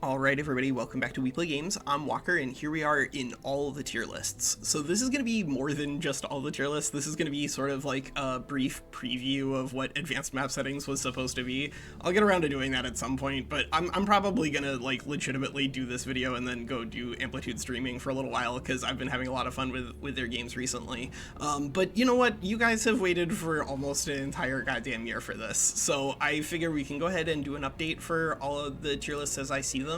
Alright everybody, welcome back to We Play Games. I'm Walker, and here we are in all the tier lists. So this is going to be more than just all the tier lists. This is going to be sort of like a brief preview of what advanced map settings was supposed to be. I'll get around to doing that at some point, but I'm probably going to like legitimately do this video and then go do Amplitude streaming for a little while, because I've been having a lot of fun with their games recently. But you know what? You guys have waited for almost an entire goddamn year for this, so I figure we can go ahead and do an update for all of the tier lists as I see them.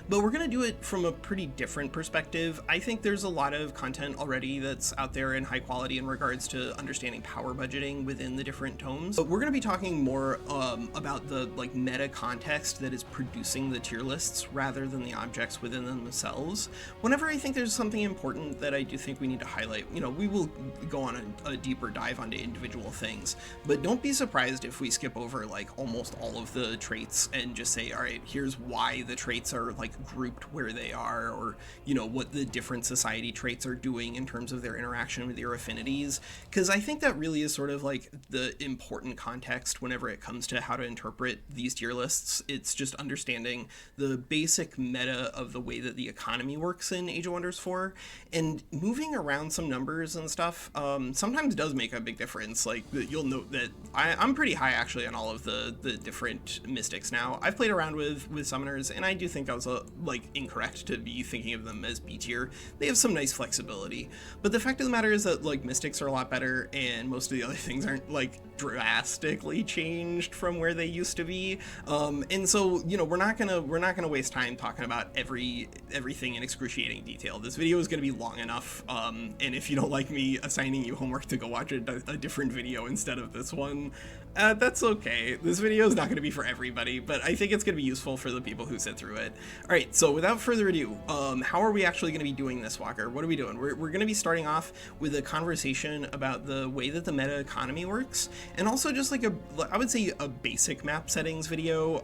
But we're going to do it from a pretty different perspective. I think there's a lot of content already that's out there in high quality in regards to understanding power budgeting within the different tomes. But we're going to be talking more about the like meta context that is producing the tier lists rather than the objects within them themselves. Whenever I think there's something important that I do think we need to highlight, you know, we will go on a deeper dive onto individual things. But don't be surprised if we skip over like almost all of the traits and just say, all right, here's why the traits are like grouped where they are, or you know what the different society traits are doing in terms of their interaction with your affinities, because I think that really is sort of like the important context whenever it comes to how to interpret these tier lists. It's just understanding the basic meta of the way that the economy works in Age of Wonders 4, and moving around some numbers and stuff sometimes does make a big difference. Like you'll note that I'm pretty high actually on all of the different mystics now. I've played around with summoners, and I do think I was like incorrect to be thinking of them as B tier. They have some nice flexibility, but the fact of the matter is that like mystics are a lot better, and most of the other things aren't like drastically changed from where they used to be. And so you know we're not gonna waste time talking about everything in excruciating detail. This video is gonna be long enough, and if you don't like me assigning you homework to go watch a different video instead of this one, that's okay. This video is not going to be for everybody, but I think it's going to be useful for the people who sit through it. All right, so without further ado, how are we actually going to be doing this, Walker? What are we doing? We're going to be starting off with a conversation about the way that the meta economy works, and also just like I would say a basic map settings video,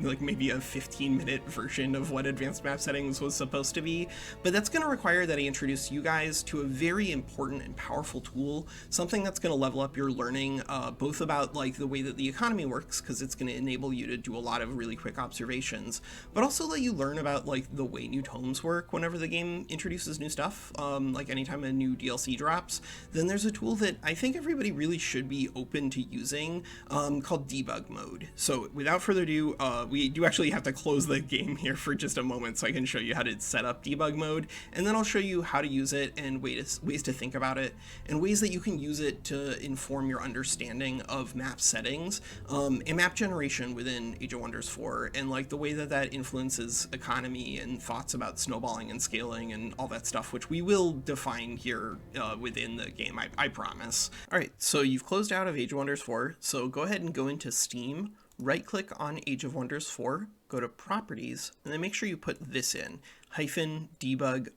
like maybe a 15-minute version of what advanced map settings was supposed to be. But that's going to require that I introduce you guys to a very important and powerful tool, something that's going to level up your learning, both about like the way that the economy works, because it's going to enable you to do a lot of really quick observations, but also let you learn about like the way new tomes work whenever the game introduces new stuff. Like anytime a new DLC drops, then there's a tool that I think everybody really should be open to using, called Debug Mode. So without further ado, we do actually have to close the game here for just a moment so I can show you how to set up Debug Mode, and then I'll show you how to use it and ways to think about it, and ways that you can use it to inform your understanding of map settings and map generation within Age of Wonders 4, and like the way that that influences economy and thoughts about snowballing and scaling and all that stuff, which we will define here within the game, I promise. All right, so you've closed out of Age of Wonders 4, so go ahead and go into Steam, right click on Age of Wonders 4, go to Properties, and then make sure you put this in, -debug_mode.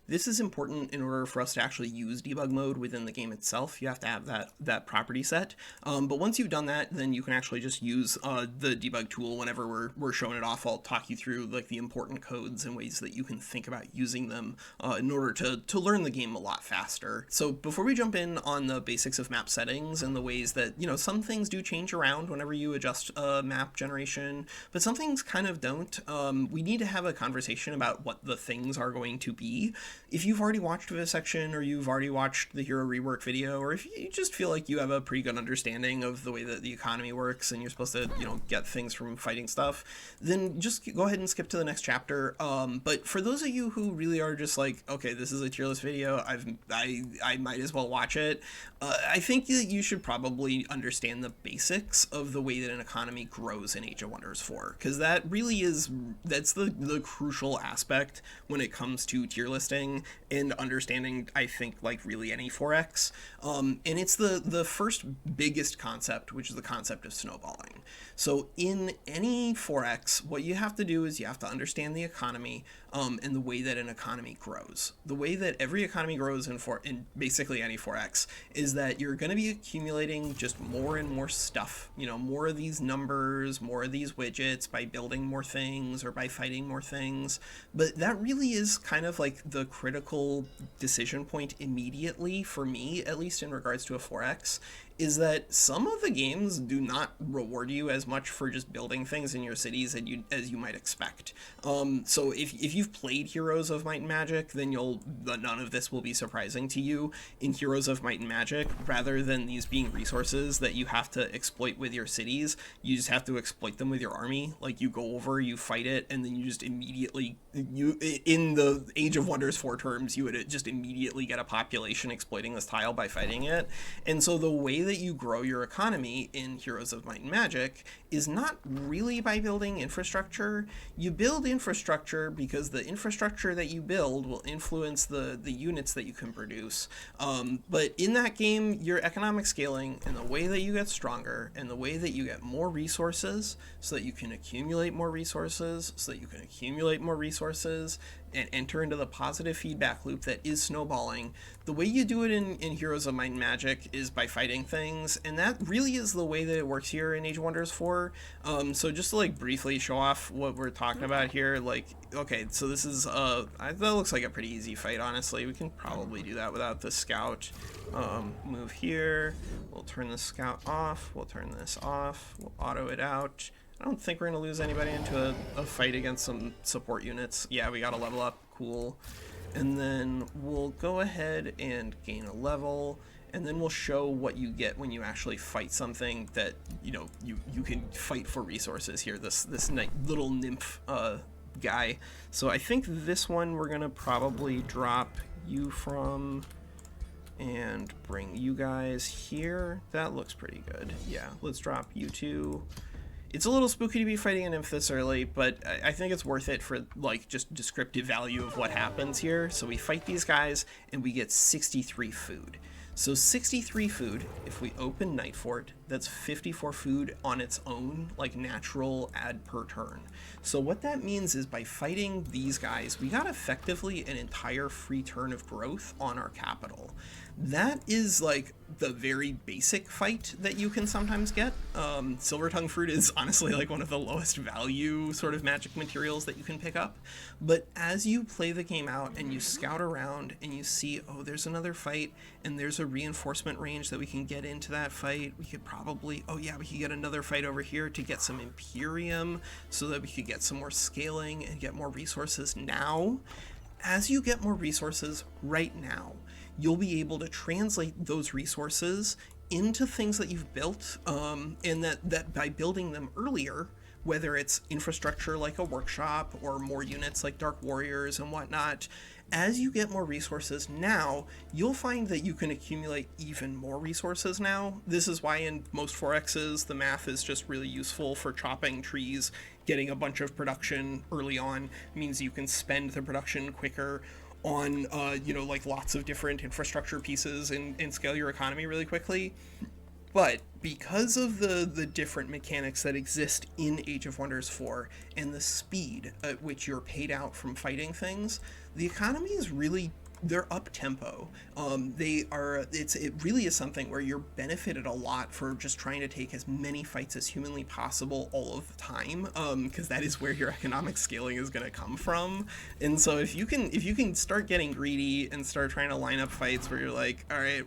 This is important in order for us to actually use debug mode within the game itself. You have to have that property set. But once you've done that, then you can actually just use the debug tool whenever we're showing it off. I'll talk you through like the important codes and ways that you can think about using them in order to learn the game a lot faster. So before we jump in on the basics of map settings and the ways that, you know, some things do change around whenever you adjust map generation, but some things kind of don't, we need to have a conversation about what the things are going to be. If you've already watched Vivisection, or you've already watched the Hero Rework video, or if you just feel like you have a pretty good understanding of the way that the economy works and you're supposed to, you know, get things from fighting stuff, then just go ahead and skip to the next chapter. But for those of you who really are just like, okay, this is a tier list video, I might as well watch it, I think that you should probably understand the basics of the way that an economy grows in Age of Wonders 4, because that really that's the crucial aspect when it comes to tier listing and understanding, I think, like really any 4X. And it's the first biggest concept, which is the concept of snowballing. So in any 4X, what you have to do is you have to understand the economy and the way that an economy grows. The way that every economy grows in basically any 4X is that you're going to be accumulating just more and more stuff, you know, more of these numbers, more of these widgets by building more things or by fighting more things. But that really is kind of like the critical decision point immediately, for me, at least in regards to a 4X, is that some of the games do not reward you as much for just building things in your cities as you might expect. So if you've played Heroes of Might and Magic, then none of this will be surprising to you. In Heroes of Might and Magic, rather than these being resources that you have to exploit with your cities, you just have to exploit them with your army. Like, you go over, you fight it, and then you just immediately, in the Age of Wonders 4 terms, you would just immediately get a population exploiting this tile by fighting it. And so the way that you grow your economy in Heroes of Might and Magic is not really by building infrastructure. You build infrastructure because the infrastructure that you build will influence the units that you can produce. But in that game, your economic scaling and the way that you get stronger and the way that you get more resources so that you can accumulate more resources, and enter into the positive feedback loop that is snowballing. The way you do it in Heroes of Might and Magic is by fighting things, and that really is the way that it works here in Age of Wonders 4. So just to like briefly show off what we're talking about here, like, okay, so this is that looks like a pretty easy fight, honestly. We can probably do that without the scout. Move here, we'll turn the scout off, we'll turn this off, we'll auto it out. I don't think we're going to lose anybody into a fight against some support units. Yeah, we got to level up. Cool. And then we'll go ahead and gain a level, and then we'll show what you get when you actually fight something that, you can fight for resources here. This little nymph guy. So I think this one we're going to probably drop you from and bring you guys here. That looks pretty good. Yeah, let's drop you two. It's a little spooky to be fighting an nymph this early, but I think it's worth it for like just descriptive value of what happens here. So we fight these guys and we get 63 food. So 63 food, if we open Night Fort, that's 54 food on its own, like natural add per turn. So what that means is by fighting these guys, we got effectively an entire free turn of growth on our capital. That is like the very basic fight that you can sometimes get. Silver Tongue Fruit is honestly like one of the lowest value sort of magic materials that you can pick up. But as you play the game out and you scout around and you see, oh, there's another fight and there's a reinforcement range that we can get into that fight, we could probably, oh yeah, we could get another fight over here to get some Imperium so that we could get some more scaling and get more resources now. As you get more resources right now, you'll be able to translate those resources into things that you've built, and that by building them earlier, whether it's infrastructure like a workshop or more units like Dark Warriors and whatnot, as you get more resources now, you'll find that you can accumulate even more resources now. This is why in most 4Xs, the math is just really useful for chopping trees. Getting a bunch of production early on means you can spend the production quicker on, like lots of different infrastructure pieces and scale your economy really quickly. But because of the different mechanics that exist in Age of Wonders 4 and the speed at which you're paid out from fighting things, the economy is really, they're up tempo. It really is something where you're benefited a lot for just trying to take as many fights as humanly possible all of the time, because that is where your economic scaling is going to come from. And so if you can start getting greedy and start trying to line up fights where you're like, all right,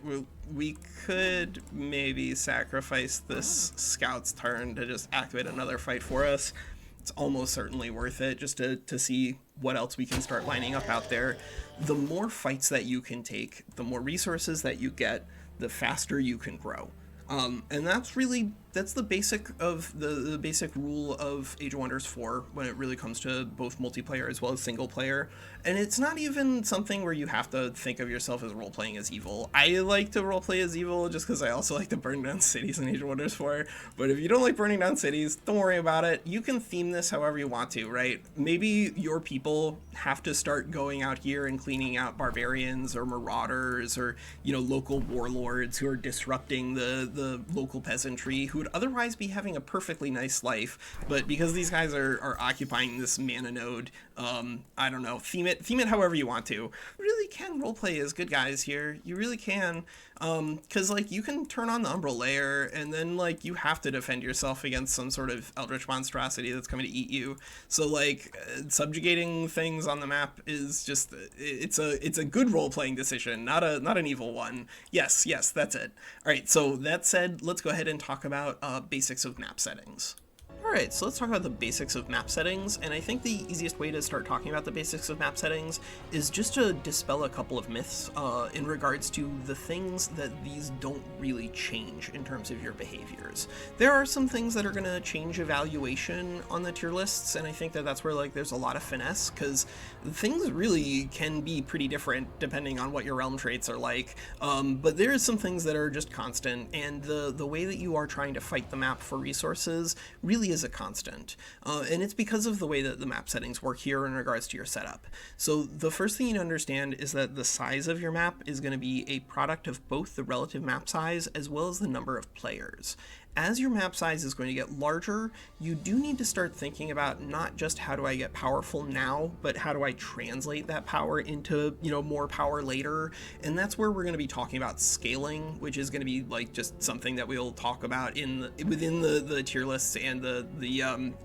we could maybe sacrifice this scout's turn to just activate another fight for us, it's almost certainly worth it just to see what else we can start lining up out there. The more fights that you can take, the more resources that you get, the faster you can grow. And that's the basic of the basic rule of Age of Wonders 4 when it really comes to both multiplayer as well as single player. And it's not even something where you have to think of yourself as role-playing as evil. I like to role-play as evil just because I also like to burn down cities in Age of Wonders 4. But if you don't like burning down cities, don't worry about it. You can theme this however you want to, right? Maybe your people have to start going out here and cleaning out barbarians or marauders or, local warlords who are disrupting the local peasantry, who who would otherwise be having a perfectly nice life, but because these guys are occupying this mana node, I don't know, theme it however you want to. Really can roleplay as good guys here. You really can, because like you can turn on the Umbral Layer, and then like you have to defend yourself against some sort of eldritch monstrosity that's coming to eat you. So like subjugating things on the map is just it's a good role playing decision, not an evil one. Yes, that's it. All right. So that said, let's go ahead and talk about basics of map settings. Alright, so let's talk about the basics of map settings, and I think the easiest way to start talking about the basics of map settings is just to dispel a couple of myths in regards to the things that these don't really change in terms of your behaviors. There are some things that are going to change evaluation on the tier lists, and I think that that's where like there's a lot of finesse, because things really can be pretty different depending on what your realm traits are like, but there is some things that are just constant, and the way that you are trying to fight the map for resources really is a constant, and it's because of the way that the map settings work here in regards to your setup. So the first thing you need to understand is that the size of your map is going to be a product of both the relative map size as well as the number of players. As your map size is going to get larger, you do need to start thinking about not just how do I get powerful now, but how do I translate that power into, more power later. And that's where we're going to be talking about scaling, which is going to be like just something that we'll talk about within the tier lists and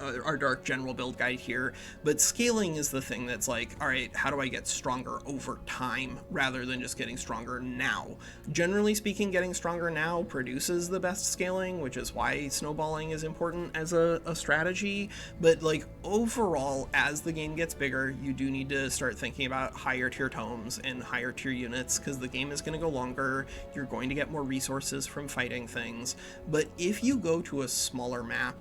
our dark general build guide here. But scaling is the thing that's like, all right, how do I get stronger over time rather than just getting stronger now? Generally speaking, getting stronger now produces the best scaling, which is why snowballing is important as a strategy. But like overall, as the game gets bigger, you do need to start thinking about higher tier tomes and higher tier units, because the game is going to go longer. You're going to get more resources from fighting things. But if you go to a smaller map,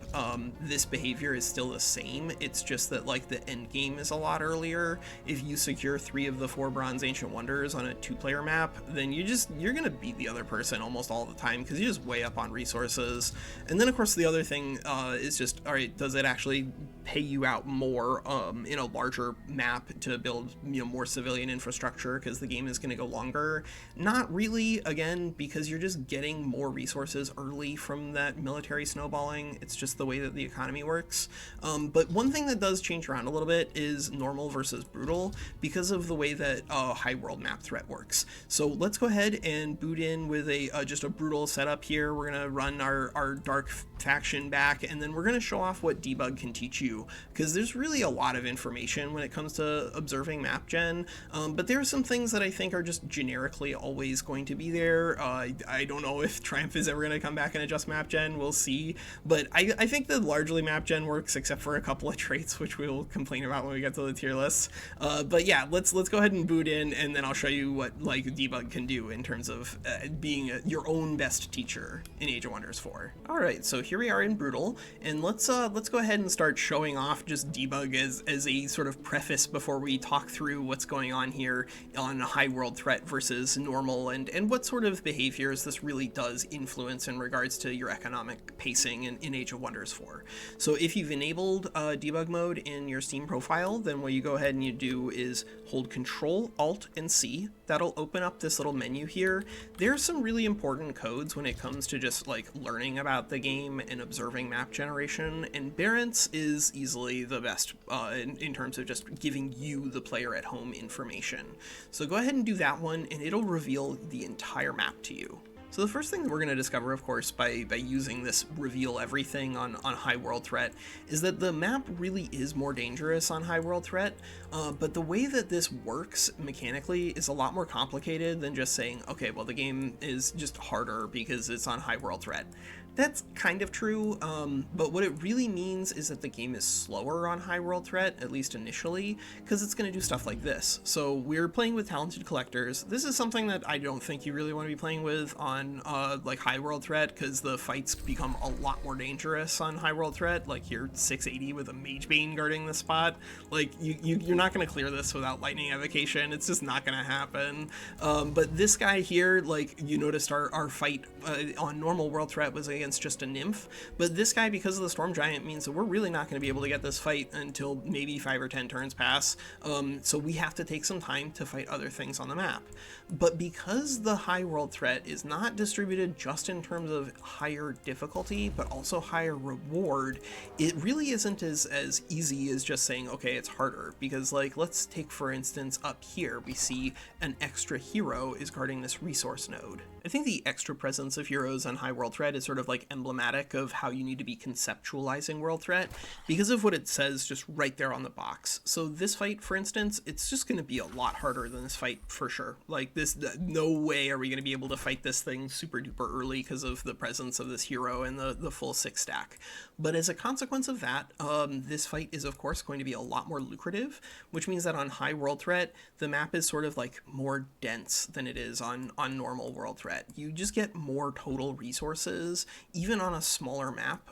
this behavior is still the same. It's just that like the end game is a lot earlier. If you secure 3 of the 4 bronze ancient wonders on a 2-player map, then you're gonna beat the other person almost all the time, because you're just way up on resources. And then of course the other thing is just, all right, does it actually pay you out more in a larger map to build more civilian infrastructure because the game is going to go longer? Not really, again, because you're just getting more resources early from that military snowballing. It's just the way that the economy works. But one thing that does change around a little bit is normal versus brutal, because of the way that high world map threat works. So let's go ahead and boot in with just a brutal setup here. We're going to run our dark faction back, and then we're going to show off what debug can teach you, because there's really a lot of information when it comes to observing map gen, but there are some things that I think are just generically always going to be there. I don't know if Triumph is ever going to come back and adjust map gen, we'll see, but I think that largely map gen works except for a couple of traits which we'll complain about when we get to the tier lists. But yeah, let's go ahead and boot in, and then I'll show you what like debug can do in terms of being your own best teacher in Age of Wonders 4. Alright, so here we are in Brutal, and let's go ahead and start showing off just debug as a sort of preface before we talk through what's going on here on high world threat versus normal, and what sort of behaviors this really does influence in regards to your economic pacing in Age of Wonders 4. So if you've enabled debug mode in your Steam profile, then what you go ahead and you do is hold Control, Alt, and C. That'll open up this little menu here. There's some really important codes when it comes to just like learning about the game and observing map generation, and Barents is easily the best in terms of just giving you, the player at home, information. So go ahead and do that one, and it'll reveal the entire map to you. So the first thing that we're going to discover, of course, by using this reveal everything on high world threat, is that the map really is more dangerous on high world threat, but the way that this works mechanically is a lot more complicated than just saying, okay, well the game is just harder because it's on high world threat. That's kind of true, but what it really means is that the game is slower on high world threat, at least initially, because it's going to do stuff like this. So we're playing with talented collectors. This is something that I don't think you really want to be playing with on like high world threat, because the fights become a lot more dangerous on high world threat. Like you're 680 with a Mage Bane guarding the spot. Like you're not going to clear this without lightning evocation. It's just not going to happen. But this guy here, like you noticed our fight on normal world threat was against against just a nymph, but this guy, because of the Storm Giant, means that we're really not going to be able to get this fight until maybe 5 or 10 turns pass, so we have to take some time to fight other things on the map. But because the high world threat is not distributed just in terms of higher difficulty, but also higher reward, it really isn't as easy as just saying, okay, it's harder. Because, like, let's take, for instance, up here, we see an extra hero is guarding this resource node. I think the extra presence of heroes on high world threat is sort of like emblematic of how you need to be conceptualizing world threat because of what it says just right there on the box. So this fight, for instance, it's just going to be a lot harder than this fight for sure. Like this, no way are we going to be able to fight this thing super duper early because of the presence of this hero and the full 6 stack. But as a consequence of that, this fight is of course going to be a lot more lucrative, which means that on high world threat, the map is sort of like more dense than it is on normal world threat. You just get more total resources, even on a smaller map,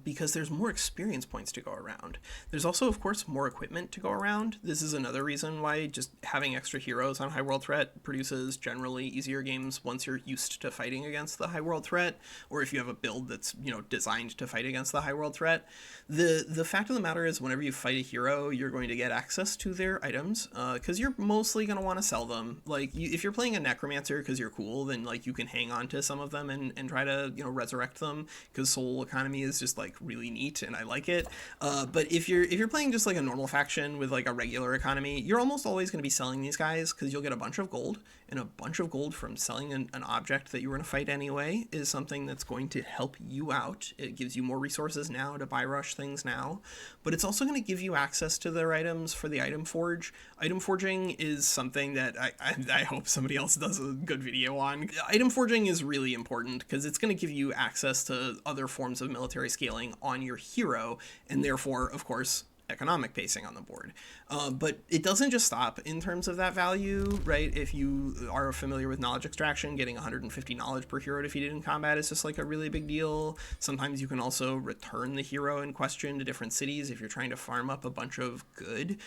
because there's more experience points to go around. There's also, of course, more equipment to go around. This is another reason why just having extra heroes on high world threat produces generally easier games once you're used to fighting against the high world threat, or if you have a build that's, you know, designed to fight against the high world threat. The fact of the matter is, whenever you fight a hero, you're going to get access to their items, because you're mostly going to want to sell them. Like, if you're playing a necromancer because you're cool, then like you can hang on to some of them and try to, you know, resurrect them, because soul economy is just like really neat and I like it. But if you're playing just like a normal faction with like a regular economy, you're almost always going to be selling these guys because you'll get a bunch of gold, and a bunch of gold from selling an object that you were going to fight anyway is something that's going to help you out. It gives you more resources now to buy rush things now, but it's also going to give you access to their items for the item forge. Item forging is something that I hope somebody else does a good video on. Item forging is really important because it's going to give you access to other forms of military scaling on your hero, and therefore, of course, economic pacing on the board. But it doesn't just stop in terms of that value, right? If you are familiar with knowledge extraction, getting 150 knowledge per hero defeated in combat is just like a really big deal. Sometimes you can also return the hero in question to different cities if you're trying to farm up a bunch of good.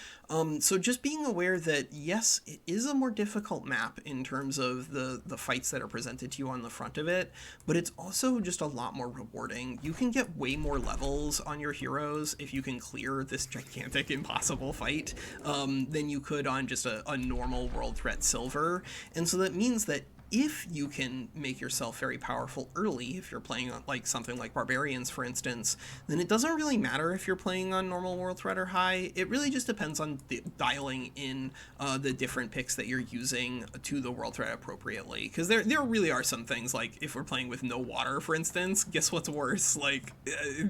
So just being aware that, yes, it is a more difficult map in terms of the fights that are presented to you on the front of it, but it's also just a lot more rewarding. You can get way more levels on your heroes if you can clear this gigantic impossible fight than you could on just a normal world threat silver. And so that means that if you can make yourself very powerful early, if you're playing on like something like Barbarians, for instance, then it doesn't really matter if you're playing on normal world threat or high. It really just depends on dialing in the different picks that you're using to the world threat appropriately. Because there really are some things, like if we're playing with no water, for instance, guess what's worse? Like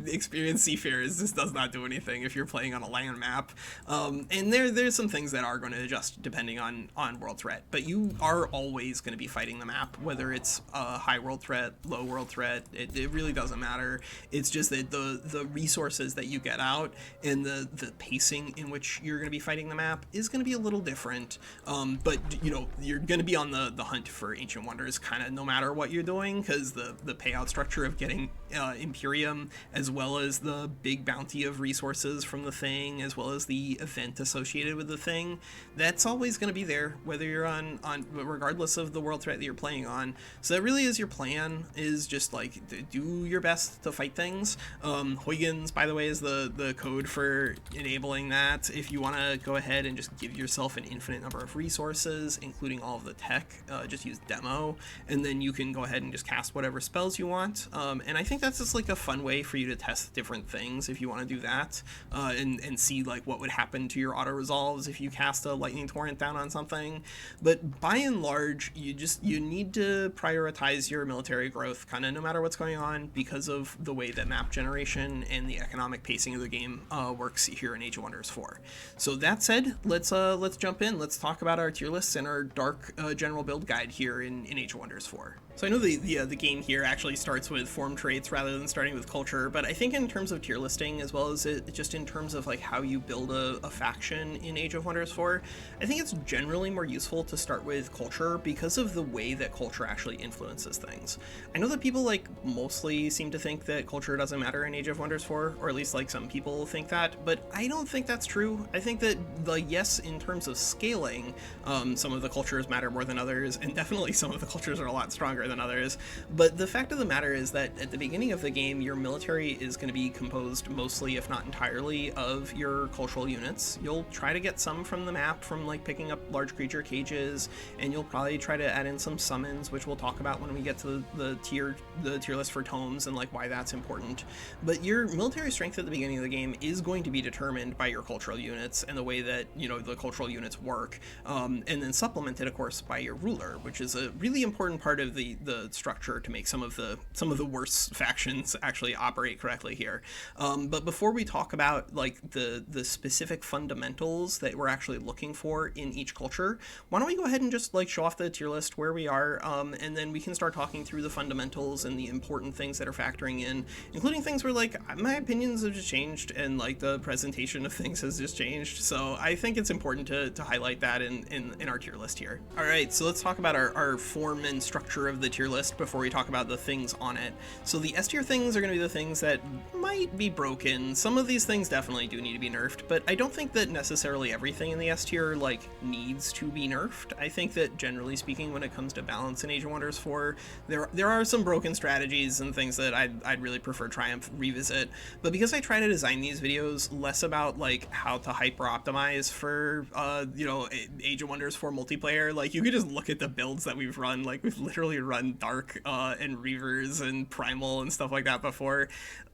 experienced seafarers just does not do anything if you're playing on a land map. And there's some things that are going to adjust depending on world threat, but you are always going to be fighting the map, whether it's high world threat, low world threat. It really doesn't matter. It's just that the resources that you get out and the pacing in which you're going to be fighting the map is going to be a little different. But you know, you're going to be on the hunt for ancient wonders kind of no matter what you're doing, because the payout structure of getting Imperium, as well as the big bounty of resources from the thing, as well as the event associated with the thing, that's always going to be there, whether you're on regardless of the world threat that you're playing on. So that really is your plan, is just like do your best to fight things. Huygens, by the way, is the code for enabling that. If you want to go ahead and just give yourself an infinite number of resources, including all of the tech, just use demo, and then you can go ahead and just cast whatever spells you want. And I think that's just like a fun way for you to test different things if you want to do that, and see like what would happen to your auto resolves if you cast a lightning torrent down on something. But by and large, you need to prioritize your military growth kind of no matter what's going on, because of the way that map generation and the economic pacing of the game works here in Age of Wonders 4. So that said, let's jump in. Let's talk about our tier lists and our dark general build guide here in Age of Wonders 4. So I know the game here actually starts with form traits rather than starting with culture, but I think in terms of tier listing, as well as just in terms of like how you build a faction in Age of Wonders 4, I think it's generally more useful to start with culture because of the way that culture actually influences things. I know that people like mostly seem to think that culture doesn't matter in Age of Wonders 4, or at least like some people think that, but I don't think that's true. I think that yes, in terms of scaling, some of the cultures matter more than others, and definitely some of the cultures are a lot stronger than others. But the fact of the matter is that at the beginning of the game, your military is going to be composed mostly, if not entirely, of your cultural units. You'll try to get some from the map, from like picking up large creature cages, and you'll probably try to add in some summons, which we'll talk about when we get to the tier list for tomes and like why that's important. But your military strength at the beginning of the game is going to be determined by your cultural units and the way that, you know, the cultural units work, and then supplemented, of course, by your ruler, which is a really important part of the structure to make some of the worst factions actually operate correctly here. But before we talk about like the specific fundamentals that we're actually looking for in each culture, why don't we go ahead and just like show off the tier list where we are, and then we can start talking through the fundamentals and the important things that are factoring in, including things where like my opinions have just changed and like the presentation of things has just changed. So I think it's important to highlight that in our tier list here. All right, so let's talk about our form and structure of the tier list before we talk about the things on it. So the S tier things are going to be the things that might be broken. Some of these things definitely do need to be nerfed, but I don't think that necessarily everything in the S tier like needs to be nerfed. I think that generally speaking, when it comes to balance in Age of Wonders 4, there are some broken strategies and things that I'd really prefer Triumph revisit. But because I try to design these videos less about like how to hyper optimize for you know, Age of Wonders 4 multiplayer, like you could just look at the builds that we've run. Like we've literally run Dark and Reavers and Primal and stuff like that before.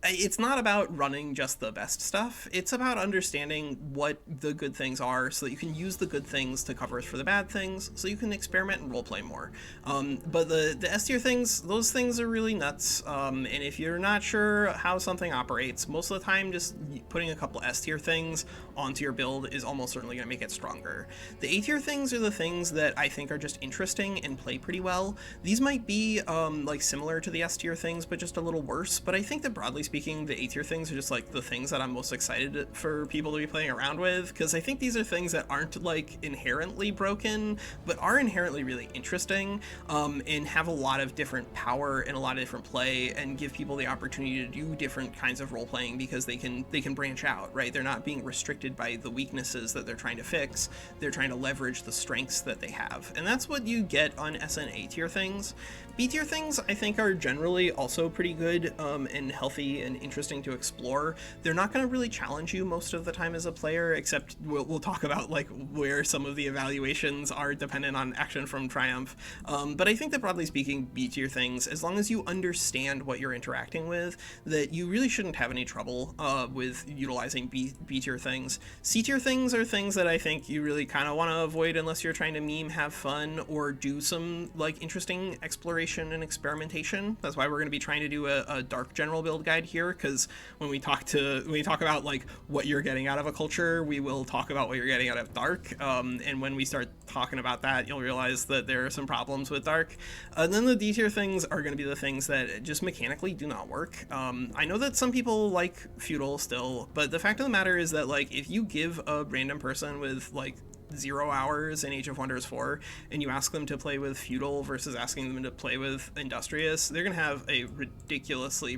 It's not about running just the best stuff. It's about understanding what the good things are so that you can use the good things to cover for the bad things, so you can experiment and roleplay more. But the S tier things, those things are really nuts. And if you're not sure how something operates, most of the time just putting a couple S tier things onto your build is almost certainly going to make it stronger. The A tier things are the things that I think are just interesting and play pretty well. These might be like similar to the S tier things, but just a little worse. But I think that broadly speaking, the A tier things are just like the things that I'm most excited for people to be playing around with, because I think these are things that aren't like inherently broken, but are inherently really interesting, and have a lot of different power and a lot of different play, and give people the opportunity to do different kinds of role playing because they can branch out, right? They're not being restricted by the weaknesses that they're trying to fix. They're trying to leverage the strengths that they have, and that's what you get on S and A tier things. B tier things I think are generally also pretty good and healthy and interesting to explore. They're not going to really challenge you most of the time as a player, except we'll talk about like where some of the evaluations are dependent on action from Triumph. But I think that broadly speaking, B tier things, as long as you understand what you're interacting with, that you really shouldn't have any trouble with utilizing B tier things. C tier things are things that I think you really kind of want to avoid unless you're trying to meme, have fun, or do some like interesting exploration and experimentation. That's why we're going to be trying to do a dark general build guide here, because when we talk about like what you're getting out of a culture, we will talk about what you're getting out of dark, and when we start talking about that, you'll realize that there are some problems with dark. And then the D tier things are going to be the things that just mechanically do not work. I know that some people like feudal still, but the fact of the matter is that like if you give a random person with like 0 hours in Age of Wonders 4 and you ask them to play with feudal versus asking them to play with industrious, they're gonna have a ridiculously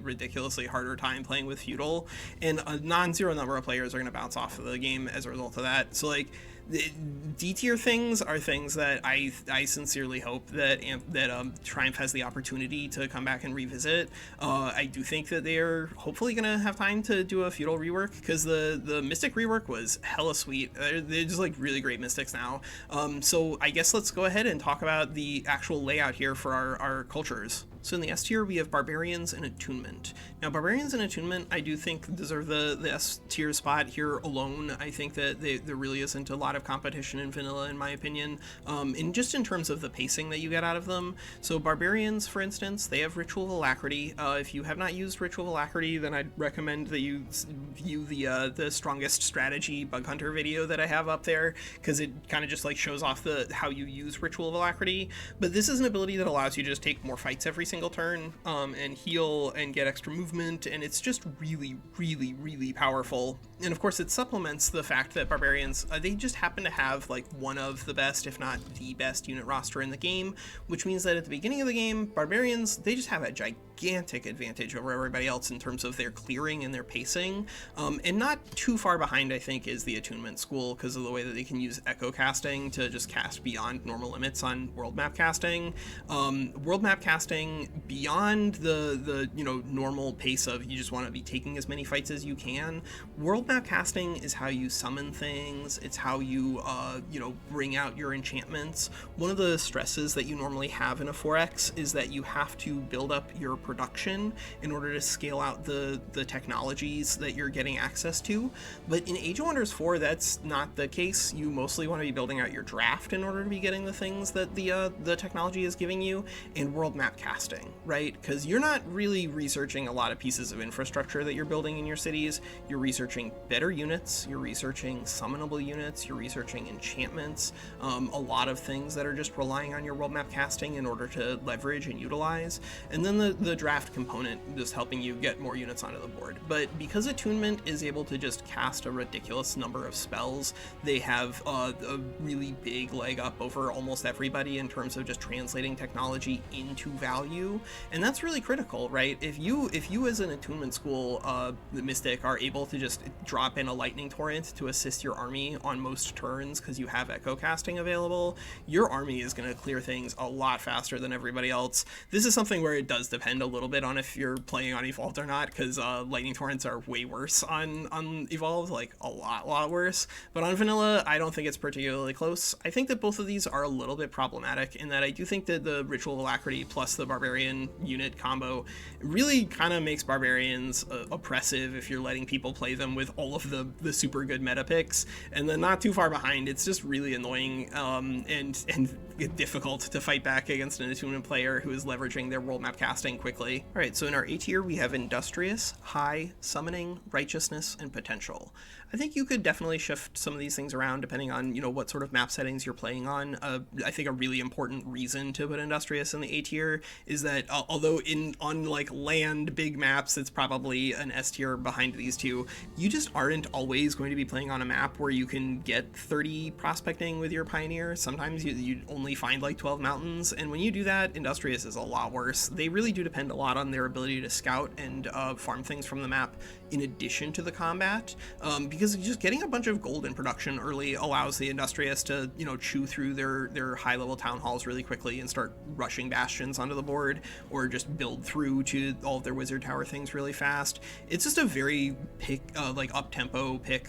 harder time playing with feudal, and a non-zero number of players are gonna bounce off of the game as a result of that. So like D tier things are things that I sincerely hope that Triumph has the opportunity to come back and revisit. I do think that they are hopefully gonna have time to do a feudal rework, because the Mystic rework was hella sweet. They're just like really great Mystics now. So I guess let's go ahead and talk about the actual layout here for our cultures. So in the S tier, we have Barbarians and Attunement. Now, Barbarians and Attunement, I do think deserve the S tier spot here alone. I think that there really isn't a lot of competition in vanilla, in my opinion, and just in terms of the pacing that you get out of them. So Barbarians, for instance, they have Ritual of Alacrity. If you have not used Ritual of Alacrity, then I'd recommend that you view the strongest strategy bug hunter video that I have up there, because it kind of just like shows off how you use Ritual of Alacrity. But this is an ability that allows you to just take more fights every single single turn and heal and get extra movement, and it's just really, really, really powerful. And of course, it supplements the fact that barbarians, they just happen to have like one of the best, if not the best, unit roster in the game, which means that at the beginning of the game, barbarians, they just have a gigantic advantage over everybody else in terms of their clearing and their pacing, and not too far behind, I think, is the attunement school because of the way that they can use echo casting to just cast beyond normal limits on world map casting. World map casting beyond the normal pace of you just want to be taking as many fights as you can. World map casting is how you summon things. It's how you bring out your enchantments. One of the stresses that you normally have in a 4X is that you have to build up your production in order to scale out the technologies that you're getting access to. But in Age of Wonders 4, that's not the case. You mostly want to be building out your draft in order to be getting the things that the technology is giving you, and world map casting, right? Because you're not really researching a lot of pieces of infrastructure that you're building in your cities. You're researching better units, you're researching summonable units, you're researching enchantments, a lot of things that are just relying on your world map casting in order to leverage and utilize, and then the draft component just helping you get more units onto the board. But because attunement is able to just cast a ridiculous number of spells, they have a really big leg up over almost everybody in terms of just translating technology into value, and that's really critical, right? If you as an attunement school the mystic are able to just drop in a lightning torrent to assist your army on most turns because you have echo casting available, your army is going to clear things a lot faster than everybody else. This is something where it does depend a little bit on if you're playing on Evolved or not, because lightning torrents are way worse on Evolved, like a lot worse. But on Vanilla, I don't think it's particularly close. I think that both of these are a little bit problematic in that I do think that the Ritual Alacrity plus the Barbarian unit combo really kind of makes Barbarians oppressive if you're letting people play them with all of the super good meta picks, and then not too far behind, it's just really annoying and difficult to fight back against an attunement player who is leveraging their world map casting quickly. All right, so in our A tier, we have Industrious, High, Summoning, Righteousness, and Potential. I think you could definitely shift some of these things around depending on, what sort of map settings you're playing on. I think a really important reason to put Industrious in the A tier is that although on like land big maps, it's probably an S tier behind these two, you just aren't always going to be playing on a map where you can get 30 prospecting with your Pioneer. Sometimes you only find like 12 mountains, and when you do that, Industrious is a lot worse. They really do depend a lot on their ability to scout and farm things from the map in addition to the combat, because just getting a bunch of gold in production early allows the Industrious to, chew through their high-level town halls really quickly and start rushing bastions onto the board, or just build through to all of their wizard tower things really fast. It's just a very up-tempo pick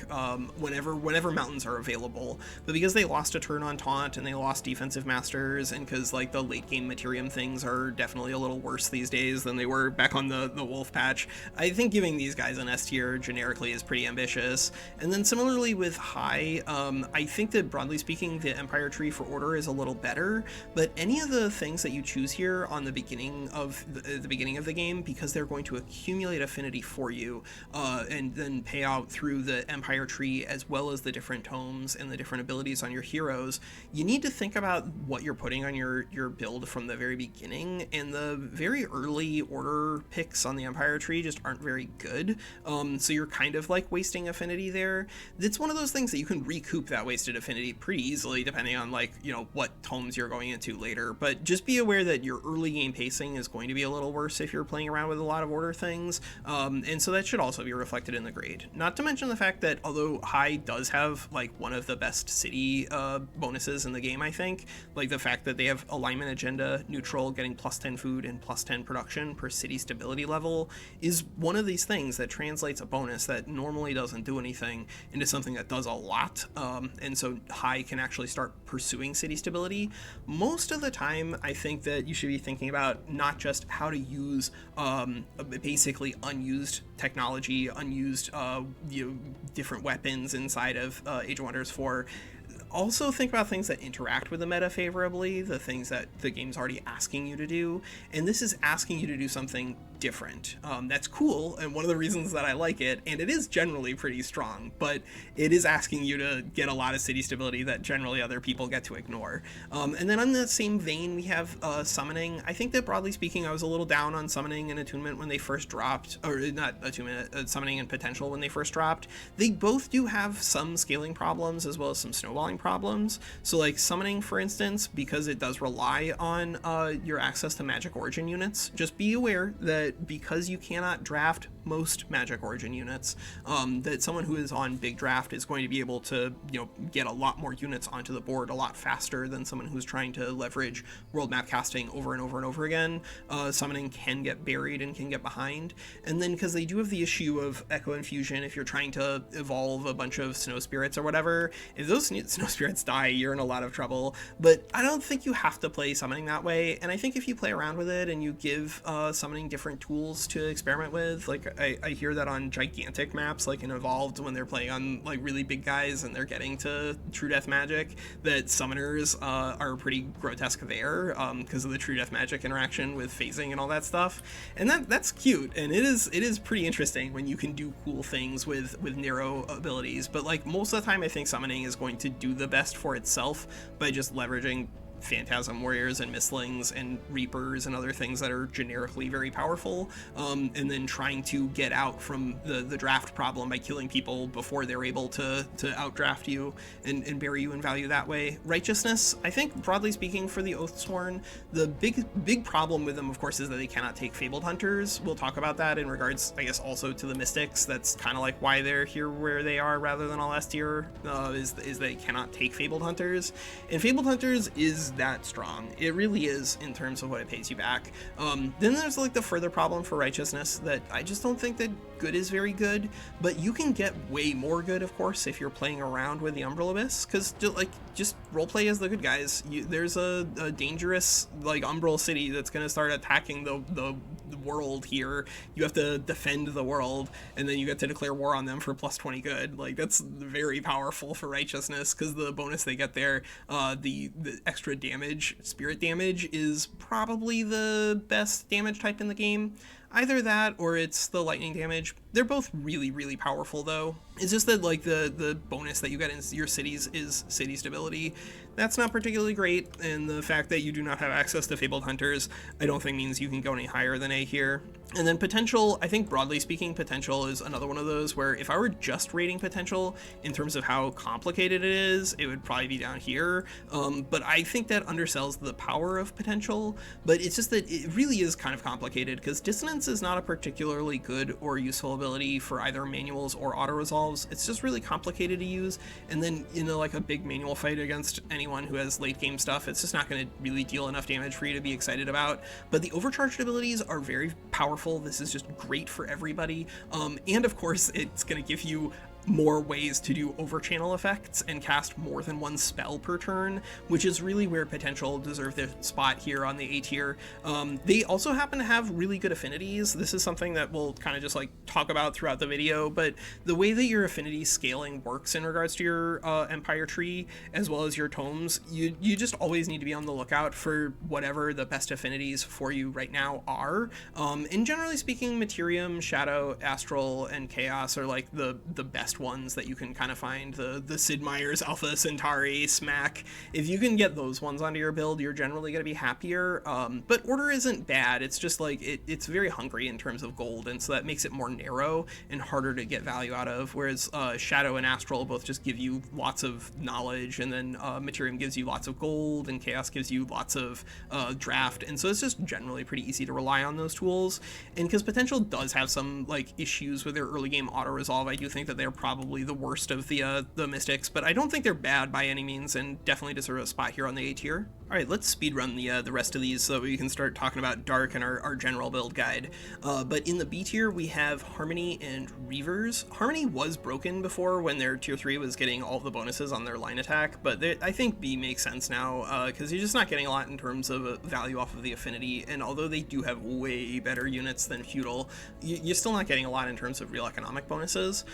whenever mountains are available. But because they lost a turn on Taunt and they lost Defensive Masters, and because like the late-game Materium things are definitely a little worse these days than they were back on the Wolf patch, I think giving these guys an S tier generically is pretty ambitious. And then similarly with High, I think that broadly speaking, the Empire tree for Order is a little better, but any of the things that you choose here on the beginning of the game, because they're going to accumulate affinity for you, and then pay out through the Empire tree as well as the different tomes and the different abilities on your heroes, you need to think about what you're putting on your build from the very beginning, and the very early order picks on the Empire tree just aren't very good. So you're kind of like wasting affinity there. It's one of those things that you can recoup that wasted affinity pretty easily depending on what tomes you're going into later, but just be aware that your early game pacing is going to be a little worse if you're playing around with a lot of order things, and so that should also be reflected in the grade. Not to mention the fact that although High does have like one of the best city bonuses in the game, I think, like the fact that they have alignment agenda, neutral, getting +10 food and +10 production per city stability level is one of these things that translates a bonus that normally doesn't do anything into something that does a lot, and so High can actually start pursuing city stability. Most of the time, I think that you should be thinking about not just how to use basically unused technology, unused different weapons inside of Age of Wonders 4. Also think about things that interact with the meta favorably, the things that the game's already asking you to do, and this is asking you to do something different. That's cool, and one of the reasons that I like it, and it is generally pretty strong, but it is asking you to get a lot of city stability that generally other people get to ignore. And then on the same vein, we have summoning. I think that broadly speaking, I was a little down on summoning and attunement when they first dropped, or not attunement, summoning and potential when they first dropped. They both do have some scaling problems as well as some snowballing problems. So like summoning, for instance, because it does rely on your access to magic origin units, just be aware that because you cannot draft most magic origin units, that someone who is on big draft is going to be able to, get a lot more units onto the board a lot faster than someone who's trying to leverage world map casting over and over and over again. Summoning can get buried and can get behind. And then because they do have the issue of echo infusion, if you're trying to evolve a bunch of snow spirits or whatever, if those snow spirits die, you're in a lot of trouble. But I don't think you have to play summoning that way, and I think if you play around with it and you give summoning different tools to experiment with, like I hear that on gigantic maps like in Evolved, when they're playing on like really big guys and they're getting to true death magic, that summoners are pretty grotesque there because of the true death magic interaction with phasing and all that stuff, and that's cute, and it is pretty interesting when you can do cool things with narrow abilities. But like most of the time, I think summoning is going to do the best for itself by just leveraging Phantasm Warriors and Mistlings and Reapers and other things that are generically very powerful, and then trying to get out from the draft problem by killing people before they're able to outdraft you and bury you in value that way. Righteousness, I think broadly speaking for the Oathsworn, the big problem with them, of course, is that they cannot take Fabled Hunters. We'll talk about that in regards, I guess, also to the Mystics. That's kind of like why they're here where they are rather than all S tier, is they cannot take Fabled Hunters. And Fabled Hunters is that strong. It really is in terms of what it pays you back. Then there's like the further problem for righteousness that I just don't think that good is very good, but you can get way more good, of course, if you're playing around with the Umbral Abyss, because just roleplay as the good guys. There's a dangerous like Umbral city that's going to start attacking the world here. You have to defend the world, and then you get to declare war on them for plus 20 good. Like that's very powerful for righteousness, because the bonus they get there, the extra damage, spirit damage, is probably the best damage type in the game. Either that or it's the lightning damage. They're both really, really powerful though. It's just that like the bonus that you get in your cities is city stability. That's not particularly great, and the fact that you do not have access to Fabled Hunters I don't think means you can go any higher than A here. And then potential, I think broadly speaking, potential is another one of those where if I were just rating potential in terms of how complicated it is, it would probably be down here. But I think that undersells the power of potential, but it's just that it really is kind of complicated, because dissonance is not a particularly good or useful ability for either manuals or auto resolves. It's just really complicated to use, and then like a big manual fight against anyone who has late game stuff, it's just not going to really deal enough damage for you to be excited about. But the overcharged abilities are very powerful. This is just great for everybody, and of course it's going to give you more ways to do overchannel effects and cast more than one spell per turn, which is really where potential deserve their spot here on the A tier. They also happen to have really good affinities. This is something that we'll kind of just like talk about throughout the video, but the way that your affinity scaling works in regards to your empire tree as well as your tomes, you just always need to be on the lookout for whatever the best affinities for you right now are. And generally speaking, Materium, Shadow, Astral, and Chaos are like the best ones that you can kind of find. The Sid Meier's, Alpha Centauri, Smack. If you can get those ones onto your build, you're generally going to be happier. But Order isn't bad. It's just like it's very hungry in terms of gold, and so that makes it more narrow and harder to get value out of. Whereas Shadow and Astral both just give you lots of knowledge, and then Materium gives you lots of gold, and Chaos gives you lots of draft. And so it's just generally pretty easy to rely on those tools. And because Potential does have some like issues with their early game auto resolve, I do think that they're probably the worst of the Mystics, but I don't think they're bad by any means, and definitely deserve a spot here on the A tier. All right, let's speedrun the rest of these so that we can start talking about Dark and our general build guide. But in the B tier, we have Harmony and Reavers. Harmony was broken before when their tier 3 was getting all the bonuses on their line attack, but I think B makes sense now, because you're just not getting a lot in terms of value off of the affinity, and although they do have way better units than Feudal, you're still not getting a lot in terms of real economic bonuses.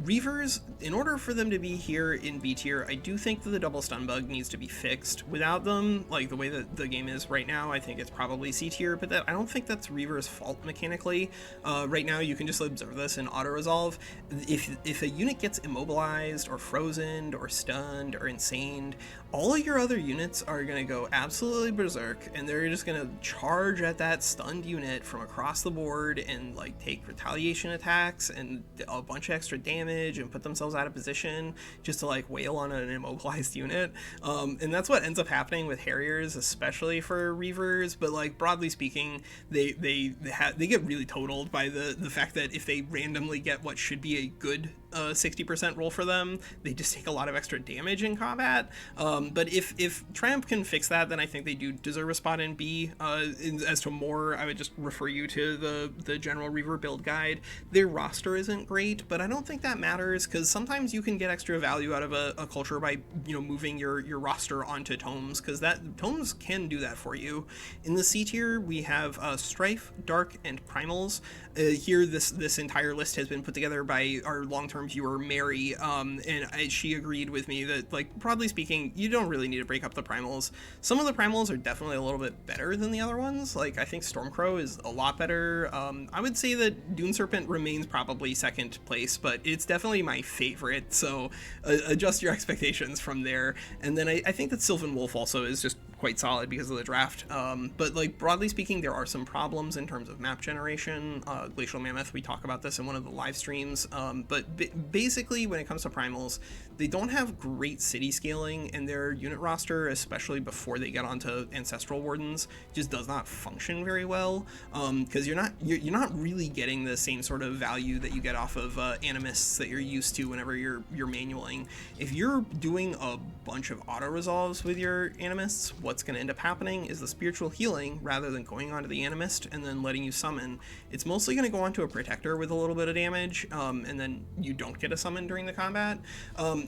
Reavers, in order for them to be here in B tier, I do think that the double stun bug needs to be fixed. Without them, like the way that the game is right now, I think it's probably C tier, but I don't think that's Reaver's fault mechanically. Right now, you can just observe this in auto-resolve. If a unit gets immobilized or frozen or stunned or insaned, all of your other units are going to go absolutely berserk, and they're just going to charge at that stunned unit from across the board and like take retaliation attacks and a bunch of extra damage and put themselves out of position just to like wail on an immobilized unit. And that's what ends up happening with Harriers, especially for Reavers. But like broadly speaking, they get really totaled by the fact that if they randomly get what should be a good 60% roll for them, they just take a lot of extra damage in combat. But if Triumph can fix that, then I think they do deserve a spot in B. As to more, I would just refer you to the general Reaver build guide. Their roster isn't great, but I don't think that matters, because sometimes you can get extra value out of a culture by moving your roster onto Tomes, because that Tomes can do that for you. In the C tier, we have Strife, Dark, and Primals. Here, this entire list has been put together by our long-term viewer Mary, and she agreed with me that, like, broadly speaking, you don't really need to break up the Primals. Some of the Primals are definitely a little bit better than the other ones. Like, I think Stormcrow is a lot better. I would say that Dune Serpent remains probably second place, but it's definitely my favorite, so adjust your expectations from there. And then I think that Sylvan Wolf also is just quite solid because of the draft. But like broadly speaking, there are some problems in terms of map generation. Glacial Mammoth, we talk about this in one of the live streams. But basically, when it comes to Primals, they don't have great city scaling, and their unit roster, especially before they get onto Ancestral Wardens, just does not function very well. Because you're not really getting the same sort of value that you get off of Animists that you're used to whenever you're manualing. If you're doing a bunch of auto resolves with your Animists, what's going to end up happening is the spiritual healing, rather than going onto the Animist and then letting you summon, it's mostly going to go onto a Protector with a little bit of damage, and then you don't get a summon during the combat.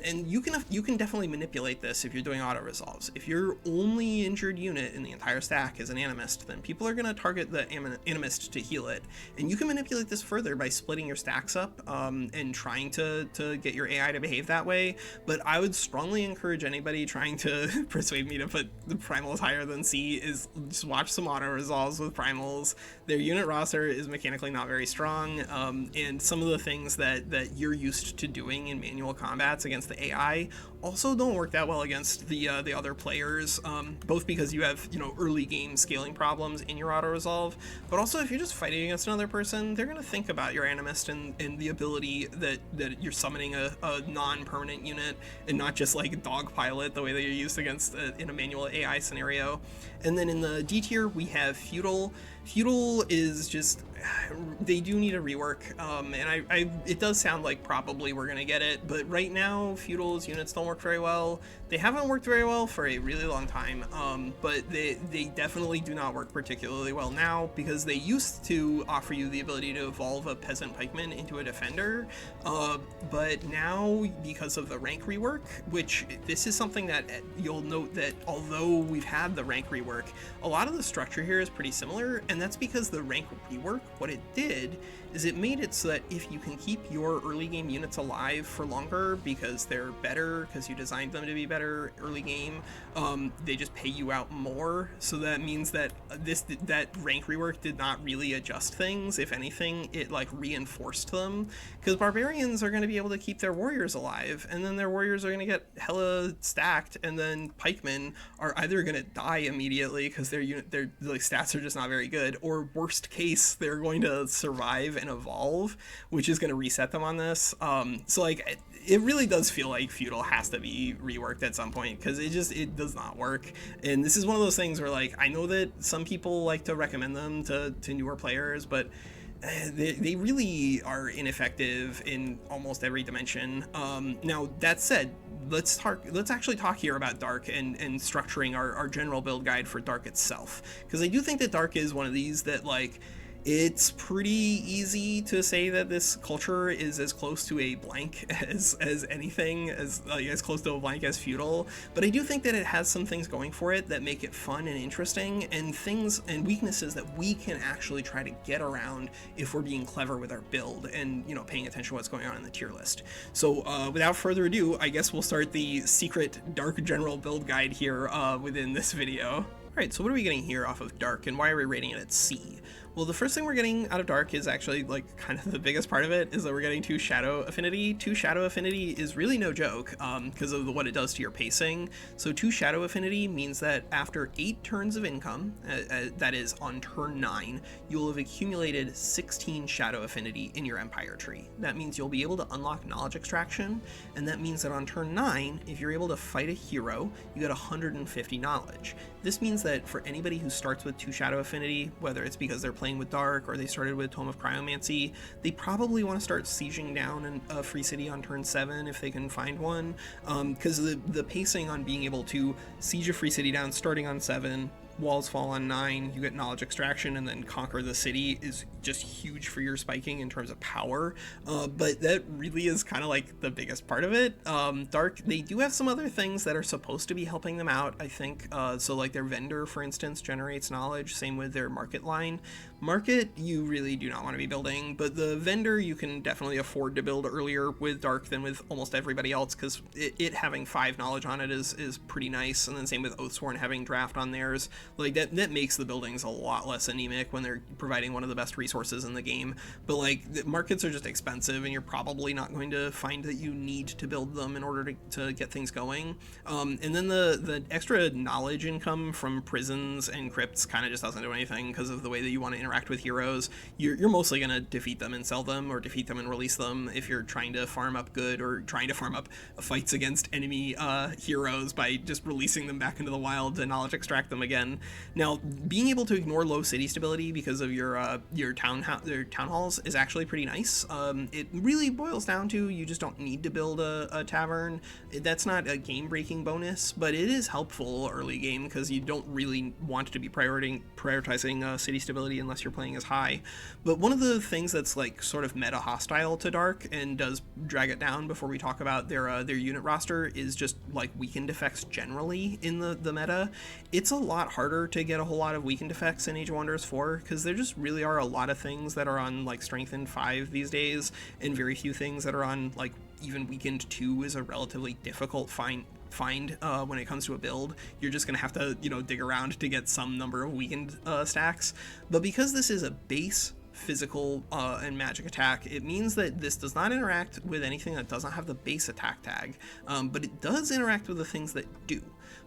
And you can definitely manipulate this if you're doing auto resolves. If your only injured unit in the entire stack is an Animist, then people are going to target the Animist to heal it, and you can manipulate this further by splitting your stacks up and trying to get your AI to behave that way. But I would strongly encourage anybody trying to persuade me to put the Primals higher than C is just watch some auto resolves with Primals. Their unit roster is mechanically not very strong, and some of the things that you're used to doing in manual combats against the AI also don't work that well against the other players, both because you have early game scaling problems in your auto resolve, but also if you're just fighting against another person, they're going to think about your Animist and the ability that you're summoning a non-permanent unit and not just like dogpile it the way that you're used against in a manual AI scenario. And then in the D tier, we have Feudal. Feudal is just, they do need a rework, and it does sound like probably we're gonna get it, but right now Feudal's units don't work very well. They haven't worked very well for a really long time, but they definitely do not work particularly well now, because they used to offer you the ability to evolve a Peasant Pikeman into a Defender, but now because of the rank rework, which this is something that you'll note that although we've had the rank rework, a lot of the structure here is pretty similar, and that's because the rank rework, what it did is it made it so that if you can keep your early game units alive for longer because they're better, because you designed them to be better early game, they just pay you out more. So that means that that rank rework did not really adjust things. If anything, it like reinforced them, because barbarians are going to be able to keep their warriors alive, and then their warriors are going to get hella stacked, and then pikemen are either going to die immediately because their like stats are just not very good, or worst case they're going to survive and evolve, which is going to reset them on this. So like it really does feel like Feudal has to be reworked at some point, because it does not work. And this is one of those things where, like, I know that some people like to recommend them to newer players, but they really are ineffective in almost every dimension. Now that said, let's actually talk here about Dark and structuring our general build guide for Dark itself, because I do think that Dark is one of these that, like, It's pretty easy to say that this culture is as close to a blank as anything, as close to a blank as feudal. But I do think that it has some things going for it that make it fun and interesting, and things and weaknesses that we can actually try to get around if we're being clever with our build and, you know, paying attention to what's going on in the tier list. So without further ado, I guess we'll start the secret Dark General build guide here within this video. Alright, so what are we getting here off of Dark, and why are we rating it at C? Well, the first thing we're getting out of Dark is actually, like, kind of the biggest part of it, is that we're getting 2 Shadow Affinity. 2 Shadow Affinity is really no joke, because of what it does to your pacing. So 2 Shadow Affinity means that after 8 turns of income, that is on turn 9, you'll have accumulated 16 Shadow Affinity in your Empire tree. That means you'll be able to unlock Knowledge Extraction, and that means that on turn 9, if you're able to fight a hero, you get 150 Knowledge. This means that for anybody who starts with 2 Shadow Affinity, whether it's because they're playing with Dark or they started with Tome of Cryomancy, they probably want to start sieging down a free city on turn 7 if they can find one, because the pacing on being able to siege a free city down starting on 7, walls fall on 9, you get Knowledge Extraction, and then conquer the city is just huge for your spiking in terms of power, but that really is kind of like the biggest part of it. Dark, they do have some other things that are supposed to be helping them out, I think, so like their vendor, for instance, generates knowledge, same with their market line. Market, you really do not want to be building, but the vendor you can definitely afford to build earlier with Dark than with almost everybody else, because it having 5 knowledge on it is pretty nice, and then same with Oathsworn having draft on theirs. Like that makes the buildings a lot less anemic when they're providing one of the best resources in the game. But like the markets are just expensive, and you're probably not going to find that you need to build them in order to get things going. And then the extra knowledge income from prisons and crypts kind of just doesn't do anything because of the way that you want to interact with heroes. You're mostly going to defeat them and sell them, or defeat them and release them if you're trying to farm up good, or trying to farm up fights against enemy heroes by just releasing them back into the wild to knowledge extract them again. Now, being able to ignore low city stability because of your town halls is actually pretty nice. It really boils down to you just don't need to build a tavern. That's not a game-breaking bonus, but it is helpful early game because you don't really want to be prioritizing city stability unless you're playing as high. But one of the things that's like sort of meta hostile to Dark and does drag it down before we talk about their unit roster is just like weakened effects generally in the meta. It's a lot harder to get a whole lot of weakened effects in Age of Wonders 4 because there just really are a lot of things that are on like strengthened 5 these days, and very few things that are on like even weakened 2 is a relatively difficult find when it comes to a build. You're just gonna have to, you know, dig around to get some number of weakened stacks. But because this is a base physical and magic attack, it means that this does not interact with anything that doesn't have the base attack tag, but it does interact with the things that do.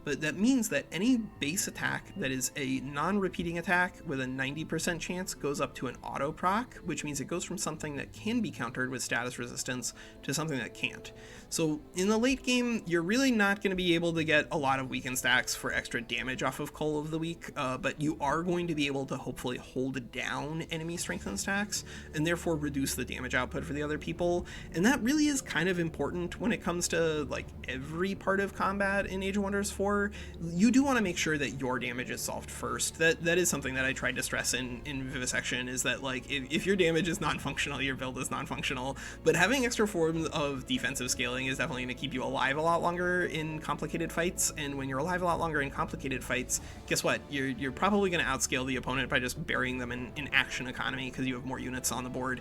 But that means that any base attack that is a non-repeating attack with a 90% chance goes up to an auto proc, which means it goes from something that can be countered with status resistance to something that can't. So in the late game, you're really not going to be able to get a lot of weakened stacks for extra damage off of Cull of the Week, but you are going to be able to hopefully hold down enemy strengthened stacks and therefore reduce the damage output for the other people. And that really is kind of important when it comes to like every part of combat in Age of Wonders 4. You do want to make sure that your damage is solved first. That is something that I tried to stress in Vivisection, is that like if your damage is non-functional, your build is non-functional. But having extra forms of defensive scaling is definitely going to keep you alive a lot longer in complicated fights, and when you're alive a lot longer in complicated fights, guess what? You're probably going to outscale the opponent by just burying them in action economy because you have more units on the board.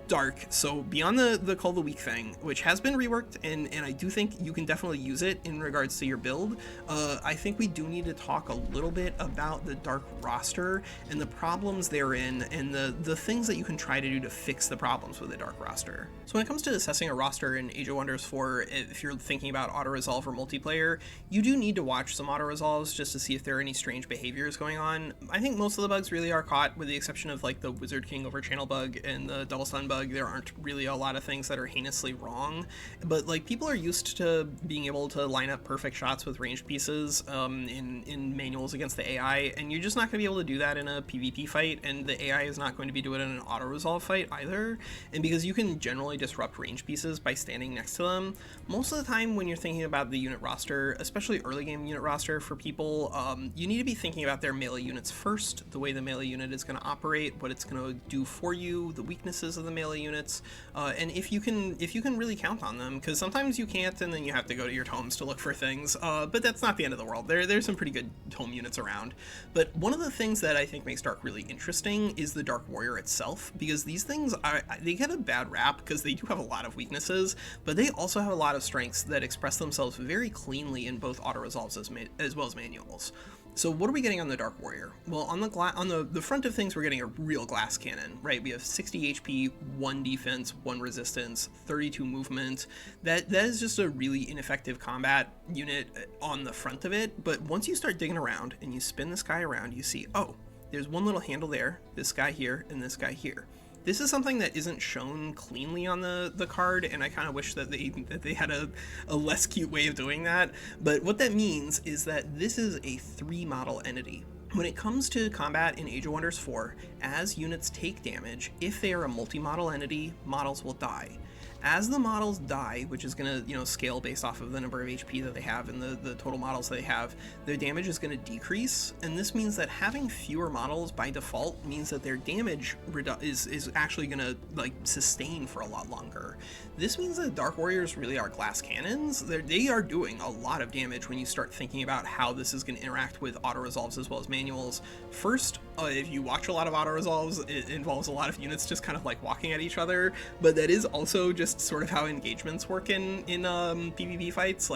Dark, so beyond the Cull of the Week thing, which has been reworked, and I do think you can definitely use it in regards to your build, I think we do need to talk a little bit about the Dark roster and the problems therein, and the things that you can try to do to fix the problems with the Dark roster. So when it comes to assessing a roster in Age of Wonders 4, if you're thinking about auto-resolve or multiplayer, you do need to watch some auto-resolves just to see if there are any strange behaviors going on. I think most of the bugs really are caught, with the exception of like the Wizard King over channel bug and the double stun bug. There aren't really a lot of things that are heinously wrong, but like people are used to being able to line up perfect shots with ranged pieces in manuals against the AI, and you're just not going to be able to do that in a PvP fight, and the AI is not going to be doing it in an auto-resolve fight either. And because you can generally disrupt range pieces by standing next to them, most of the time when you're thinking about the unit roster, especially early game unit roster for people, you need to be thinking about their melee units first, the way the melee unit is going to operate, what it's going to do for you the weaknesses of the melee units, and if you can really count on them, because sometimes you can't, and then you have to go to your tomes to look for things, but that's not the end of the world. There's some pretty good tome units around. But one of the things that I think makes Dark really interesting is the Dark Warrior itself, because these things they get a bad rap because they do have a lot of weaknesses, but they also have a lot of strengths that express themselves very cleanly in both auto resolves as well as manuals. So what are we getting on the Dark Warrior? Well, on the front of things, we're getting a real glass cannon, right? We have 60 HP, 1 defense, 1 resistance, 32 movement. That is just a really ineffective combat unit on the front of it. But once you start digging around and you spin this guy around, you see, oh, there's one little handle there, this guy here, and this guy here. This is something that isn't shown cleanly on the card, and I kind of wish that they had a less cute way of doing that. But what that means is that this is a 3-model entity. When it comes to combat in Age of Wonders 4, as units take damage, if they are a multi-model entity, models will die. As the models die, which is going to scale based off of the number of HP that they have and the total models they have, their damage is going to decrease, and this means that having fewer models by default means that their damage is actually going to sustain for a lot longer. This means that Dark Warriors really are glass cannons. They are doing a lot of damage when you start thinking about how this is going to interact with auto resolves as well as manuals. First, if you watch a lot of auto resolves, it involves a lot of units just kind of walking at each other, but that is also just sort of how engagements work in PvP fights.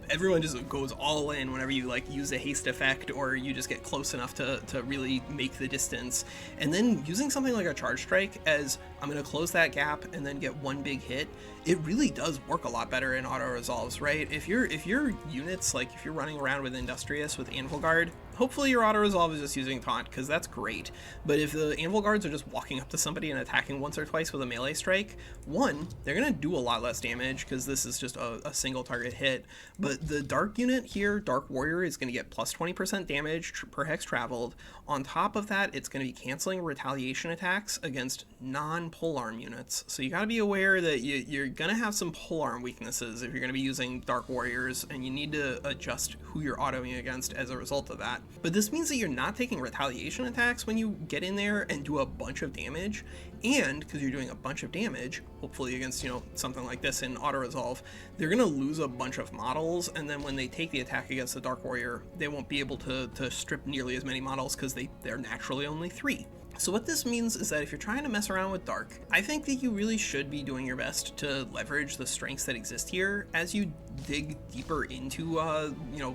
Everyone just goes all in whenever you use a haste effect, or you just get close enough to really make the distance. And then using something like a charge strike as I'm going to close that gap and then get one big hit, it really does work a lot better in auto resolves, right? If your units, if you're running around with Industrious with Anvil Guard, hopefully your auto resolve is just using taunt, because that's great. But if the Anvil Guards are just walking up to somebody and attacking once or twice with a melee strike, one, they're going to do a lot less damage because this is just a single target hit. But the Dark unit here, Dark Warrior, is going to get plus 20% damage per hex traveled. On top of that, it's going to be canceling retaliation attacks against non-polearm units. So you got to be aware that you're going to have some polearm weaknesses if you're going to be using Dark Warriors, and you need to adjust who you're autoing against as a result of that. But this means that you're not taking retaliation attacks when you get in there and do a bunch of damage, and because you're doing a bunch of damage, hopefully against something like this in auto resolve, they're going to lose a bunch of models, and then when they take the attack against the Dark Warrior, they won't be able to strip nearly as many models because they're naturally only 3. So what this means is that if you're trying to mess around with Dark, I think that you really should be doing your best to leverage the strengths that exist here. As you dig deeper into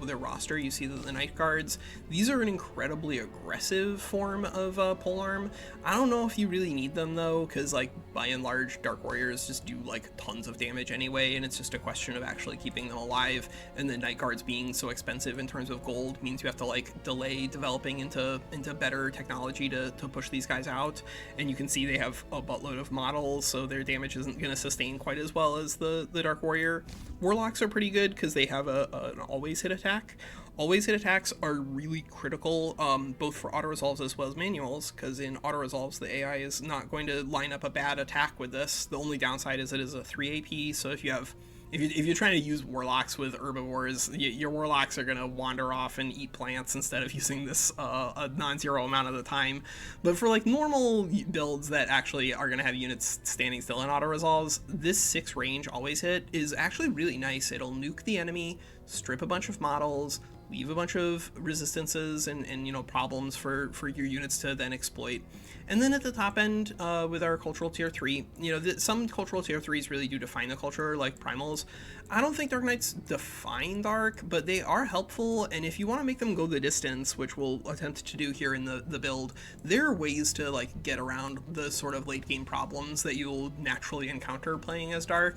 their roster, you see that the Night Guards, these are an incredibly aggressive form of polearm. I don't know if you really need them though, because by and large Dark Warriors just do tons of damage anyway, and it's just a question of actually keeping them alive. And the Night Guards being so expensive in terms of gold means you have to delay developing into better technology to push these guys out. And you can see they have a buttload of models, so their damage isn't going to sustain quite as well as the Dark Warrior. Warlocks are pretty good because they have an always hit attack. Always hit attacks are really critical, both for auto resolves as well as manuals, because in auto resolves the AI is not going to line up a bad attack with this. The only downside is it is a 3 AP, so if you're trying to use warlocks with herbivores, your warlocks are going to wander off and eat plants instead of using this a non-zero amount of the time. But for normal builds that actually are going to have units standing still in auto resolves, this 6 range always hit is actually really nice. It'll nuke the enemy, strip a bunch of models, leave a bunch of resistances and problems for your units to then exploit. And then at the top end, with our cultural tier 3, some cultural tier 3s really do define the culture, like primals. I don't think Dark Knights define Dark, but they are helpful, and if you want to make them go the distance, which we'll attempt to do here in the build, there are ways to get around the sort of late game problems that you'll naturally encounter playing as Dark,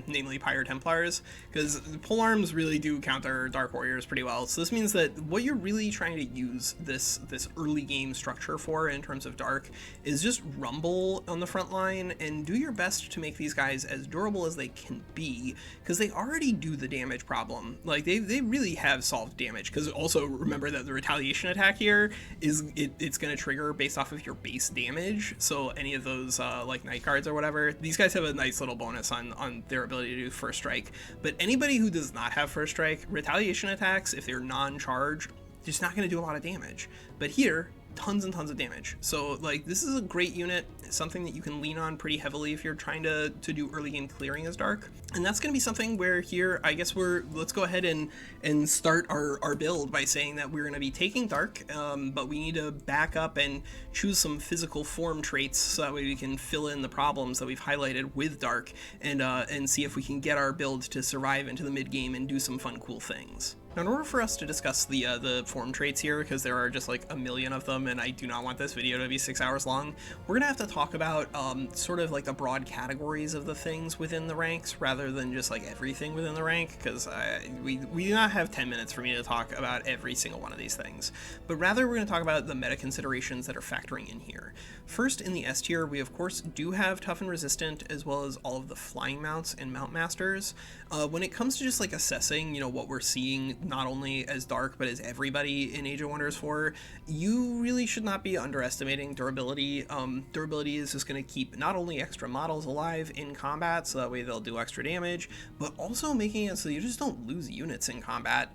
namely Pyre Templars, because polearms really do counter Dark Warriors pretty well. So this means that what you're really trying to use this early game structure for in terms of Dark is just rumble on the front line and do your best to make these guys as durable as they can be, because they already do the damage problem. They really have solved damage, because also remember that the retaliation attack here is it's going to trigger based off of your base damage. So any of those Night Guards or whatever, these guys have a nice little bonus on their ability to do first strike. But anybody who does not have first strike, retaliation attacks, if they're non-charge, just not going to do a lot of damage. But here, tons and tons of damage. So like this is a great unit, something that you can lean on pretty heavily if you're trying to do early game clearing as Dark. And that's going to be something where here, I guess let's go ahead and start our build by saying that we're going to be taking Dark, but we need to back up and choose some physical form traits so that way we can fill in the problems that we've highlighted with Dark, and see if we can get our build to survive into the mid game and do some fun, cool things. Now, in order for us to discuss the form traits here, because there are just like a million of them, and I do not want this video to be 6 hours long, we're gonna have to talk about sort of like the broad categories of the things within the ranks, rather than just like everything within the rank, because we do not have 10 minutes for me to talk about every single one of these things. But rather, we're gonna talk about the meta considerations that are factoring in here. First, in the S tier, we of course do have tough and resistant, as well as all of the flying mounts and mount masters. When it comes to just like assessing, what we're seeing, not only as Dark, but as everybody in Age of Wonders 4, you really should not be underestimating durability. Durability is just going to keep not only extra models alive in combat, so that way they'll do extra damage, but also making it so you just don't lose units in combat.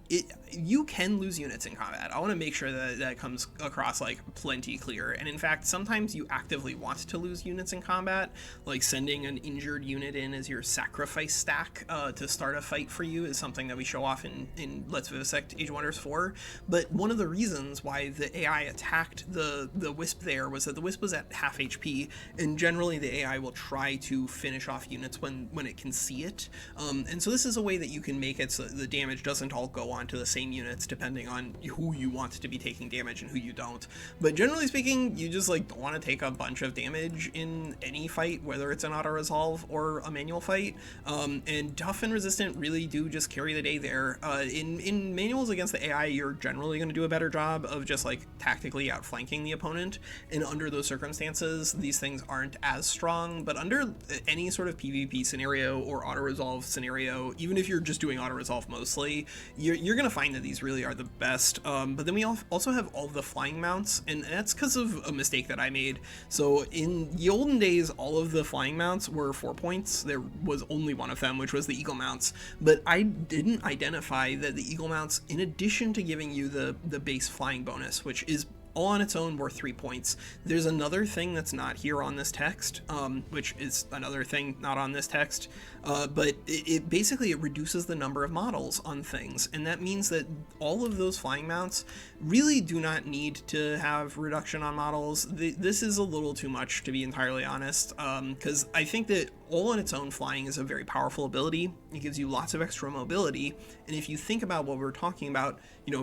You can lose units in combat. I want to make sure that that comes across like plenty clear. And in fact, sometimes you actively want to lose units in combat, like sending an injured unit in as your sacrifice stack to start a fight for you is something that we show off in Let's Vivisect Age of Wonders 4. But one of the reasons why the AI attacked the Wisp there was that the Wisp was at half HP, and generally the AI will try to finish off units when it can see it. And so this is a way that you can make it so the damage doesn't all go onto the same units depending on who you want to be taking damage and who you don't. But generally speaking, you just like don't want to take a bunch of damage in any fight, whether it's an auto-resolve or a manual fight. And tough and resistant really do just carry the day there. In manuals against the AI, you're generally going to do a better job of just like tactically outflanking the opponent, and under those circumstances these things aren't as strong. But under any sort of PvP scenario or auto-resolve scenario, even if you're just doing auto-resolve mostly, you're going to find that these really are the best. But then we also have all of the flying mounts, and that's because of a mistake that I made. So in the olden days, all of the flying mounts were 4 points. There was only one of them, which was the eagle mounts, but I didn't identify that the eagle mounts, in addition to giving you the base flying bonus, which is all on its own worth 3 points, there's another thing that's not here on this text, which is another thing not on this text, but it basically it reduces the number of models on things, and that means that all of those flying mounts really do not need to have reduction on models. This is a little too much, to be entirely honest, because I think that all on its own flying is a very powerful ability. It gives you lots of extra mobility, and if you think about what we're talking about,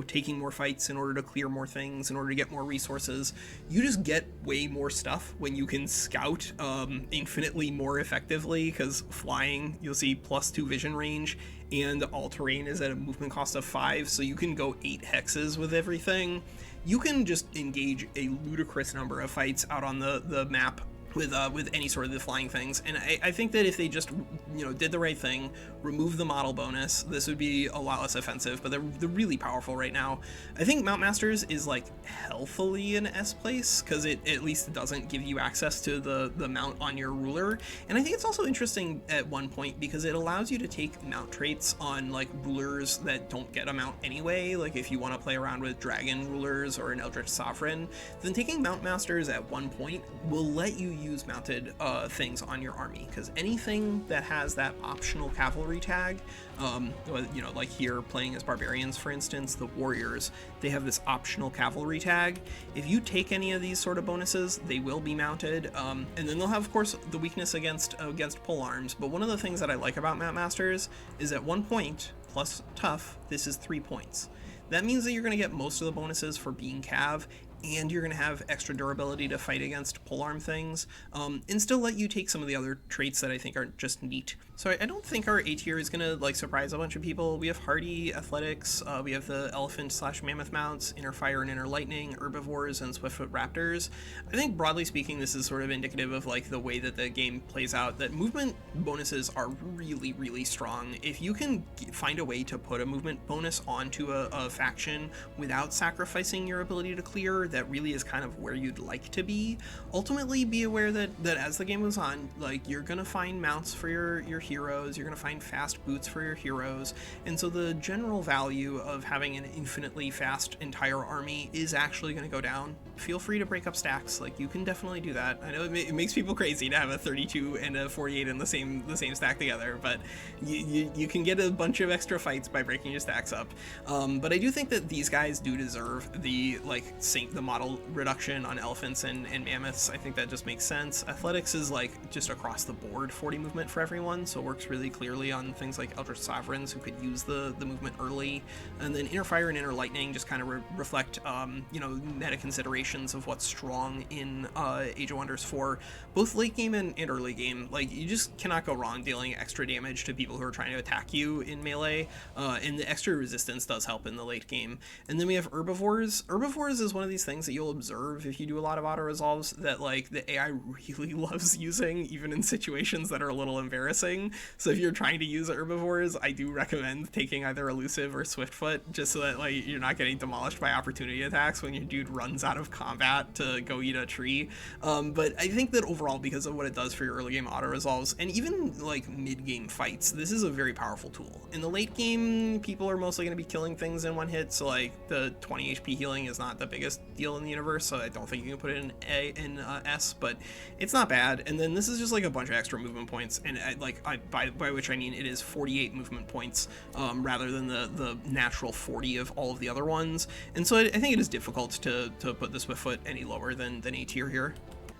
taking more fights in order to clear more things, in order to get more resources, you just get way more stuff when you can scout infinitely more effectively, because flying, you'll see +2 vision range, and all terrain is at a movement cost of 5, so you can go 8 hexes with everything. You can just engage a ludicrous number of fights out on the map with any sort of the flying things, and I think that if they just did the right thing, remove the model bonus, this would be a lot less offensive. But they're really powerful right now. I think Mount Masters is like healthily an S place, because it at least doesn't give you access to the mount on your ruler, and I think it's also interesting at one point because it allows you to take mount traits on like rulers that don't get a mount anyway. Like if you want to play around with dragon rulers or an Eldritch Sovereign, then taking Mount Masters at one point will let you use mounted things on your army, because anything that has that optional cavalry tag, like here playing as barbarians, for instance, the warriors, they have this optional cavalry tag. If you take any of these sort of bonuses, they will be mounted, and then they'll have, of course, the weakness against pole arms. But one of the things that I like about Mount Masters is at 1 point plus tough, this is 3 points. That means that you're going to get most of the bonuses for being cav, and you're going to have extra durability to fight against polearm things, and still let you take some of the other traits that I think are just neat. So I don't think our A tier is going to like surprise a bunch of people. We have hardy, athletics, we have the elephant/mammoth mounts, inner fire and inner lightning, herbivores, and swiftfoot raptors. I think broadly speaking, this is sort of indicative of like the way that the game plays out, that movement bonuses are really, really strong. If you can find a way to put a movement bonus onto a faction without sacrificing your ability to clear, that really is kind of where you'd like to be. Ultimately, be aware that as the game goes on, like, you're gonna find mounts for your heroes, you're gonna find fast boots for your heroes, and so the general value of having an infinitely fast entire army is actually gonna go down. Feel free to break up stacks, like, you can definitely do that. I know it makes people crazy to have a 32 and a 48 in the same stack together, but you can get a bunch of extra fights by breaking your stacks up. But I do think that these guys do deserve the the model reduction on elephants and mammoths. I think that just makes sense. Athletics is like just across the board 40 movement for everyone, so it works really clearly on things like Eldritch Sovereigns who could use the movement early. And then Inner Fire and Inner Lightning just kind of reflect meta considerations of what's strong in Age of Wonders 4, both late game and early game. Like, you just cannot go wrong dealing extra damage to people who are trying to attack you in melee, and the extra resistance does help in the late game. And then we have Herbivores. Herbivores is one of these things that you'll observe if you do a lot of auto resolves that like the AI really loves using, even in situations that are a little embarrassing. So if you're trying to use Herbivores, I do recommend taking either Elusive or Swiftfoot, just so that like you're not getting demolished by opportunity attacks when your dude runs out of combat to go eat a tree. But I think that overall, because of what it does for your early game auto resolves and even like mid game fights, this is a very powerful tool. In the late game, people are mostly going to be killing things in one hit, so like the 20 HP healing is not the biggest deal in the universe, so I don't think you can put it in S, but it's not bad. And then this is just like a bunch of extra movement points, and by which I mean it is 48 movement points rather than the natural 40 of all of the other ones. And so I think it is difficult to put the Swiftfoot any lower than A tier here.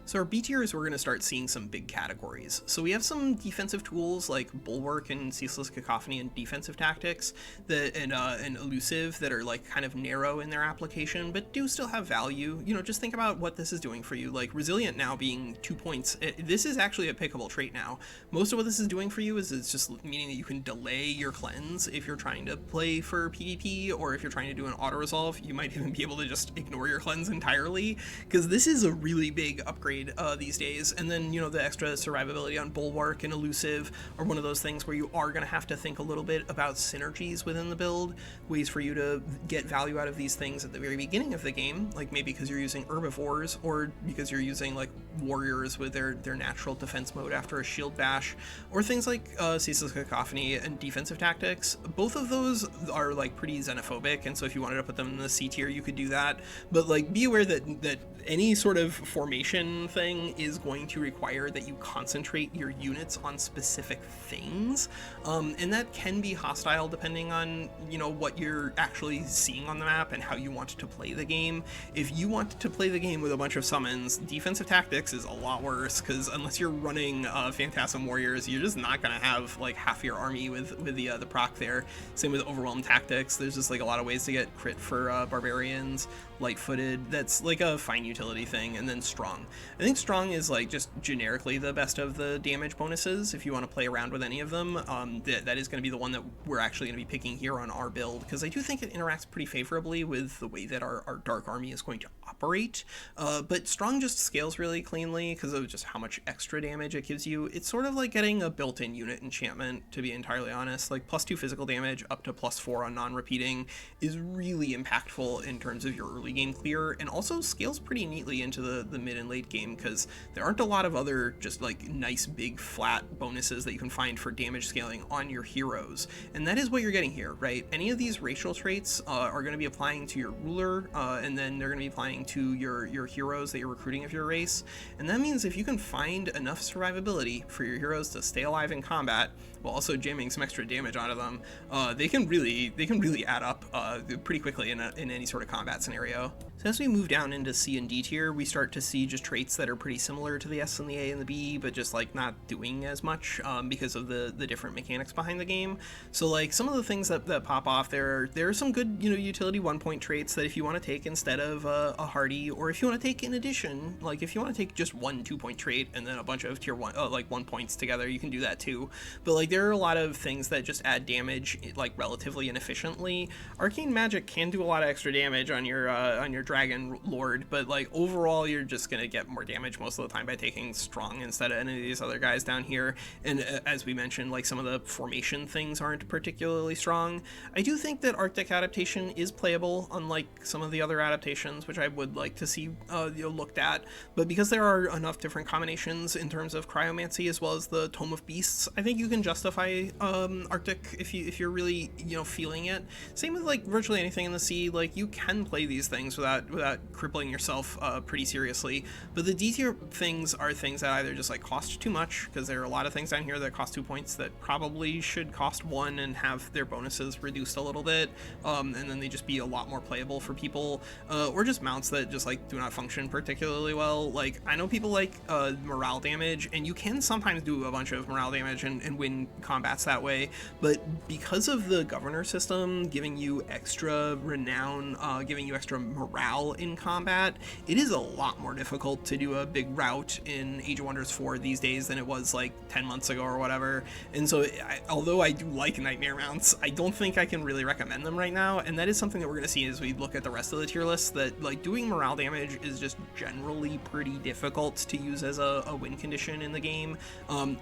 So our B tiers, we're going to start seeing some big categories. So we have some defensive tools like Bulwark and Ceaseless Cacophony and Defensive Tactics and Elusive that are like kind of narrow in their application, but do still have value. You know, just think about what this is doing for you. Like Resilient now being 2 points, this is actually a pickable trait now. Most of what this is doing for you is it's just meaning that you can delay your cleanse if you're trying to play for PvP, or if you're trying to do an auto resolve, you might even be able to just ignore your cleanse entirely, because this is a really big upgrade these days. And then, you know, the extra survivability on Bulwark and Elusive are one of those things where you are going to have to think a little bit about synergies within the build, ways for you to get value out of these things at the very beginning of the game, like maybe because you're using Herbivores, or because you're using like warriors with their natural defense mode after a shield bash, or things like Ceaseless Cacophony and Defensive Tactics. Both of those are like pretty xenophobic, and so if you wanted to put them in the C tier, you could do that. But like, be aware that any sort of formation thing is going to require that you concentrate your units on specific things, and that can be hostile depending on, you know, what you're actually seeing on the map and how you want to play the game. If you want to play the game with a bunch of summons, Defensive Tactics is a lot worse, because unless you're running Phantasm Warriors, you're just not gonna have like half your army with the proc there. Same with Overwhelm Tactics. There's just like a lot of ways to get crit for Barbarians. Light-footed, that's like a fine utility thing. And then Strong. I think Strong is like just generically the best of the damage bonuses if you want to play around with any of them. That is going to be the one that we're actually going to be picking here on our build, because I do think it interacts pretty favorably with the way that our Dark Army is going to operate. But Strong just scales really cleanly because of just how much extra damage it gives you. It's sort of like getting a built-in unit enchantment, to be entirely honest. Like +2 physical damage up to +4 on non-repeating is really impactful in terms of your early game clear, and also scales pretty neatly into the mid and late game, because there aren't a lot of other just like nice big flat bonuses that you can find for damage scaling on your heroes, and that is what you're getting here, right? Any of these racial traits are going to be applying to your ruler, and then they're going to be applying to your heroes that you're recruiting of your race, and that means if you can find enough survivability for your heroes to stay alive in combat while also jamming some extra damage onto them, they can really add up pretty quickly in any sort of combat scenario. So as we move down into C and D tier, we start to see just traits that are pretty similar to the S and the A and the B, but just like not doing as much because of the different mechanics behind the game. So like some of the things that pop off there are some good, you know, utility 1-point traits that if you want to take instead of a hardy, or if you want to take in addition, like if you want to take just 1 2-point trait and then a bunch of tier 1 points together, you can do that too. But like there are a lot of things that just add damage like relatively inefficiently. Arcane Magic can do a lot of extra damage on your Dragon Lord, but like overall you're just gonna get more more damage most of the time by taking strong instead of any of these other guys down here. And as we mentioned, like some of the formation things aren't particularly strong. I do think that Arctic adaptation is playable, unlike some of the other adaptations, which I would like to see looked at. But because there are enough different combinations in terms of cryomancy as well as the Tome of Beasts, I think you can justify Arctic if you're really feeling it. Same with like virtually anything in the sea. Like you can play these things without crippling yourself pretty seriously. But the D tier things are things that either just like cost too much, because there are a lot of things down here that cost 2 points that probably should cost 1 and have their bonuses reduced a little bit, and then they just be a lot more playable for people, or just mounts that just like do not function particularly well. Like I know people like morale damage, and you can sometimes do a bunch of morale damage and win combats that way, but because of the governor system giving you extra renown, giving you extra morale in combat, it is a lot more difficult to do a big rout in Age of Wonders 4 these days than it was like 10 months ago or whatever. And so although I do like nightmare mounts, I don't think I can really recommend them right now, and that is something that we're going to see as we look at the rest of the tier list, that like doing morale damage is just generally pretty difficult to use as a win condition in the game,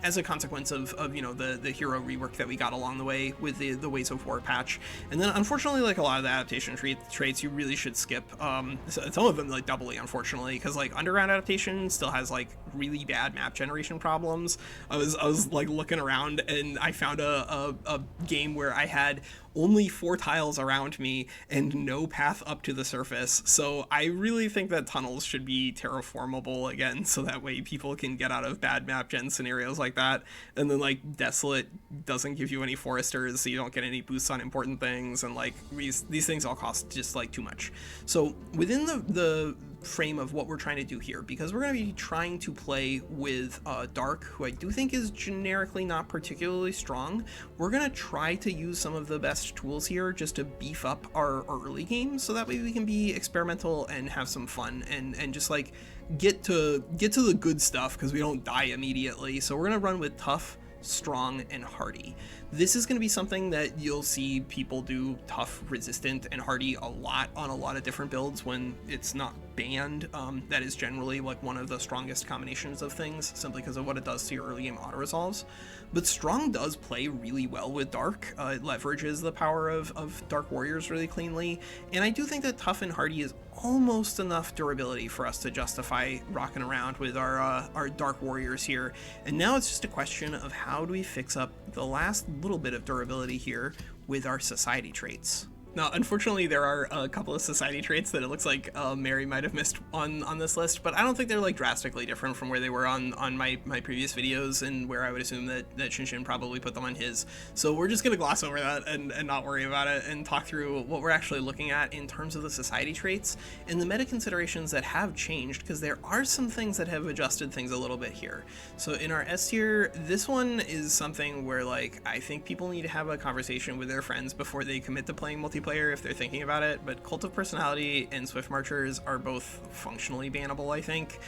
as a consequence of the hero rework that we got along the way with the Ways of War patch. And then unfortunately, like a lot of the adaptation traits you really should skip, some of them like doubly unfortunately, because like underground adaptation still has like really bad map generation problems. I was like looking around and I found a game where I had only 4 tiles around me and no path up to the surface. So I really think that tunnels should be terraformable again, so that way people can get out of bad map gen scenarios like that. And then like Desolate doesn't give you any foresters, so you don't get any boosts on important things, and like these things all cost just like too much. So within the frame of what we're trying to do here, because we're going to be trying to play with Dark, who I do think is generically not particularly strong, we're going to try to use some of the best tools here just to beef up our early game, so that way we can be experimental and have some fun and just like get to the good stuff, because we don't die immediately. So we're going to run with Tough, Strong, and Hardy. This is going to be something that you'll see people do Tough, Resistant, and Hardy a lot on a lot of different builds when it's not banned. That is generally like one of the strongest combinations of things, simply because of what it does to your early game auto resolves. But Strong does play really well with Dark. It leverages the power of Dark Warriors really cleanly, and I do think that Tough and Hardy is almost enough durability for us to justify rocking around with our Dark Warriors here. And now it's just a question of how do we fix up the last little bit of durability here with our society traits. Now, unfortunately, there are a couple of society traits that it looks like Mary might have missed on this list, but I don't think they're like drastically different from where they were on my previous videos, and where I would assume that Shinshin probably put them on his. So we're just going to gloss over that and not worry about it, and talk through what we're actually looking at in terms of the society traits and the meta considerations that have changed, because there are some things that have adjusted things a little bit here. So in our S tier, this one is something where like I think people need to have a conversation with their friends before they commit to playing multiplayer if they're thinking about it, but Cult of Personality and Swift Marchers are both functionally bannable, I think.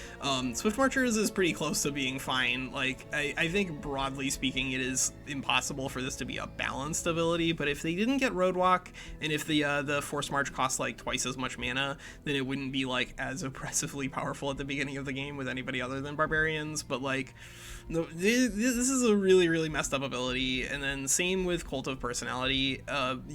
Swift Marchers is pretty close to being fine. Like, I think broadly speaking it is impossible for this to be a balanced ability, but if they didn't get Roadwalk, and if the Force March costs like twice as much mana, then it wouldn't be like as oppressively powerful at the beginning of the game with anybody other than Barbarians. But like, no, this is a really, really messed up ability. And then same with Cult of Personality.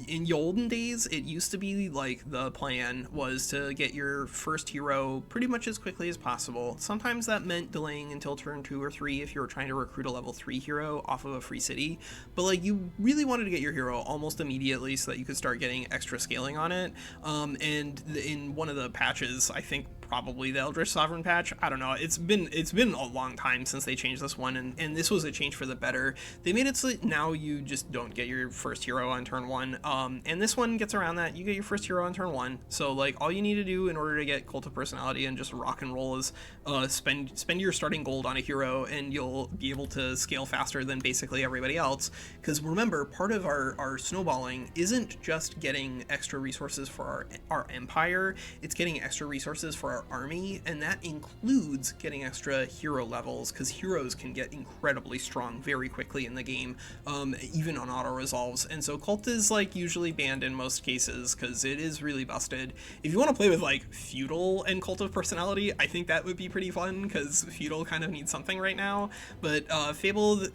In the olden days, it used to be like the plan was to get your first hero pretty much as quickly as possible. Sometimes that meant delaying until turn 2 or 3 if you were trying to recruit a level 3 hero off of a free city. But like, you really wanted to get your hero almost immediately so that you could start getting extra scaling on it. And in one of the patches, I think probably the Eldritch Sovereign patch, I don't know, it's been a long time since they changed this one, and this was a change for the better. They made it so that now you just don't get your first hero on turn 1, and this one gets around that. You get your first hero on turn 1, so like all you need to do in order to get Cult of Personality and just rock and roll is spend your starting gold on a hero, and you'll be able to scale faster than basically everybody else. Because remember, part of our snowballing isn't just getting extra resources for our empire, it's getting extra resources for our our army, and that includes getting extra hero levels, because heroes can get incredibly strong very quickly in the game, even on auto resolves. And so cult is like usually banned in most cases because it is really busted. If you want to play with like feudal and cult of personality, I think that would be pretty fun, because feudal kind of needs something right now. But fabled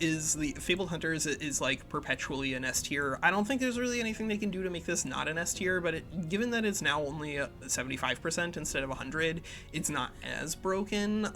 hunters is like perpetually an S tier. I don't think there's really anything they can do to make this not an S tier, but given that it's now only 75% instead of 100, it's not as broken.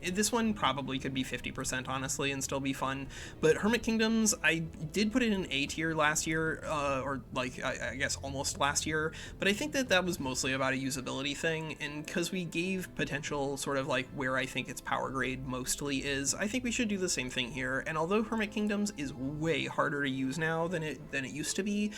This one probably could be 50% honestly and still be fun. But Hermit Kingdoms, I did put it in A tier last year, or like I guess almost last year, but I think that was mostly about a usability thing, and because we gave potential sort of like where I think its power grade mostly is, I think we should do the same thing here. And although Hermit Kingdoms is way harder to use now than it used to be,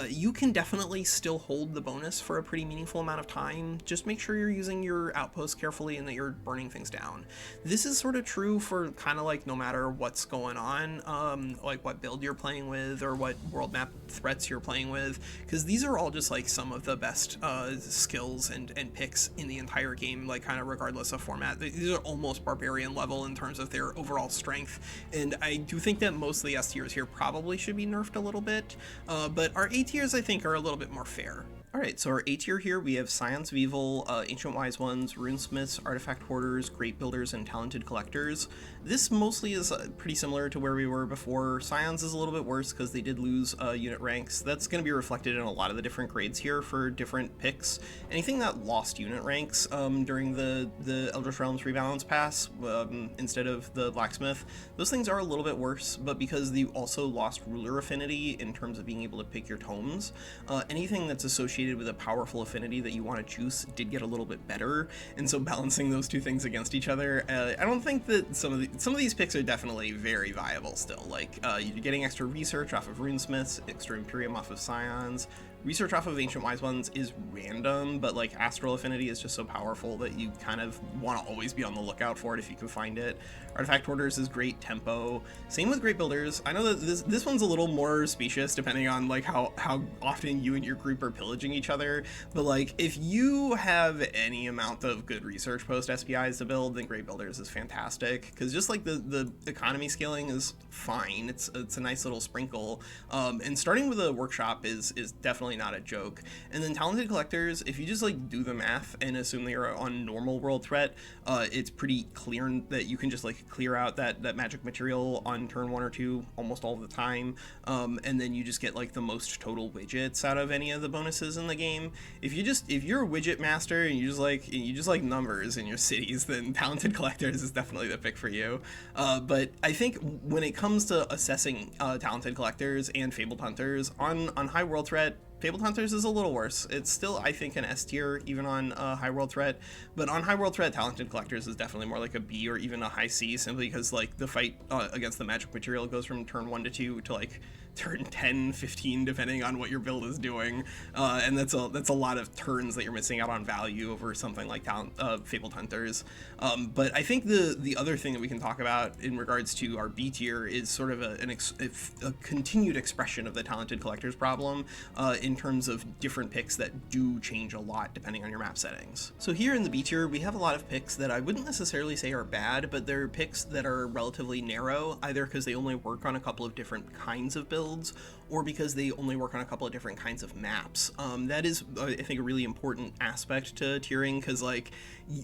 you can definitely still hold the bonus for a pretty meaningful amount of time. Just make sure you're using your outposts carefully and that you're burning things down. This is sort of true for kind of like no matter what's going on, like what build you're playing with or what world map threats you're playing with, because these are all just like some of the best skills and picks in the entire game, like kind of regardless of format. These are almost barbarian level in terms of their overall strength, and I do think that most of the S tiers here probably should be nerfed a little bit, but our A tiers I think are a little bit more fair. Alright, so our A tier here, we have Scions of Evil, Ancient Wise Ones, Runesmiths, Artifact Hoarders, Great Builders, and Talented Collectors. This mostly is pretty similar to where we were before. Scions is a little bit worse because they did lose unit ranks. That's going to be reflected in a lot of the different grades here for different picks. Anything that lost unit ranks during the Eldritch Realms rebalance pass instead of the Blacksmith, those things are a little bit worse, but because they also lost ruler affinity in terms of being able to pick your tomes, anything that's associated with a powerful affinity that you want to juice did get a little bit better, and so balancing those two things against each other, I don't think that some of these picks are definitely very viable still. Like you're getting extra research off of Runesmiths, extra Imperium off of Scions. Research off of Ancient Wise Ones is random, but like Astral Affinity is just so powerful that you kind of want to always be on the lookout for it if you can find it. Artifact Hoarders is great tempo. Same with Great Builders. I know that this one's a little more specious depending on like how often you and your group are pillaging each other, but like if you have any amount of good research post SPIs to build, then Great Builders is fantastic, because just like the economy scaling is fine. It's a nice little sprinkle, and starting with a workshop is definitely not a joke. And then Talented Collectors, if you just like do the math and assume they are on normal world threat, it's pretty clear that you can just like clear out that magic material on turn 1 or 2 almost all the time, and then you just get like the most total widgets out of any of the bonuses in the game. If you're a widget master and you just like numbers in your cities, then Talented Collectors is definitely the pick for you. But I think when it comes to assessing Talented Collectors and Fabled Hunters on high world threat, Fabled Hunters is a little worse. It's still, I think, an S tier, even on High World Threat, but on High World Threat, Talented Collectors is definitely more like a B or even a high C, simply because like the fight against the magic material goes from turn 1 to 2 to like turn 10, 15, depending on what your build is doing, and that's a lot of turns that you're missing out on value over something like Fabled Hunters. But I think the other thing that we can talk about in regards to our B tier is sort of a continued expression of the Talented Collectors problem in terms of different picks that do change a lot depending on your map settings. So here in the B tier, we have a lot of picks that I wouldn't necessarily say are bad, but they're picks that are relatively narrow, either because they only work on a couple of different kinds of builds, or because they only work on a couple of different kinds of maps. That is, I think, a really important aspect to tiering, because like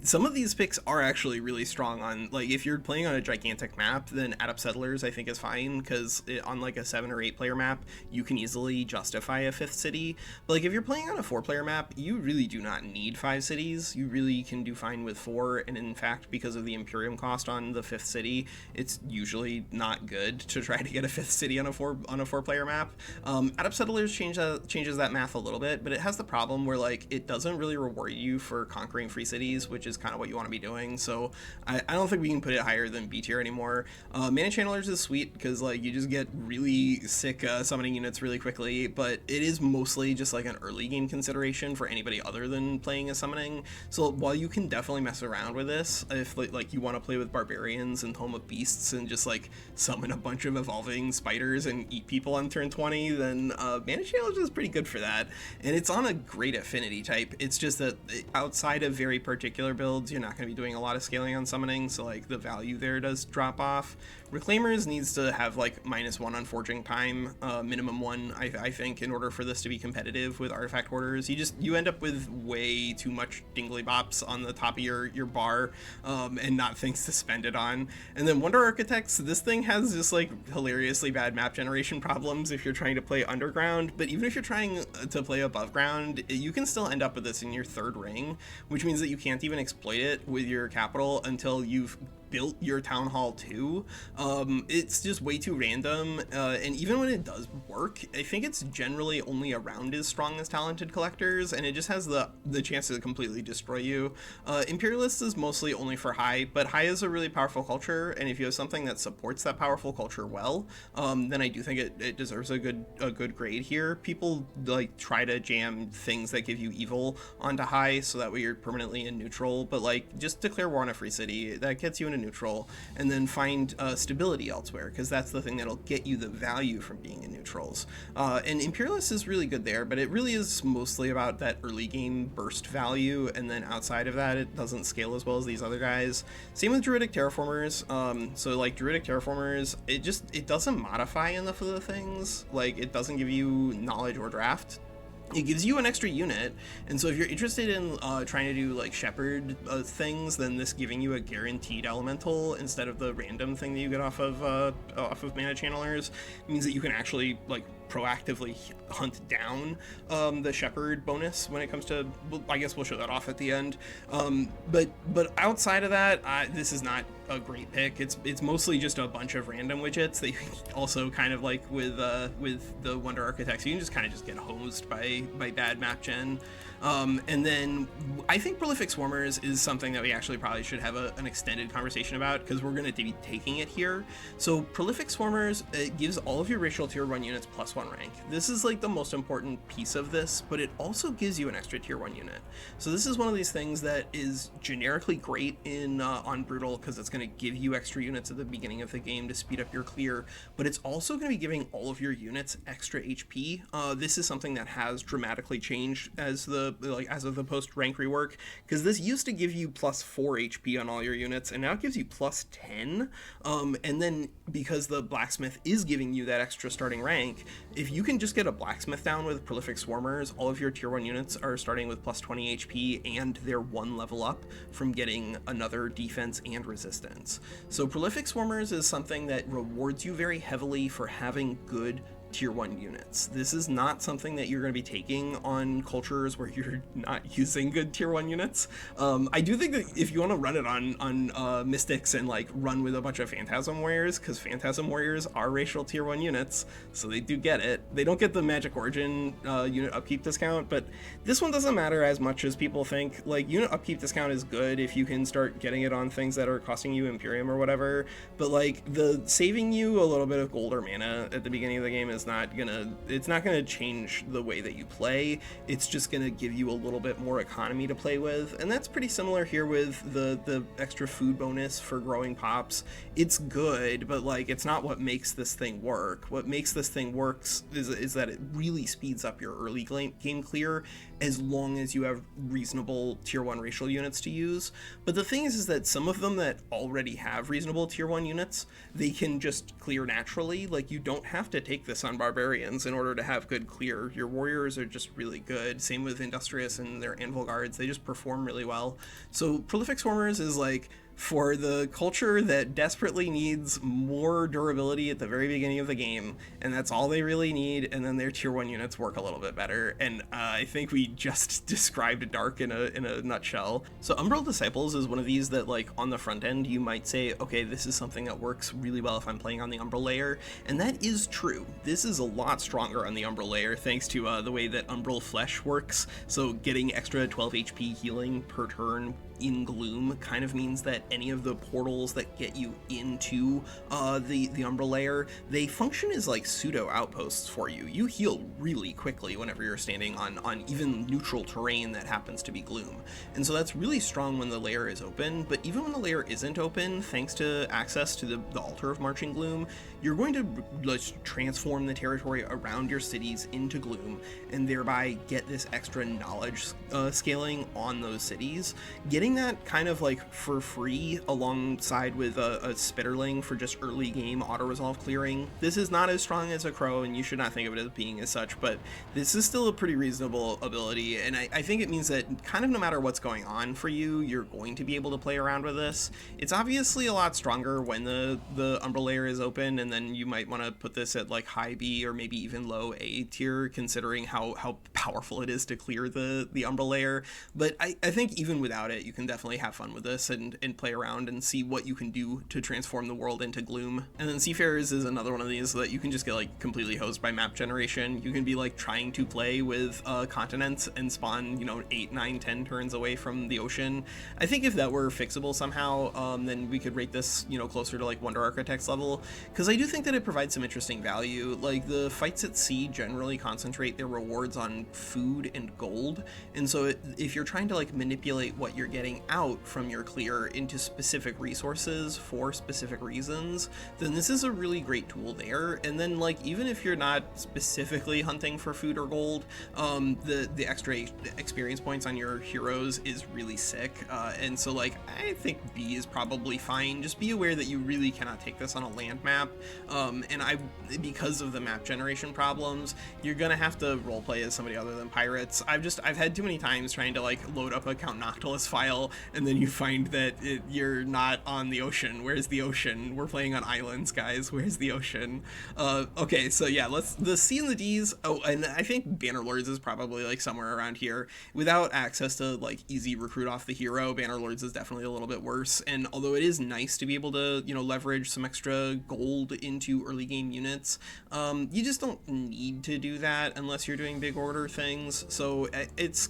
some of these picks are actually really strong on, like, if you're playing on a gigantic map, then Adept Settlers I think is fine, because on like a 7 or 8 player map, you can easily justify a 5th city. But like if you're playing on a 4 player map, you really do not need 5 cities. You really can do fine with 4, and in fact, because of the Imperium cost on the 5th city, it's usually not good to try to get a 5th city on a 4 player map. Adept Settlers changes that math a little bit, but it has the problem where like it doesn't really reward you for conquering free cities, which is kind of what you want to be doing. So I don't think we can put it higher than B tier anymore. Mana Channelers is sweet because like you just get really sick summoning units really quickly, but it is mostly just like an early game consideration for anybody other than playing as summoning. So while you can definitely mess around with this if like you want to play with barbarians and Tome of Beasts and just like summon a bunch of evolving spiders and eat people on turn 20, 20, then Mana Challenge is pretty good for that. And it's on a great affinity type. It's just that outside of very particular builds, you're not going to be doing a lot of scaling on summoning, so like the value there does drop off. Reclaimers needs to have like -1 on forging time, minimum 1, I think, in order for this to be competitive with artifact hoarders. You end up with way too much dingly bops on the top of your bar, and not things to spend it on. And then Wonder Architects, this thing has just like hilariously bad map generation problems if you're trying to play underground, but even if you're trying to play above ground, you can still end up with this in your third ring, which means that you can't even exploit it with your capital until you've built your town hall 2. It's just way too random, and even when it does work, I think it's generally only around as strong as talented collectors, and it just has the chance to completely destroy you. Imperialist is mostly only for high, but high is a really powerful culture, and if you have something that supports that powerful culture well, then I do think it deserves a good grade here. People like try to jam things that give you evil onto high so that way you're permanently in neutral, but like just declare war on a free city, that gets you in a neutral, and then find stability elsewhere, because that's the thing that'll get you the value from being in neutrals. And Imperialist is really good there, but it really is mostly about that early game burst value, and then outside of that it doesn't scale as well as these other guys. Same with Druidic Terraformers. So like Druidic Terraformers, it doesn't modify enough of the things. Like it doesn't give you knowledge or draft. It gives you an extra unit, and so if you're interested in trying to do like shepherd things, then this giving you a guaranteed elemental instead of the random thing that you get off of mana channelers means that you can actually like proactively hunt down the shepherd bonus when it comes to, I guess we'll show that off at the end. But outside of that, this is not a great pick. It's mostly just a bunch of random widgets that you can also kind of like with the Wonder Architects, you can just kind of just get hosed by bad map gen. And then I think Prolific Swarmers is something that we actually probably should have an extended conversation about, because we're going to be taking it here. So Prolific Swarmers, it gives all of your racial tier 1 units +1 rank. This is like the most important piece of this, but it also gives you an extra tier 1 unit. So this is one of these things that is generically great in on Brutal, because it's going to give you extra units at the beginning of the game to speed up your clear, but it's also going to be giving all of your units extra HP. This is something that has dramatically changed as of the post rank rework, because this used to give you +4 HP on all your units, and now it gives you +10. And then because the blacksmith is giving you that extra starting rank, if you can just get a blacksmith down with Prolific Swarmers, all of your tier 1 units are starting with +20 HP, and they're 1 level up from getting another defense and resistance. So Prolific Swarmers is something that rewards you very heavily for having good tier 1 units. This is not something that you're going to be taking on cultures where you're not using good tier 1 units. I do think that if you want to run it on Mystics and like run with a bunch of Phantasm Warriors, because Phantasm Warriors are racial tier 1 units, so they do get it. They don't get the Magic Origin unit upkeep discount, but this one doesn't matter as much as people think. Like, unit upkeep discount is good if you can start getting it on things that are costing you Imperium or whatever, but like the saving you a little bit of gold or mana at the beginning of the game is not gonna change the way that you play. It's just gonna give you a little bit more economy to play with, and that's pretty similar here with the extra food bonus for growing pops. It's good, but like it's not what makes this thing work. What makes this thing works is that it really speeds up your early game clear, as long as you have reasonable tier 1 racial units to use. But the thing is that some of them that already have reasonable tier 1 units, they can just clear naturally. Like, you don't have to take this on barbarians in order to have good clear. Your warriors are just really good. Same with Industrious and their Anvil Guards, they just perform really well. So Prolific Swarmers is like for the culture that desperately needs more durability at the very beginning of the game, and that's all they really need, and then their tier 1 units work a little bit better. And I think we just described Dark in a nutshell. So Umbral Disciples is one of these that, like, on the front end you might say, okay, this is something that works really well if I'm playing on the Umbral layer, and that is true. This is a lot stronger on the Umbral layer thanks to the way that Umbral Flesh works. So getting extra 12 HP healing per turn in Gloom kind of means that any of the portals that get you into the Umbra layer, they function as like pseudo outposts for you. You heal really quickly whenever you're standing on even neutral terrain that happens to be Gloom. And so that's really strong when the layer is open, but even when the layer isn't open, thanks to access to the Altar of Marching Gloom, you're going to transform the territory around your cities into Gloom, and thereby get this extra knowledge scaling on those cities. Getting that kind of like for free alongside with a Spitterling for just early game auto-resolve clearing. This is not as strong as a Crow, and you should not think of it as being as such, but this is still a pretty reasonable ability, and I think it means that kind of no matter what's going on for you, you're going to be able to play around with this. It's obviously a lot stronger when the Umbra layer is open, and then you might want to put this at like high B or maybe even low A tier, considering how powerful it is to clear the Umbra layer. But I think even without it, you can definitely have fun with this and play around and see what you can do to transform the world into Gloom. And then Seafarers is another one of these that you can just get like completely hosed by map generation. You can be like trying to play with continents and spawn, 8, 9, 10 turns away from the ocean. I think if that were fixable somehow, then we could rate this, closer to like Wonder Architects level, because I do think that it provides some interesting value. Like the fights at sea generally concentrate their rewards on food and gold, and so if you're trying to like manipulate what you're getting out from your clear into specific resources for specific reasons, then this is a really great tool there. And then like even if you're not specifically hunting for food or gold, the extra experience points on your heroes is really sick, and so like I think B is probably fine. Just be aware that you really cannot take this on a land map, and because of the map generation problems, you're gonna have to roleplay as somebody other than pirates. I've had too many times trying to like load up a Count Noctilus file, and then you find that you're not on the ocean. Where's the ocean? We're playing on islands, guys. Where's the ocean? Okay, so yeah, the C and the D's. Oh, and I think Bannerlords is probably like somewhere around here. Without access to like easy recruit off the hero, Bannerlords is definitely a little bit worse. And although it is nice to be able to leverage some extra gold into early game units, you just don't need to do that unless you're doing big order things. So it's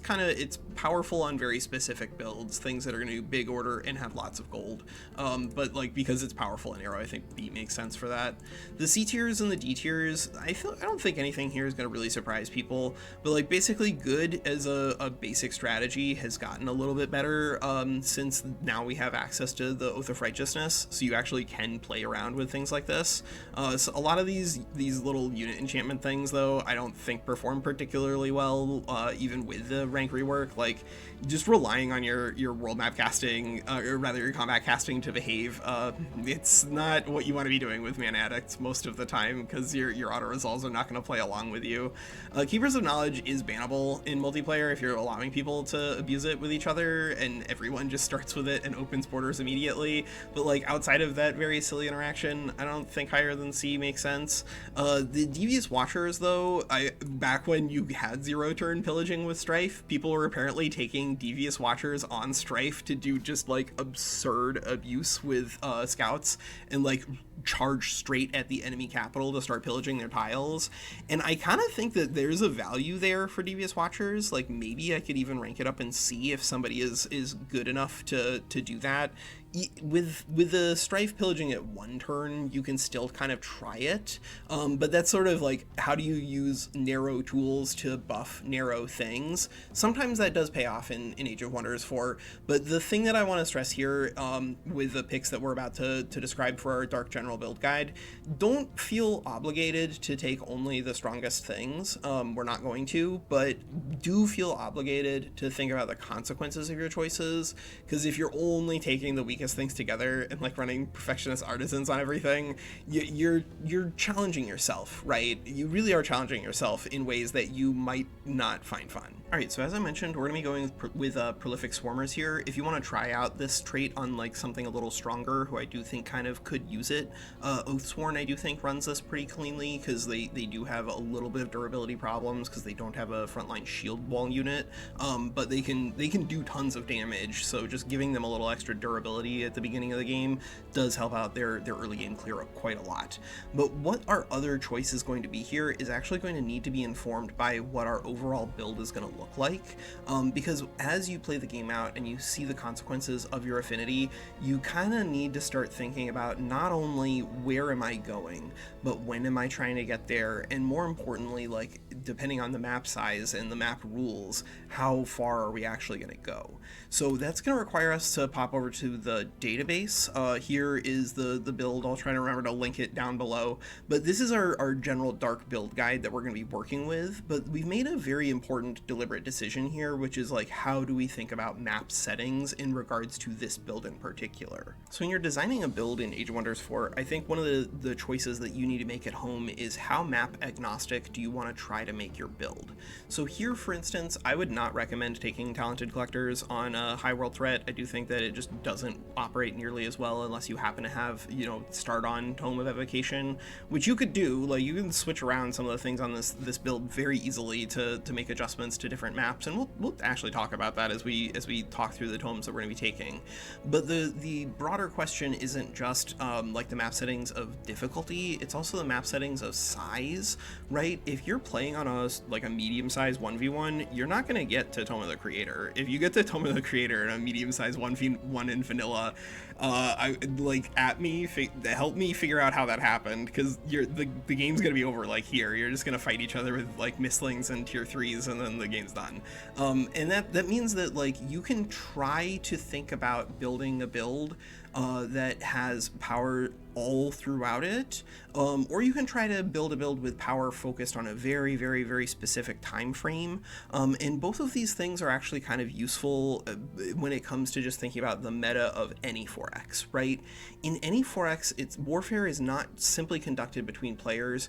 powerful on very specific builds, things that are going to do big order and have lots of gold. But like because it's powerful in Arrow, I think B makes sense for that. The C tiers and the D tiers, I don't think anything here is going to really surprise people, but like basically good as a basic strategy has gotten a little bit better since now we have access to the Oath of Righteousness, so you actually can play around with things like this. So a lot of these little unit enchantment things, though, I don't think perform particularly well, even with the rank rework. Like just relying on your world map casting, or rather your combat casting to behave, it's not what you want to be doing with Mana Addicts most of the time, because your auto resolves are not going to play along with you. Keepers of Knowledge is bannable in multiplayer if you're allowing people to abuse it with each other, and everyone just starts with it and opens borders immediately. But like outside of that very silly interaction, I don't think higher than C makes sense. The Devious Watchers, though, back when you had 0-turn pillaging with Strife, people were apparently taking Devious Watchers on Strife to do just like absurd abuse with scouts and like charge straight at the enemy capital to start pillaging their tiles. And I kind of think that there's a value there for Devious Watchers. Like maybe I could even rank it up in C if somebody is good enough to do that. With the Strife pillaging at 1 turn, you can still kind of try it, but that's sort of like, how do you use narrow tools to buff narrow things? Sometimes that does pay off in Age of Wonders 4, but the thing that I want to stress here, with the picks that we're about to describe for our Dark General build guide, don't feel obligated to take only the strongest things. We're not going to, but do feel obligated to think about the consequences of your choices, because if you're only taking the weakest things together and like running perfectionist artisans on everything, you're challenging yourself, right? You really are challenging yourself in ways that you might not find fun. All right, so as I mentioned, we're gonna be going with Prolific Swarmers here. If you want to try out this trait on like something a little stronger, who I do think kind of could use it, Oathsworn I do think runs this pretty cleanly, because they do have a little bit of durability problems because they don't have a frontline shield wall unit, but they can do tons of damage. So just giving them a little extra durability Affinity at the beginning of the game does help out their early game clear up quite a lot. But what our other choice is going to be here is actually going to need to be informed by what our overall build is going to look like, because as you play the game out and you see the consequences of your affinity, you kind of need to start thinking about not only where am I going, but when am I trying to get there, and more importantly, like, depending on the map size and the map rules, how far are we actually going to go. So that's going to require us to pop over to the database. Here is the build. I'll try to remember to link it down below, but this is our general dark build guide that we're going to be working with. But we've made a very important deliberate decision here, which is like, how do we think about map settings in regards to this build in particular? So when you're designing a build in Age of Wonders 4, I think one of the choices that you need to make at home is how map agnostic do you want to try to make your build. So here, for instance, I would not recommend taking Talented Collectors on a high world threat. I do think that it just doesn't operate nearly as well unless you happen to have, you know, start on Tome of Evocation, which you could do. Like, you can switch around some of the things on this build very easily to make adjustments to different maps, and we'll actually talk about that as we talk through the tomes that we're going to be taking. But the broader question isn't just like the map settings of difficulty, it's also the map settings of size, right? If you're playing on a medium-sized 1v1, you're not going to get to Tome of the Creator. If you get to Tome of the Creator in a medium-sized 1v1 in vanilla, help me figure out how that happened, because the game's gonna be over like here. You're just gonna fight each other with like mistlings and tier 3s, and then the game's done. And that means that, like, you can try to think about building a build that has power all throughout it, or you can try to build a build with power focused on a very, very, very specific time frame. And both of these things are actually kind of useful when it comes to just thinking about the meta of any 4X, right? In any 4X, warfare is not simply conducted between players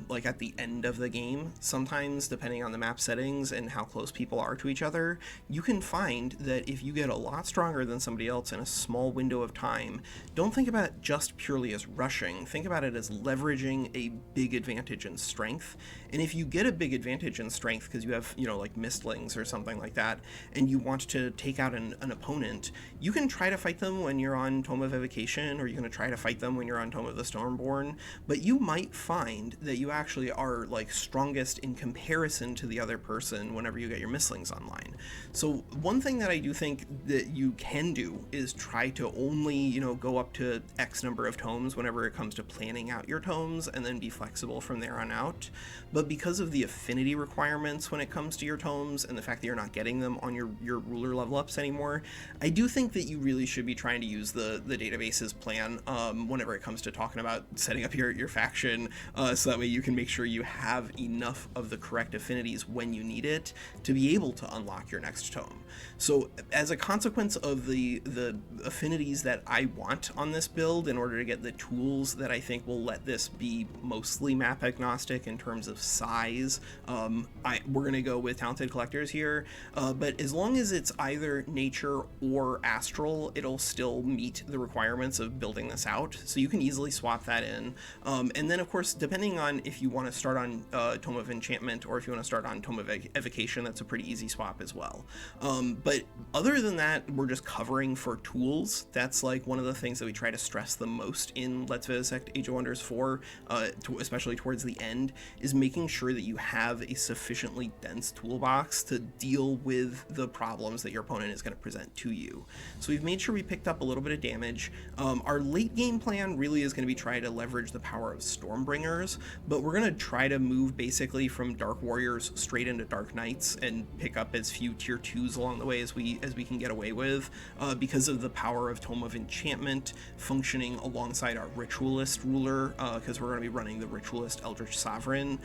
like at the end of the game. Sometimes, depending on the map settings and how close people are to each other, you can find that if you get a lot stronger than somebody else in a small window of time, don't think about it just purely as rushing. Think about it as leveraging a big advantage in strength. And if you get a big advantage in strength because you have, like mistlings or something like that, and you want to take out an opponent, you can try to fight them when you're on Tome of Evocation, or you're going to try to fight them when you're on Tome of the Stormborn, but you might find that you actually are like strongest in comparison to the other person whenever you get your mistlings online. So one thing that I do think that you can do is try to only, go up to X number of tomes whenever it comes to planning out your tomes, and then be flexible from there on out. But because of the affinity requirements when it comes to your tomes, and the fact that you're not getting them on your ruler level ups anymore, I do think that you really should be trying to use the database's plan whenever it comes to talking about setting up your faction, so that way you can make sure you have enough of the correct affinities when you need it to be able to unlock your next tome. So as a consequence of the affinities that I want on this build, in order to get the tools that I think will let this be mostly map agnostic in terms of size, we're going to go with Talented Collectors here, but as long as it's either nature or astral, it'll still meet the requirements of building this out, so you can easily swap that in. And then, of course, depending on if you want to start on Tome of Enchantment or if you want to start on Tome of Evocation, that's a pretty easy swap as well. But other than that, we're just covering for tools. That's like one of the things that we try to stress the most in Let's Vivisect Age of Wonders 4, especially towards the end, is making sure that you have a sufficiently dense toolbox to deal with the problems that your opponent is going to present to you. So we've made sure we picked up a little bit of damage. Our late game plan really is going to be trying to leverage the power of Stormbringers, but we're going to try to move basically from Dark Warriors straight into Dark Knights and pick up as few tier 2s along the way as we can get away with, because of the power of Tome of Enchantment functioning alongside our Ritualist ruler, because we're going to be running the Ritualist Eldritch Sovereign.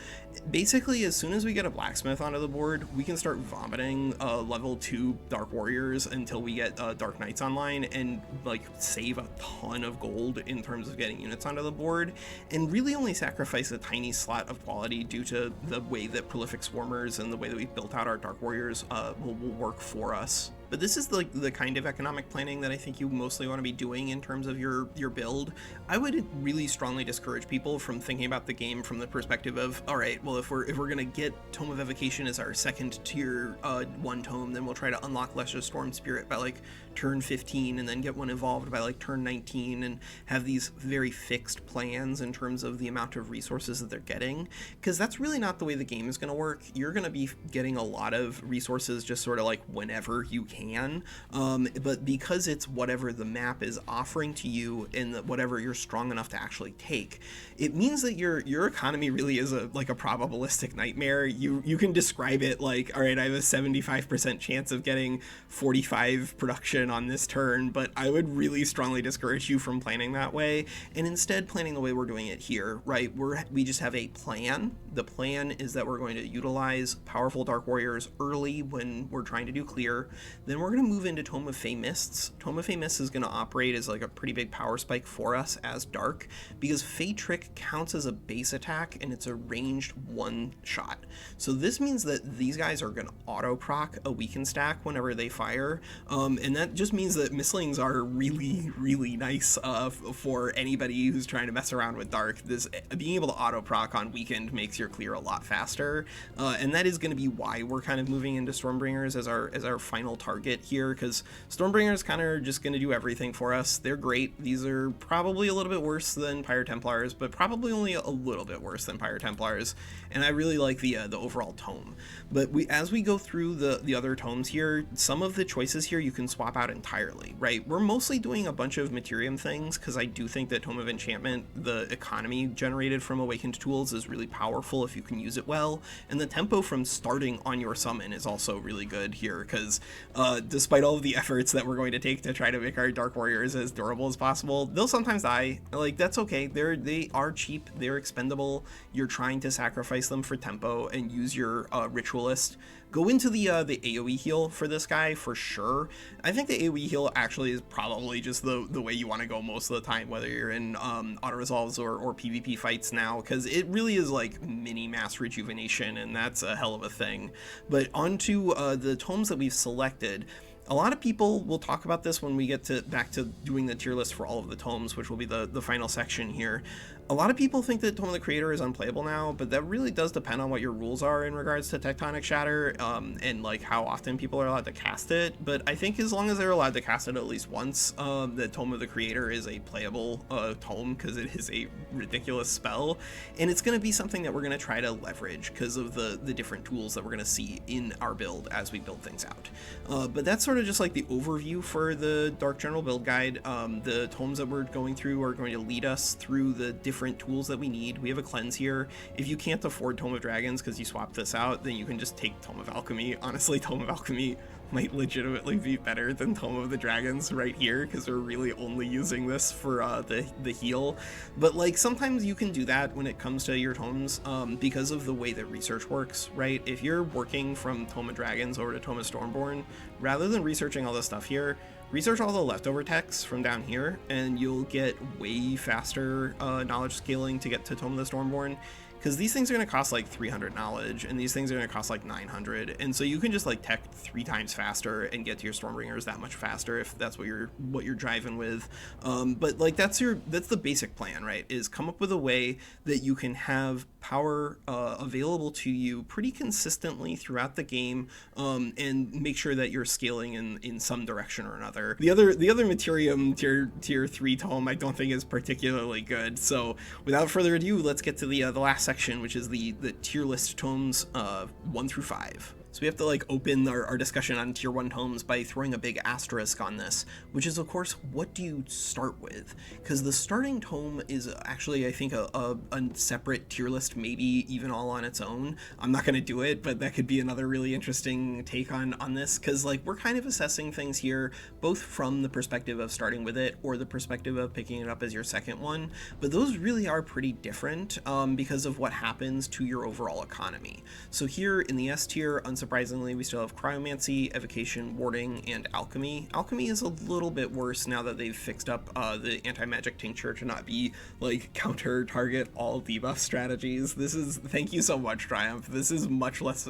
Basically, as soon as we get a Blacksmith onto the board, we can start vomiting level 2 Dark Warriors until we get Dark Knights online, and like save a ton of gold in terms of getting units onto the board, and really only sacrifice a tiny slot of quality due to the way that Prolific Swarmers and the way that we've built out our Dark Warriors will work for us. But this is the kind of economic planning that I think you mostly want want to be doing in terms of your build, I would really strongly discourage people from thinking about the game from the perspective of, all right, well, if we're gonna get Tome of Evocation as our second tier 1 tome, then we'll try to unlock Lesser Storm Spirit by like turn 15 and then get one evolved by like turn 19 and have these very fixed plans in terms of the amount of resources that they're getting, because that's really not the way the game is going to work. You're going to be getting a lot of resources just sort of like whenever you can, but because it's whatever the map is offering to you and whatever you're strong enough to actually take, it means that your economy really is like a probabilistic nightmare. You can describe it like, all right, I have a 75% chance of getting 45 production on this turn, but I would really strongly discourage you from planning that way, and instead planning the way we're doing it here, right? We just have a plan. The plan is that we're going to utilize powerful Dark Warriors early when we're trying to do clear. Then we're going to move into Tome of Fey Mists. Tome of Fey Mists is going to operate as like a pretty big power spike for us as Dark, because Fey Trick counts as a base attack and it's a ranged one shot. So this means that these guys are going to auto proc a weaken stack whenever they fire, and that just means that Mistlings are really nice for anybody who's trying to mess around with Dark. This being able to auto proc on weakened makes your clear a lot faster, and that is going to be why we're kind of moving into Stormbringers as our final target here, because Stormbringers kind of just going to do everything for us. They're great. These are probably a little bit worse than Pyre Templars, but probably only a little bit worse than Pyre Templars, and I really like the overall tome. But as we go through the other tomes here, some of the choices here you can swap out entirely, right? We're mostly doing a bunch of Materium things because I do think that Tome of Enchantment, the economy generated from Awakened Tools, is really powerful if you can use it well, and the tempo from starting on your summon is also really good here, because despite all of the efforts that we're going to take to try to make our Dark Warriors as durable as possible, they'll sometimes die. Like, that's okay. They are cheap, they're expendable. You're trying to sacrifice them for tempo and use your Ritualist. Go into the AoE heal for this guy for sure. I think the AoE heal actually is probably just the way you want to go most of the time, whether you're in auto resolves or PvP fights now, because it really is like mini mass rejuvenation, and that's a hell of a thing. But onto the tomes that we've selected. A lot of people will talk about this when we get back to doing the tier list for all of the tomes, which will be the final section here. A lot of people think that Tome of the Creator is unplayable now, but that really does depend on what your rules are in regards to Tectonic Shatter, and like how often people are allowed to cast it. But I think as long as they're allowed to cast it at least once, the Tome of the Creator is a playable tome, because it is a ridiculous spell, and it's going to be something that we're going to try to leverage because of the different tools that we're going to see in our build as we build things out. But that's sort of just like the overview for the Dark General Build Guide. The tomes that we're going through are going to lead us through the different tools that we need. We have a cleanse here. If you can't afford Tome of Dragons because you swapped this out, then you can just take Tome of Alchemy. Honestly, Tome of Alchemy might legitimately be better than Tome of the Dragons right here, because we're really only using this for the heal. But like, sometimes you can do that when it comes to your tomes, because of the way that research works, right? If you're working from Tome of Dragons over to Tome of Stormborn, rather than researching all this stuff here, research all the leftover texts from down here, and you'll get way faster knowledge scaling to get to Tome of the Stormborn, because these things are going to cost like 300 knowledge, and these things are going to cost like 900, and so you can just like tech 3 times faster and get to your Stormbringers that much faster if that's what you're driving with. But like, that's the basic plan, right? Is come up with a way that you can have power available to you pretty consistently throughout the game, and make sure that you're scaling in some direction or another. The other Materium tier 3 tome I don't think is particularly good, so without further ado, let's get to the last section, which is the tier list tomes 1 through 5. So we have to like open our discussion on tier 1 tomes by throwing a big asterisk on this, which is of course, what do you start with? Because the starting tome is actually, I think, a separate tier list, maybe even all on its own. I'm not going to do it, but that could be another really interesting take on this, because like, we're kind of assessing things here both from the perspective of starting with it or the perspective of picking it up as your second one, but those really are pretty different because of what happens to your overall economy. So here in the S tier, unsurprisingly, we still have Cryomancy, Evocation, Warding, and Alchemy. Alchemy is a little bit worse now that they've fixed up the anti-magic tincture to not be like counter-target all debuff strategies. This is, thank you so much, Triumph. This is much less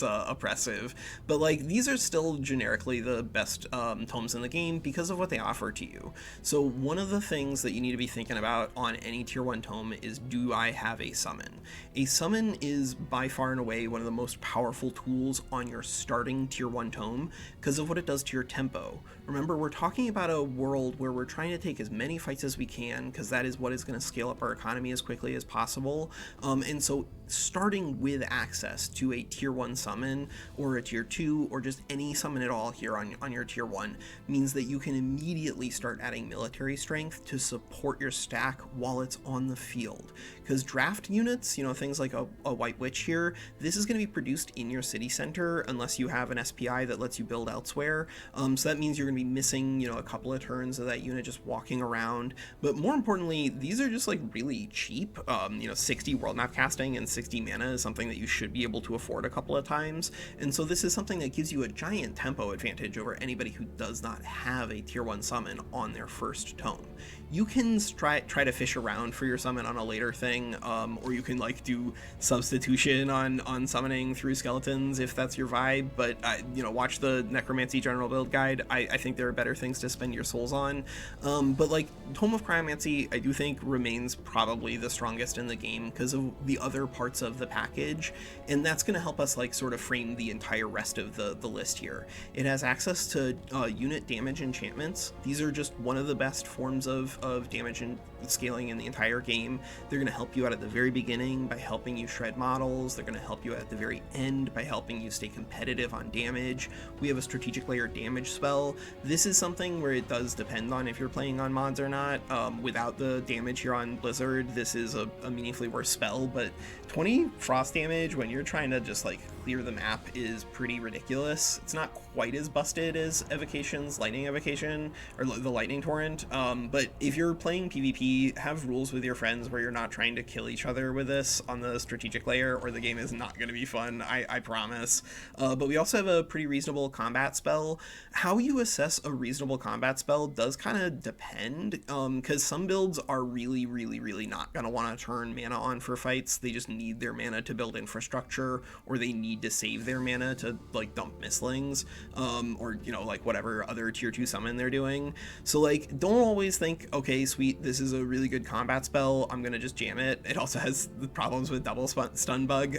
oppressive, but like these are still generically the best tomes in the game because of what they offer to you. So one of the things that you need to be thinking about on any tier 1 tome is, do I have a summon? A summon is by far and away one of the most powerful tools on your starting tier 1 tome because of what it does to your tempo. Remember, we're talking about a world where we're trying to take as many fights as we can because that is what is going to scale up our economy as quickly as possible. And so starting with access to a tier 1 summon or a tier 2 or just any summon at all here on your tier 1 means that you can immediately start adding military strength to support your stack while it's on the field. Because draft units, you know, things like a White Witch here, this is going to be produced in your city center unless you have an SPI that lets you build elsewhere. So that means you're going to be missing, you know, a couple of turns of that unit just walking around. But more importantly, these are just like really cheap. You know, 60 world map casting and 60 mana is something that you should be able to afford a couple of times. And so this is something that gives you a giant tempo advantage over anybody who does not have a tier 1 summon on their first tome. You can try to fish around for your summon on a later thing, or you can like do substitution on summoning through skeletons if that's your vibe, but you know, watch the Necromancy general build guide. I think there are better things to spend your souls on. But like Tome of Cryomancy, I do think remains probably the strongest in the game because of the other parts of the package, and that's going to help us like sort of frame the entire rest of the list here. It has access to unit damage enchantments. These are just one of the best forms of damage and scaling in the entire game. They're going to help you out at the very beginning by helping you shred models. They're going to help you at the very end by helping you stay competitive on damage. We have a strategic layer damage spell. This is something where it does depend on if you're playing on mods or not. Without the damage here on Blizzard, this is a meaningfully worse spell, but 20 frost damage when you're trying to just like clear the map is pretty ridiculous. It's not quite as busted as Evocation's Lightning Evocation or the Lightning Torrent, but if you're playing PvP, have rules with your friends where you're not trying to kill each other with this on the strategic layer, or the game is not going to be fun, I promise. But we also have a pretty reasonable combat spell. How you assess a reasonable combat spell does kind of depend, because some builds are really not going to want to turn mana on for fights. They just need their mana to build infrastructure, or they need to save their mana to like dump mislings, or you know, like whatever other tier 2 summon they're doing. So like, don't always think, okay, sweet, this is a really good combat spell, I'm gonna just jam it. It also has the problems with double stun bug,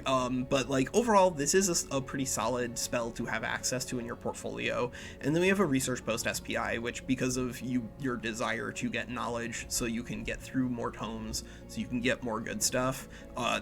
but like overall this is a pretty solid spell to have access to in your portfolio. And then we have a research post SPI, which because of your desire to get knowledge so you can get through more tomes, so you can get more good stuff,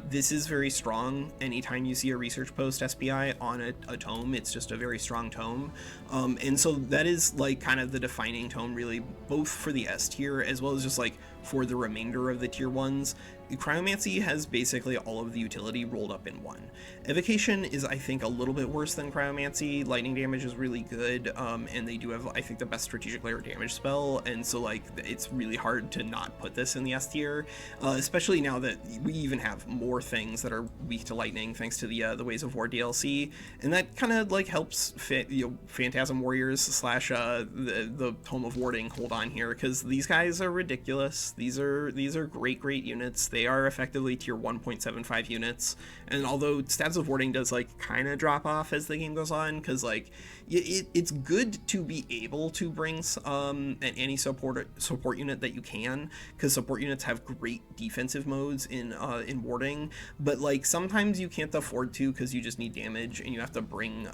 this is very strong. Anytime you see a research post SPI on a tome, it's just a very strong tome. And so that is like kind of the defining tome really, both for the S tier as well as just like for the remainder of the tier 1s. Cryomancy has basically all of the utility rolled up in one. Evocation is, I think, a little bit worse than Cryomancy. Lightning damage is really good, and they do have, I think, the best strategic layer damage spell, and so like it's really hard to not put this in the S tier, especially now that we even have more things that are weak to lightning thanks to the Ways of War DLC, and that kind of like helps Phantasm Warriors slash the Tome of Warding hold on here, because these guys are ridiculous. These are great units. They are effectively tier 1.75 units, and although Stats of Warding does like kind of drop off as the game goes on, because like it's good to be able to bring any support unit that you can, because support units have great defensive modes in Warding, but like sometimes you can't afford to because you just need damage and you have to bring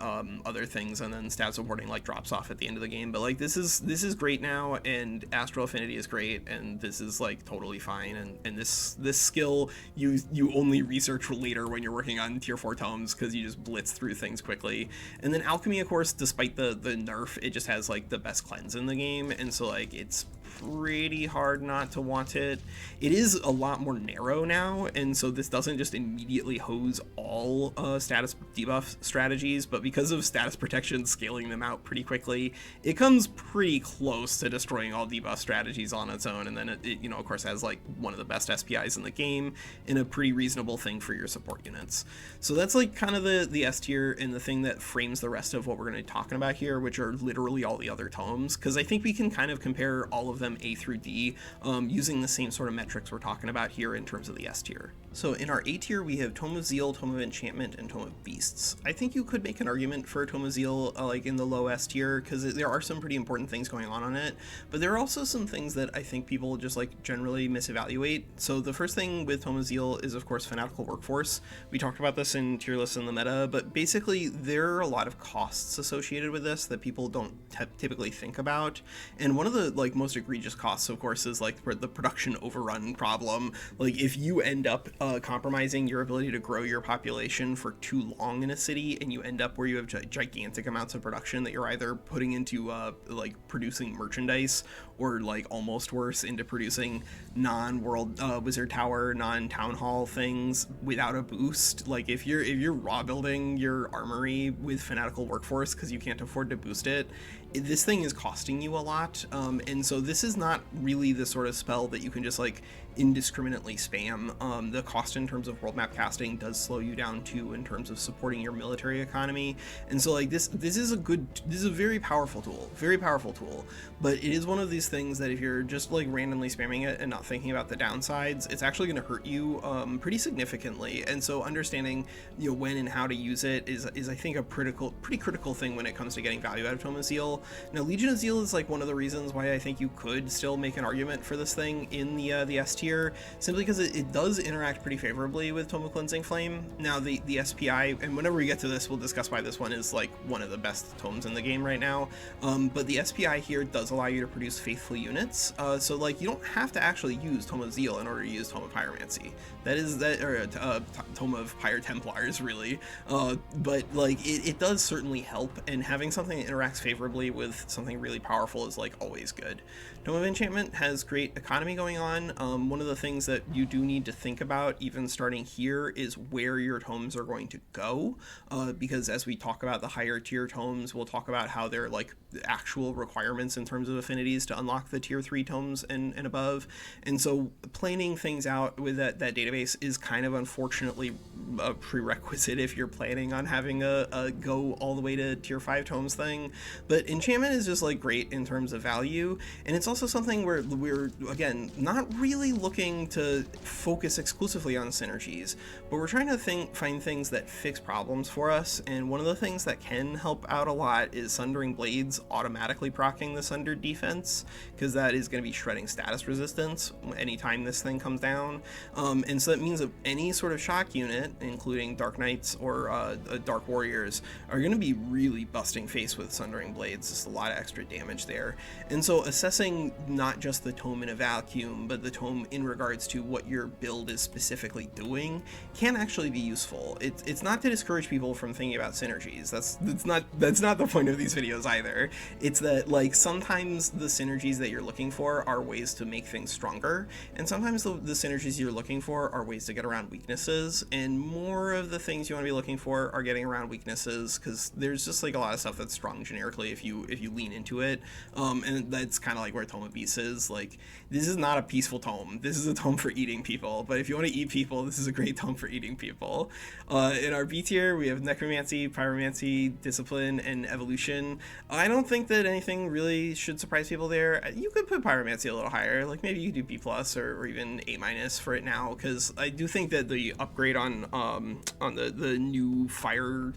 other things, and then Stats of Warding like drops off at the end of the game. But like this is great now, and Astral Affinity is great, and this is like totally fine, and this skill you only research later when you're working on tier 4 tomes, because you just blitz through things quickly. And then Alchemy, of course, despite the nerf, it just has like the best cleanse in the game, and so like it's pretty hard not to want it. It is a lot more narrow now, and so this doesn't just immediately hose all status debuff strategies, but because of status protection scaling them out pretty quickly, it comes pretty close to destroying all debuff strategies on its own, and then it you know, of course, has like one of the best SPIs in the game and a pretty reasonable thing for your support units. So that's like kind of the S tier and the thing that frames the rest of what we're going to be talking about here, which are literally all the other tomes, because I think we can kind of compare all of them A through D using the same sort of metrics we're talking about here in terms of the S tier. So in our A tier, we have Tome of Zeal, Tome of Enchantment, and Tome of Beasts. I think you could make an argument for Tome of Zeal like in the low S tier, because there are some pretty important things going on it, but there are also some things that I think people just like generally misevaluate. So the first thing with Tome of Zeal is, of course, Fanatical Workforce. We talked about this in tier lists in the meta, but basically there are a lot of costs associated with this that people don't typically think about. And one of the like most egregious costs, of course, is like the production overrun problem. Like if you end up compromising your ability to grow your population for too long in a city, and you end up where you have gigantic amounts of production that you're either putting into like producing merchandise, or like almost worse, into producing non-world wizard tower, non-town hall things without a boost. Like if you're raw building your armory with Fanatical Workforce because you can't afford to boost it, this thing is costing you a lot, and so this is not really the sort of spell that you can just like indiscriminately spam. The cost in terms of world map casting does slow you down too in terms of supporting your military economy, and so like this is a very powerful tool, but it is one of these things that if you're just like randomly spamming it and not thinking about the downsides, it's actually going to hurt you pretty significantly. And so understanding, you know, when and how to use it is I think a pretty critical thing when it comes to getting value out of Tome of Zeal. Now Legion of Zeal is like one of the reasons why I think you could still make an argument for this thing in the S tier, simply because it does interact pretty favorably with Tome of Cleansing Flame. Now the SPI, and whenever we get to this, we'll discuss why this one is like one of the best tomes in the game right now, but the SPI here does allow you to produce faithful units, so like you don't have to actually use Tome of Zeal in order to use Tome of Pyromancy. Or Tome of Pyre Templars, really, but like it does certainly help, and having something that interacts favorably with something really powerful is like always good. Tome of Enchantment has great economy going on. One of the things that you do need to think about even starting here is where your tomes are going to go, because as we talk about the higher tier tomes, we'll talk about how they're like actual requirements in terms of affinities to unlock the tier 3 tomes and above, and so planning things out with that database is kind of unfortunately a prerequisite if you're planning on having a go all the way to tier 5 tomes thing. But enchantment is just like great in terms of value, and it's also something where we're again not really looking to focus exclusively on synergies, but we're trying to find things that fix problems for us, and one of the things that can help out a lot is Sundering Blades automatically proccing the Sundered defense, because that is going to be shredding status resistance anytime this thing comes down, and so that means that any sort of shock unit, including Dark Knights or Dark Warriors, are going to be really busting face with Sundering Blades. Just a lot of extra damage there, and so assessing not just the tome in a vacuum, but the tome in regards to what your build is specifically doing can actually be useful. It's not to discourage people from thinking about synergies. That's not the point of these videos either. It's that like sometimes the synergies that you're looking for are ways to make things stronger, and sometimes the synergies you're looking for are ways to get around weaknesses, and more of the things you want to be looking for are getting around weaknesses, because there's just like a lot of stuff that's strong generically if you lean into it, and that's kind of like where Tome of Beasts is. Like, this is not a peaceful tome. This is a tome for eating people, but if you want to eat people, this is a great tome for eating people. In our B tier, we have Necromancy, Pyromancy, Discipline, and Evolution. I don't think that anything really should surprise people there. You could put Pyromancy a little higher, like maybe you could do B+, or even A- for it now, because I do think that the upgrade on the new Fire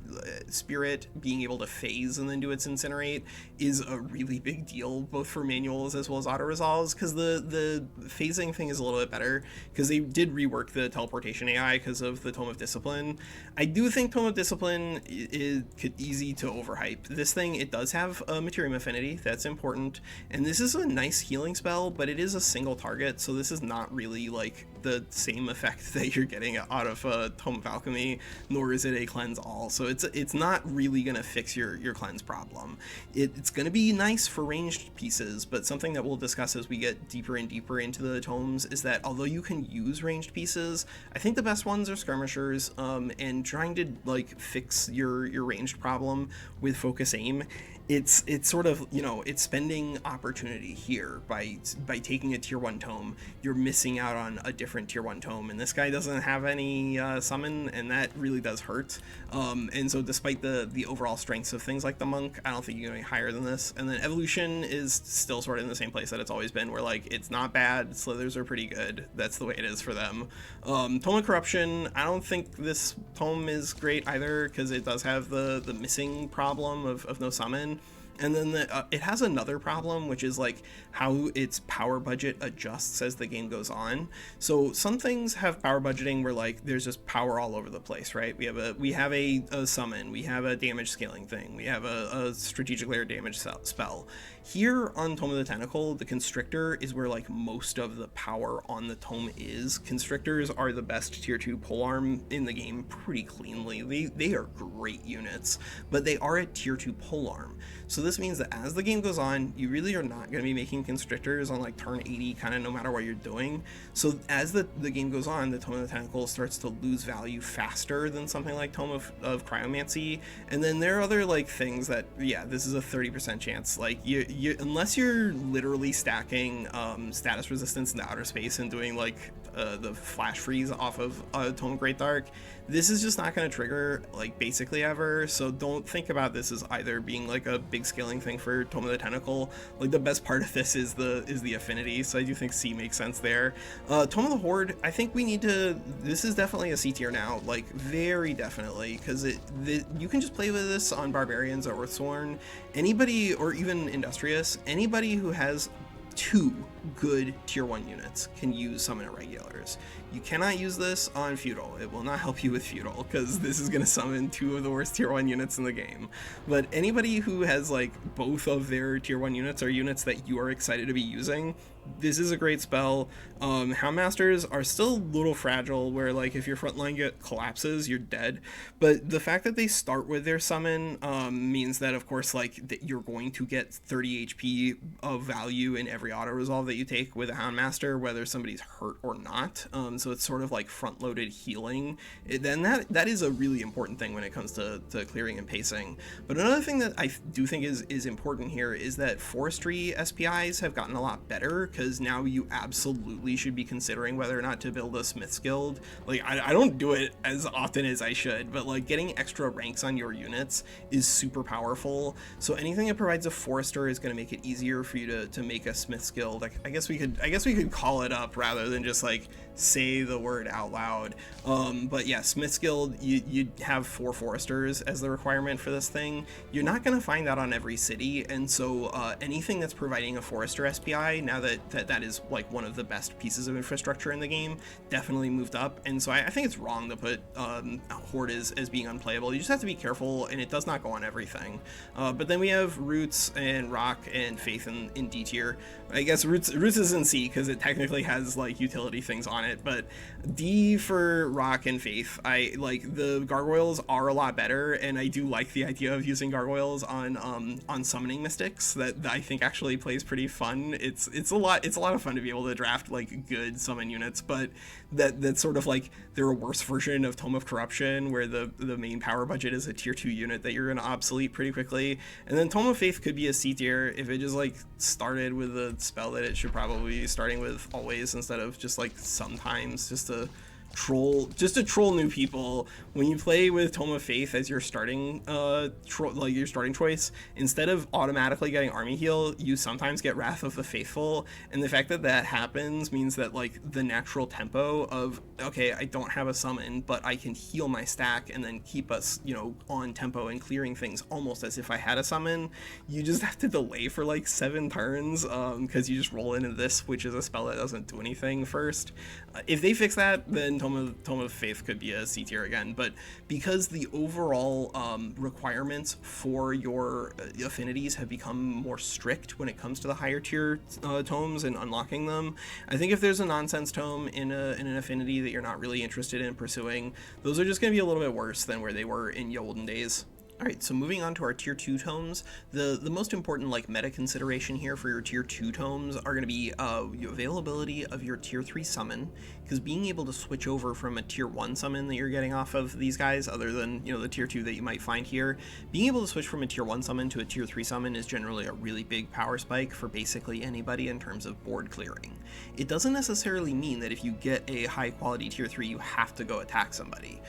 Spirit being able to phase and then do its Incinerate is a really big deal, both for manuals as well as auto resolves, because the phasing thing is a little bit better, because they did rework the teleportation AI because of the Tome of Discipline. I do think Tome of Discipline is easy to overhype. This thing, it does have a Materium Affinity, that's important, and this is a nice healing spell, but it is a single target, so this is not really like the same effect that you're getting out of Tome of Alchemy, nor is it a cleanse all. So it's not really going to fix your cleanse problem. It's going to be nice for ranged pieces, but something that we'll discuss as we get deeper and deeper into the tomes is that although you can use ranged pieces, I think the best ones are skirmishers, and trying to like fix your ranged problem with focus aim, it's sort of, you know, it's spending opportunity here by taking a tier 1 tome. You're missing out on a different tier 1 tome, and this guy doesn't have any summon, and that really does hurt. And so despite the overall strengths of things like the monk, I don't think you're going higher than this. And then evolution is still sort of in the same place that it's always been, where like it's not bad, slithers are pretty good, that's the way it is for them. Tome of Corruption, I don't think this tome is great either, because it does have the missing problem of no summon. And then it has another problem, which is like how its power budget adjusts as the game goes on. So some things have power budgeting where like there's just power all over the place, right? We have a summon, we have a damage scaling thing, we have a strategic layer damage spell. Here on Tome of the Tentacle, the Constrictor is where like most of the power on the tome is. Constrictors are the best tier 2 polearm in the game pretty cleanly. They are great units, but they are a tier 2 polearm. So this means that as the game goes on, you really are not going to be making Constrictors on like turn 80 kind of no matter what you're doing. So as the game goes on, the Tome of the Tentacle starts to lose value faster than something like Tome of Cryomancy. And then there are other like things that, yeah, this is a 30% chance. Like unless you're literally stacking status resistance in the outer space and doing like the flash freeze off of Tome of Great Dark, this is just not going to trigger like basically ever. So don't think about this as either being like a big scaling thing for Tome of the Tentacle. Like the best part of this is the affinity, so I do think C makes sense there. Tome of the Horde, I think we need to, this is definitely a C tier now, like very definitely, because you can just play with this on Barbarians or Earthsworn. Anybody, or even Industrious, anybody who has 2 good tier 1 units can use Summon Irregulars. You cannot use this on Feudal. It will not help you with Feudal, because this is going to summon 2 of the worst tier 1 units in the game. But anybody who has like both of their tier 1 units are units that you are excited to be using, this is a great spell. Houndmasters are still a little fragile, where like if your front line collapses, you're dead. But the fact that they start with their summon means that of course like that you're going to get 30 HP of value in every auto resolve that you take with a Houndmaster, whether somebody's hurt or not. So it's sort of like front-loaded healing. Then that is a really important thing when it comes to clearing and pacing. But another thing that I do think is important here is that forestry SPIs have gotten a lot better, because now you absolutely should be considering whether or not to build a Smith's Guild. Like I don't do it as often as I should, but like getting extra ranks on your units is super powerful. So anything that provides a forester is going to make it easier for you to make a Smith's Guild. Like, I guess we could call it up rather than just like say the word out loud. But yeah, Smith's Guild, you have 4 foresters as the requirement for this thing. You're not going to find that on every city, and so anything that's providing a forester SPI, now that is like one of the best pieces of infrastructure in the game, definitely moved up. And so I think it's wrong to put Horde as being unplayable. You just have to be careful, and it does not go on everything. But then we have Roots and Rock and Faith in D tier. I guess Roots is in C because it technically has like utility things on it, but D for Rock and Faith. I like the gargoyles are a lot better, and I do like the idea of using gargoyles on summoning mystics. That I think actually plays pretty fun. It's a lot of fun to be able to draft like good summon units, but that's sort of like they're a worse version of Tome of Corruption, where the main power budget is a tier 2 unit that you're gonna obsolete pretty quickly. And then Tome of Faith could be a C tier if it just like started with a spell that it should probably be starting with always, instead of just like sometimes, just to troll new people. When you play with Tome of Faith as your starting your starting choice, instead of automatically getting army heal, you sometimes get Wrath of the Faithful, and the fact that that happens means that like the natural tempo of, okay, I don't have a summon, but I can heal my stack and then keep us, you know, on tempo and clearing things almost as if I had a summon. You just have to delay for like 7 turns because you just roll into this, which is a spell that doesn't do anything first. If they fix that, then Tome Tome of Faith could be a C tier again, but because the overall requirements for your affinities have become more strict when it comes to the higher tier tomes and unlocking them, I think if there's a nonsense tome in an affinity that you're not really interested in pursuing, those are just going to be a little bit worse than where they were in ye olden days. Alright, so moving on to our tier 2 tomes, the most important like meta consideration here for your tier 2 tomes are going to be availability of your tier 3 summon, because being able to switch over from a tier 1 summon that you're getting off of these guys, other than, you know, the tier 2 that you might find here, being able to switch from a tier 1 summon to a tier 3 summon is generally a really big power spike for basically anybody in terms of board clearing. It doesn't necessarily mean that if you get a high quality tier 3 you have to go attack somebody.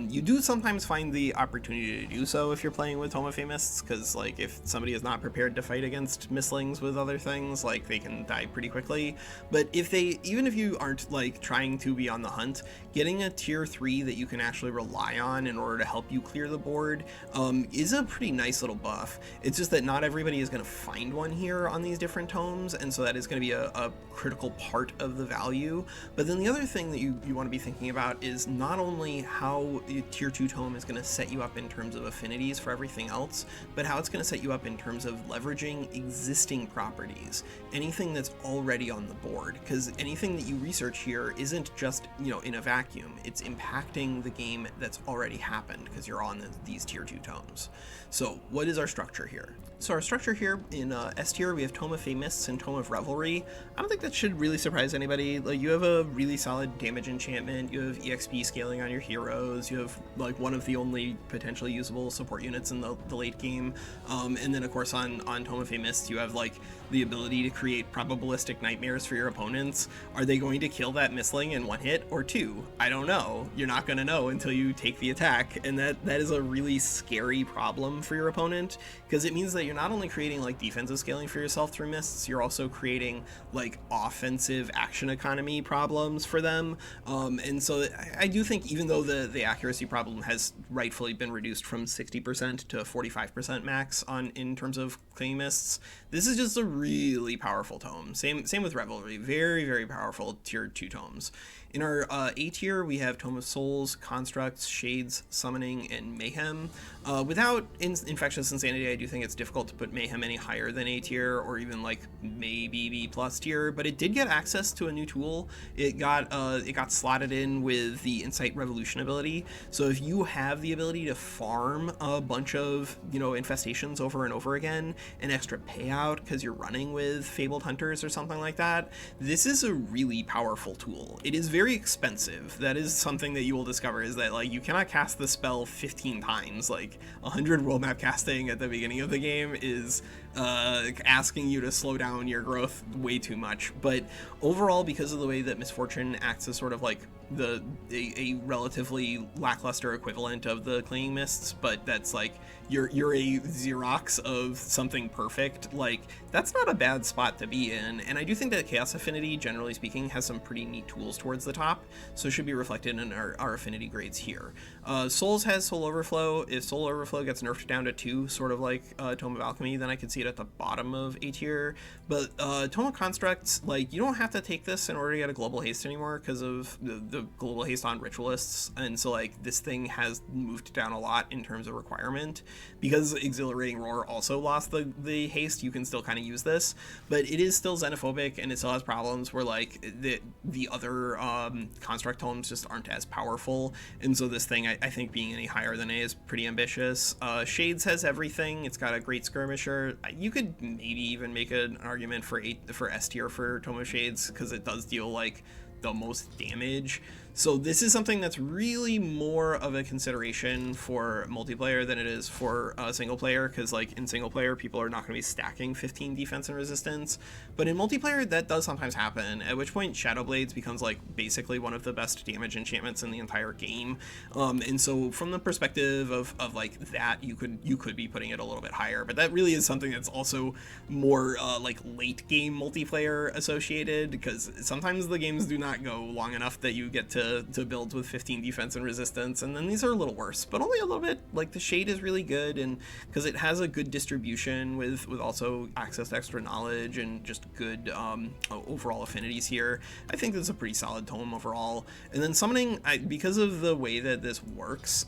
You do sometimes find the opportunity to do so if you're playing with Tome of Famous, because like if somebody is not prepared to fight against mislings with other things, like they can die pretty quickly. But even if you aren't like trying to be on the hunt, getting a tier 3 that you can actually rely on in order to help you clear the board is a pretty nice little buff. It's just that not everybody is going to find one here on these different tomes, and so that is going to be a critical part of the value. But then the other thing that you want to be thinking about is not only how the tier 2 tome is going to set you up in terms of affinities for everything else, but how it's going to set you up in terms of leveraging existing properties, anything that's already on the board, because anything that you research here isn't just, you know, in a vacuum, it's impacting the game that's already happened because you're on these tier 2 tomes. So what is our structure here? So our structure here in S tier, we have Tome of Famous and Tome of Revelry. I don't think that should really surprise anybody. Like, you have a really solid damage enchantment, you have EXP scaling on your heroes, you have like one of the only potentially usable support units in the late game, and then of course on Tome of Famous you have like the ability to create probabilistic nightmares for your opponents. Are they going to kill that misling in one hit or two? I don't know. You're not going to know until you take the attack, and that is a really scary problem for your opponent, because it means that you're not only creating like defensive scaling for yourself through mists, you're also creating like offensive action economy problems for them. And so I do think, even though the accuracy problem has rightfully been reduced from 60% to 45% max in terms of claiming mists, this is just a really powerful tome. Same with Revelry, very, very powerful tier 2 tomes. In our A tier, we have Tome of Souls, Constructs, Shades, Summoning, and Mayhem. Without Infectious Insanity, I do think it's difficult to put Mayhem any higher than A tier, or even like maybe B+ tier, but it did get access to a new tool. It got slotted in with the Insight Revolution ability, so if you have the ability to farm a bunch of, you know, infestations over and over again, an extra payout because you're running with Fabled Hunters or something like that, this is a really powerful tool. It is very expensive. That is something that you will discover, is that like you cannot cast the spell 15 times. Like 100 world map casting at the beginning of the game is asking you to slow down your growth way too much. But overall, because of the way that Misfortune acts as sort of like a relatively lackluster equivalent of the Clinging Mists, but that's like you're a Xerox of something perfect, like that's not a bad spot to be in. And I do think that Chaos Affinity, generally speaking, has some pretty neat tools towards the top, so it should be reflected in our affinity grades here. Souls has Soul Overflow. If Soul Overflow gets nerfed down to 2, sort of like Tome of Alchemy, then I could see it at the bottom of A tier. But Tome of Constructs, like, you don't have to take this in order to get a global haste anymore because of the global haste on ritualists, and so like this thing has moved down a lot in terms of requirement. Because Exhilarating Roar also lost the haste, you can still kind of use this, but it is still xenophobic, and it still has problems where like the other construct tomes just aren't as powerful, and so this thing, I think being any higher than A is pretty ambitious. Shades has everything. It's got a great skirmisher. You could maybe even make an argument for S tier for Tome of Shades, because it does deal like the most damage. So this is something that's really more of a consideration for multiplayer than it is for single player, because like in single player people are not going to be stacking 15 defense and resistance, but in multiplayer that does sometimes happen, at which point Shadow Blades becomes like basically one of the best damage enchantments in the entire game. And so from the perspective of like that, you could be putting it a little bit higher, but that really is something that's also more like late game multiplayer associated, because sometimes the games do not go long enough that you get to to builds with 15 defense and resistance, and then these are a little worse, but only a little bit. Like the shade is really good, and because it has a good distribution with also access to extra knowledge and just good overall affinities here, I think this is a pretty solid tome overall. And then summoning, because of the way that this works,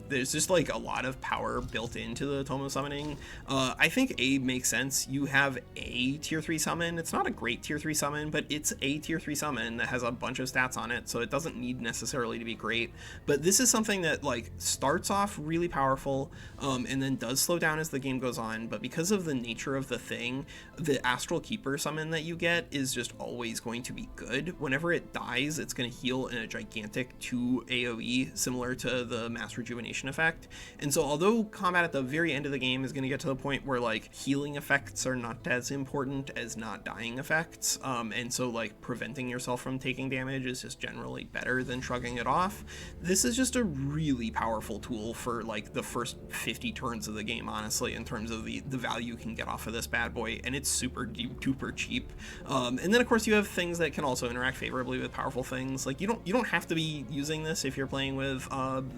there's just like a lot of power built into the Tome of Summoning. I think A makes sense. You have a tier 3 summon. It's not a great tier 3 summon, but it's a tier 3 summon that has a bunch of stats on it, so it doesn't need necessarily to be great. But this is something that like starts off really powerful, and then does slow down as the game goes on, but because of the nature of the thing, the Astral Keeper summon that you get is just always going to be good. Whenever it dies, it's going to heal in a gigantic 2 AoE, similar to the Mass Rejuvenation effect. And so although combat at the very end of the game is going to get to the point where like healing effects are not as important as not dying effects, and so like preventing yourself from taking damage is just generally better than shrugging it off, this is just a really powerful tool for like the first 50 turns of the game, honestly, in terms of the value you can get off of this bad boy, and it's super duper cheap. And then of course you have things that can also interact favorably with powerful things. Like you don't have to be using this if you're playing with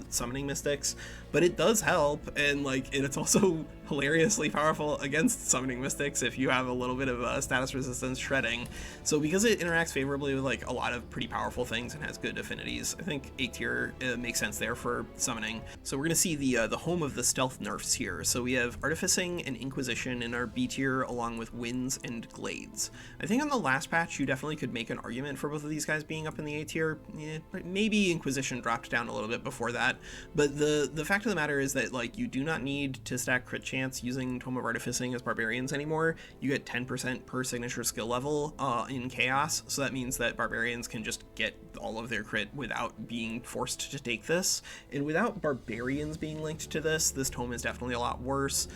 summoning mystics, but it does help, and like it's also hilariously powerful against summoning mystics if you have a little bit of status resistance shredding. So because it interacts favorably with like a lot of pretty powerful things and has good affinities, I think A tier makes sense there for summoning. So we're gonna see the home of the stealth nerfs here. So we have Artificing and Inquisition in our B tier, along with Winds and Glades. I think on the last patch you definitely could make an argument for both of these guys being up in the A tier. Maybe Inquisition dropped down a little bit before that, but the fact of the matter is that like you do not need to stack crit chance using Tome of Artificing as barbarians anymore. You get 10% per signature skill level in Chaos, so that means that barbarians can just get all of their crit without being forced to take this. And without barbarians being linked to this tome is definitely a lot worse.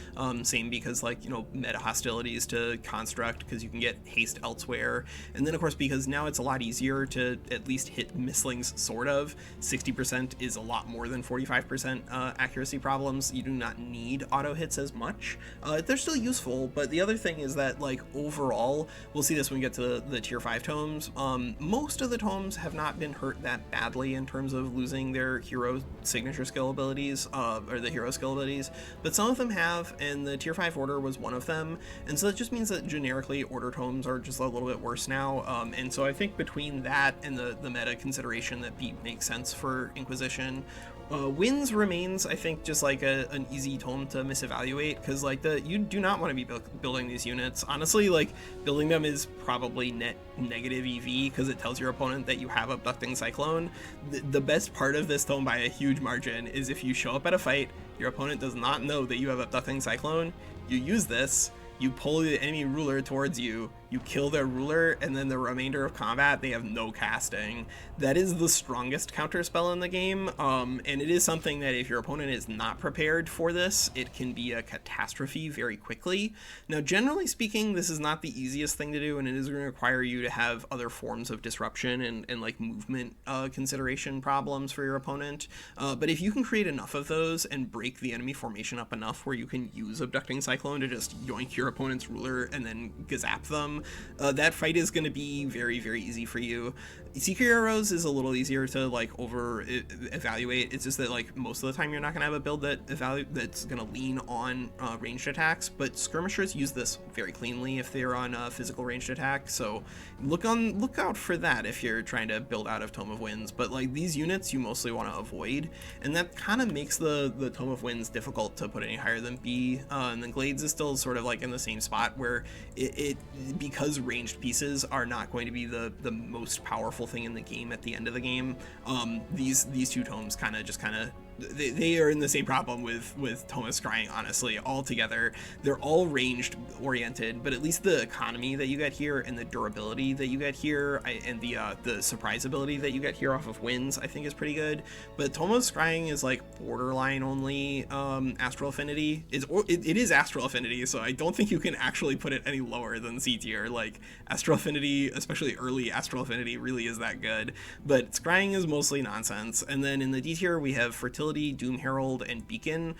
Same because like, you know, meta hostilities to construct, because you can get haste elsewhere. And then of course, because now it's a lot easier to at least hit mislings, sort of. 60% is a lot more than 45% accuracy problems. You do not need auto hits as much. They're still useful, but the other thing is that like overall, we'll see this when we get to the tier 5 tomes, most of the tomes have not been hurt that badly in terms of losing their hero signature skill abilities, or the hero skill abilities, but some of them have, and the tier 5 order was one of them. And so that just means that generically order tomes are just a little bit worse now. And so I think between that and the meta consideration that B makes sense for Inquisition, Winds remains, I think, just like an easy tome to misevaluate, because like you do not want to be building these units. Honestly, like building them is probably net negative EV, because it tells your opponent that you have Abducting Cyclone. The best part of this tome by a huge margin is if you show up at a fight, your opponent does not know that you have Abducting Cyclone, you use this, you pull the enemy ruler towards you, you kill their ruler, and then the remainder of combat, they have no casting. That is the strongest counter spell in the game, and it is something that if your opponent is not prepared for this, it can be a catastrophe very quickly. Now, generally speaking, this is not the easiest thing to do, and it is going to require you to have other forms of disruption and like movement consideration problems for your opponent. But if you can create enough of those and break the enemy formation up enough where you can use Abducting Cyclone to just yoink your opponent's ruler and then gazap them, that fight is going to be very, very easy for you. Secret Arrows is a little easier to like evaluate. It's just that like most of the time you're not going to have a build that's going to lean on ranged attacks, but skirmishers use this very cleanly if they're on physical ranged attack, so look out for that if you're trying to build out of Tome of Winds. But like these units you mostly want to avoid, and that kind of makes the Tome of Winds difficult to put any higher than B. And then Glades is still sort of like in the same spot where it because ranged pieces are not going to be the most powerful thing in the game at the end of the game. These two tomes kind of they are in the same problem with Tome of Scrying, honestly, altogether. They're all ranged oriented, but at least the economy that you get here and the durability that you get here and the surprise ability that you get here off of Winds, I think is pretty good. But Tome of Scrying is like borderline only Astral Affinity. It is Astral Affinity, so I don't think you can actually put it any lower than C tier. Like Astral Affinity, especially early Astral Affinity, really is that good, but Scrying is mostly nonsense. And then in the D tier we have Fertility Fertility, Doom Herald, and Beacon.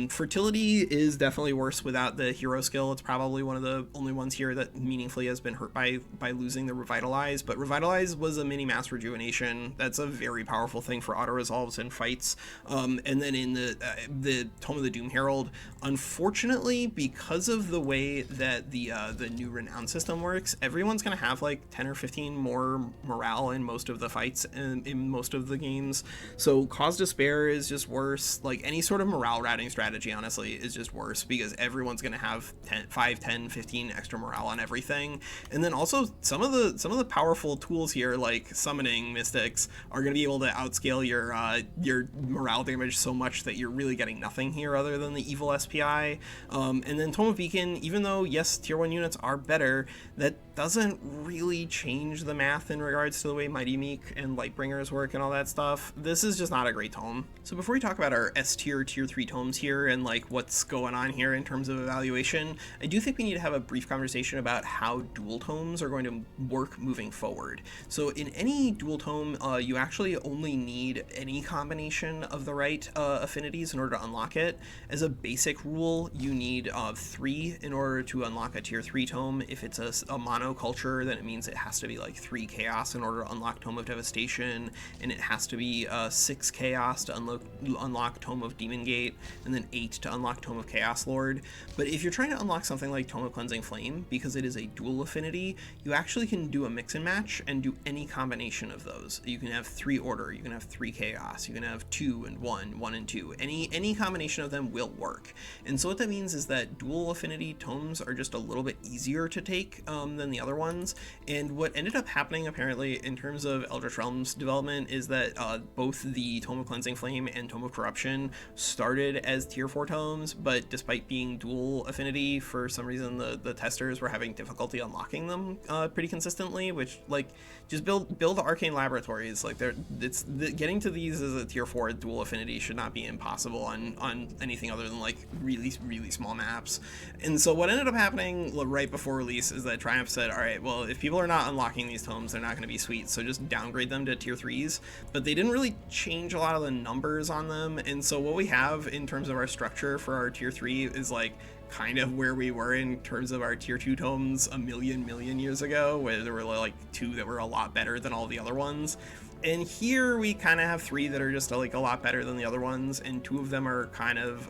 Fertility is definitely worse without the hero skill. It's probably one of the only ones here that meaningfully has been hurt by losing the Revitalize, but Revitalize was a mini mass rejuvenation. That's a very powerful thing for auto resolves in fights. And then in the Tome of the Doom Herald, unfortunately, because of the way that the new Renown system works, everyone's gonna have like 10 or 15 more morale in most of the fights in most of the games. So Cause Despair is just worse. Like any sort of morale routing strategy, honestly, is just worse because everyone's gonna have 5, 10, 15 extra morale on everything. And then also some of the powerful tools here, like summoning mystics, are gonna be able to outscale your morale damage so much that you're really getting nothing here other than the evil SPI. And then Tome of Beacon, even though yes, tier 1 units are better, that doesn't really change the math in regards to the way Mighty Meek and Lightbringers work and all that stuff. This is just not a great tome. So before we talk about our S tier, tier 3 tomes here and like what's going on here in terms of evaluation, I do think we need to have a brief conversation about how dual tomes are going to work moving forward. So in any dual tome, you actually only need any combination of the right affinities in order to unlock it. As a basic rule, you need 3 in order to unlock a tier 3 tome. If it's a mono culture, then it means it has to be like 3 chaos in order to unlock Tome of Devastation, and it has to be 6 chaos to unlock Tome of Demon Gate, and then 8 to unlock Tome of Chaos Lord. But if you're trying to unlock something like Tome of Cleansing Flame, because it is a dual affinity, you actually can do a mix and match and do any combination of those. You can have 3 order, you can have 3 chaos, you can have 2 and 1, 1 and 2. Any combination of them will work. And so what that means is that dual affinity tomes are just a little bit easier to take than the other ones. And what ended up happening apparently in terms of Eldritch Realms development is that both the Tome of Cleansing Flame and Tome of Corruption started as tier 4 tomes, but despite being dual affinity, for some reason the testers were having difficulty unlocking them pretty consistently, which like just build arcane laboratories. Like getting to these as a tier 4 dual affinity should not be impossible on anything other than like really small maps. And so what ended up happening right before release is that Triumph said, all right, well, if people are not unlocking these tomes, they're not going to be sweet, so just downgrade them to tier 3s. But they didn't really change a lot of the numbers on them, and so what we have in terms of our structure for our tier 3 is like kind of where we were in terms of our tier 2 tomes a million years ago, where there were like 2 that were a lot better than all the other ones. And here we kind of have 3 that are just like a lot better than the other ones, and 2 of them are kind of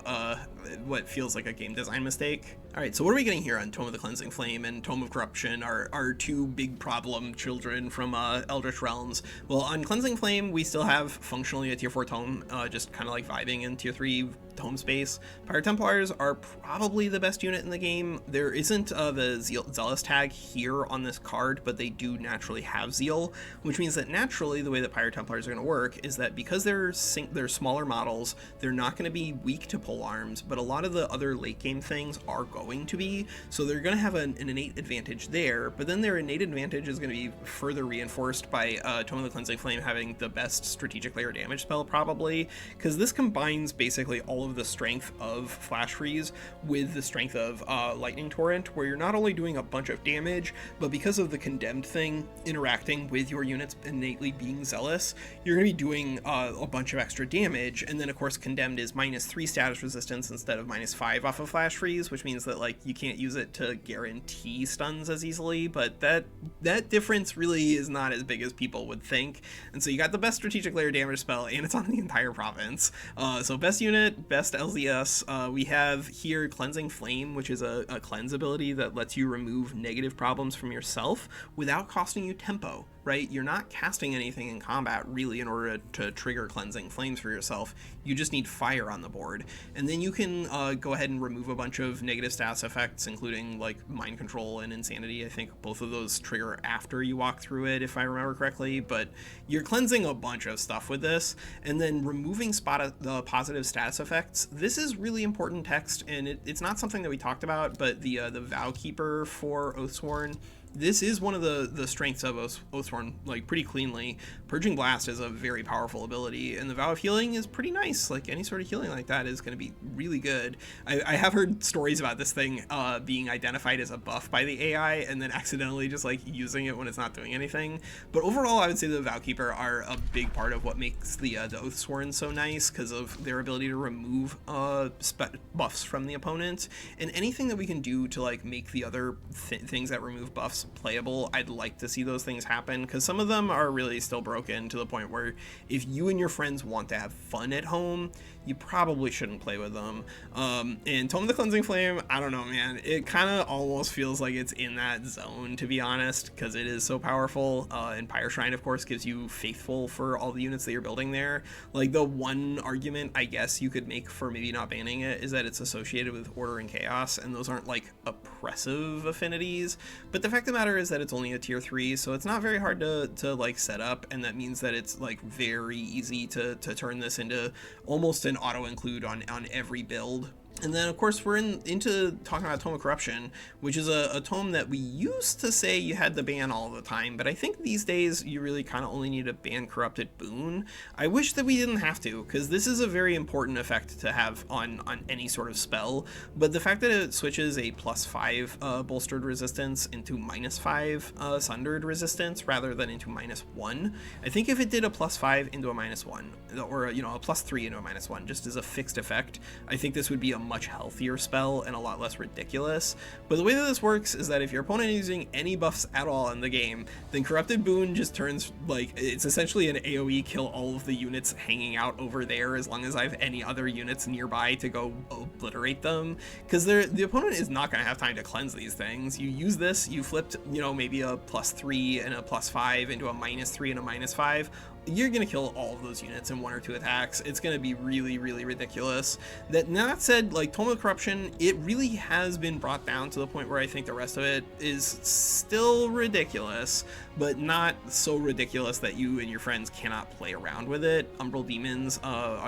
what feels like a game design mistake. All right, so what are we getting here on Tome of the Cleansing Flame and Tome of Corruption, our 2 big problem children from Eldritch Realms? Well, on Cleansing Flame, we still have functionally a tier 4 tome, just kind of like vibing in tier 3 tome space. Pyre Templars are probably the best unit in the game. There isn't the Zealous tag here on this card, but they do naturally have Zeal, which means that naturally the way that Pyre Templars are going to work is that because they're smaller models, they're not going to be weak to pole arms, but a lot of the other late game things are going to be, so they're going to have an innate advantage there, but then their innate advantage is going to be further reinforced by Tome of the Cleansing Flame having the best strategic layer damage spell, probably, because this combines basically all of the strength of Flash Freeze with the strength of Lightning Torrent, where you're not only doing a bunch of damage, but because of the Condemned thing interacting with your units innately being zealous, you're going to be doing a bunch of extra damage. And then of course Condemned is -3 status resistance instead of -5 off of Flash Freeze, which means that like you can't use it to guarantee stuns as easily, but that difference really is not as big as people would think. And so you got the best strategic layer damage spell, and it's on the entire province. So best unit, best LZS. We have here Cleansing Flame, which is a cleanse ability that lets you remove negative problems from yourself without costing you tempo, right? You're not casting anything in combat really in order to trigger Cleansing Flames for yourself. You just need fire on the board. And then you can go ahead and remove a bunch of negative status effects, including like Mind Control and Insanity. I think both of those trigger after you walk through it, if I remember correctly, but you're cleansing a bunch of stuff with this. And then removing the positive status effects. This is really important text, and it's not something that we talked about, but the Vow Keeper for Oathsworn this is one of the strengths of Oathsworn, like, pretty cleanly. Purging Blast is a very powerful ability, and the Vow of Healing is pretty nice. Like, any sort of healing like that is going to be really good. I have heard stories about this thing being identified as a buff by the AI, and then accidentally just, like, using it when it's not doing anything. But overall, I would say the Vowkeeper are a big part of what makes the Oathsworn so nice, because of their ability to remove buffs from the opponent, and anything that we can do to, like, make the other things that remove buffs playable, I'd like to see those things happen, because some of them are really still broken to the point where if you and your friends want to have fun at home, you probably shouldn't play with them. And Tome of the Cleansing Flame, I don't know, man, it kind of almost feels like it's in that zone, to be honest, because it is so powerful. And Pyre Shrine, of course, gives you Faithful for all the units that you're building there. Like, the one argument I guess you could make for maybe not banning it is that it's associated with Order and Chaos, and those aren't, like, oppressive affinities. But the fact of the matter is that it's only a tier 3, so it's not very hard to like, set up, and that means that it's, like, very easy to turn this into almost an auto-include on every build. And then, of course, we're into talking about Tome of Corruption, which is a tome that we used to say you had to ban all the time, but I think these days you really kind of only need to ban Corrupted Boon. I wish that we didn't have to, because this is a very important effect to have on any sort of spell, but the fact that it switches a +5 bolstered resistance into -5 sundered resistance rather than into -1, I think if it did a +5 into a -1, or, you know, a +3 into a -1, just as a fixed effect, I think this would be a much healthier spell and a lot less ridiculous. But the way that this works is that if your opponent is using any buffs at all in the game, then Corrupted Boon just turns, like, it's essentially an AoE kill all of the units hanging out over there as long as I have any other units nearby to go obliterate them, because the opponent is not going to have time to cleanse these things. You use this, you flipped, you know, maybe a +3 and a +5 into a -3 and a -5, you're going to kill all of those units in 1 or 2 attacks. It's going to be really, really ridiculous. That said, like, Tome of Corruption, it really has been brought down to the point where I think the rest of it is still ridiculous, but not so ridiculous that you and your friends cannot play around with it. Umbral Demons,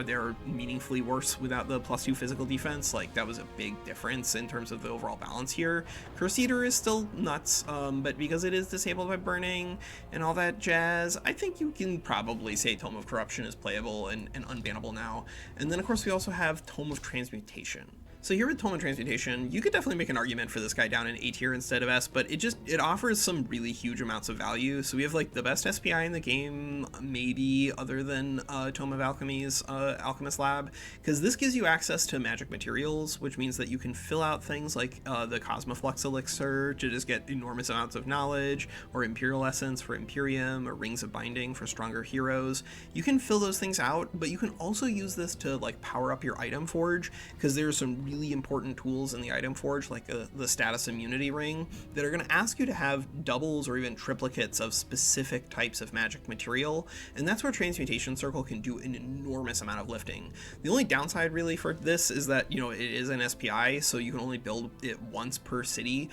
they're meaningfully worse without the +2 physical defense. Like, that was a big difference in terms of the overall balance here. Curse Eater is still nuts, but because it is disabled by burning and all that jazz, I think you can probably say Tome of Corruption is playable and unbannable now. And then, of course, we also have Tome of Transmutation. So here with Tome of Transmutation, you could definitely make an argument for this guy down in A tier instead of S, but it offers some really huge amounts of value. So we have, like, the best SPI in the game, maybe, other than Tome of Alchemy's Alchemist Lab, because this gives you access to magic materials, which means that you can fill out things like the Cosmoflux Elixir to just get enormous amounts of knowledge, or Imperial Essence for Imperium, or Rings of Binding for stronger heroes. You can fill those things out, but you can also use this to, like, power up your item forge, because there's some really important tools in the item forge, like the status immunity ring, that are going to ask you to have doubles or even triplicates of specific types of magic material, and that's where Transmutation Circle can do an enormous amount of lifting. The only downside really for this is that, you know, it is an SPI, so you can only build it once per city.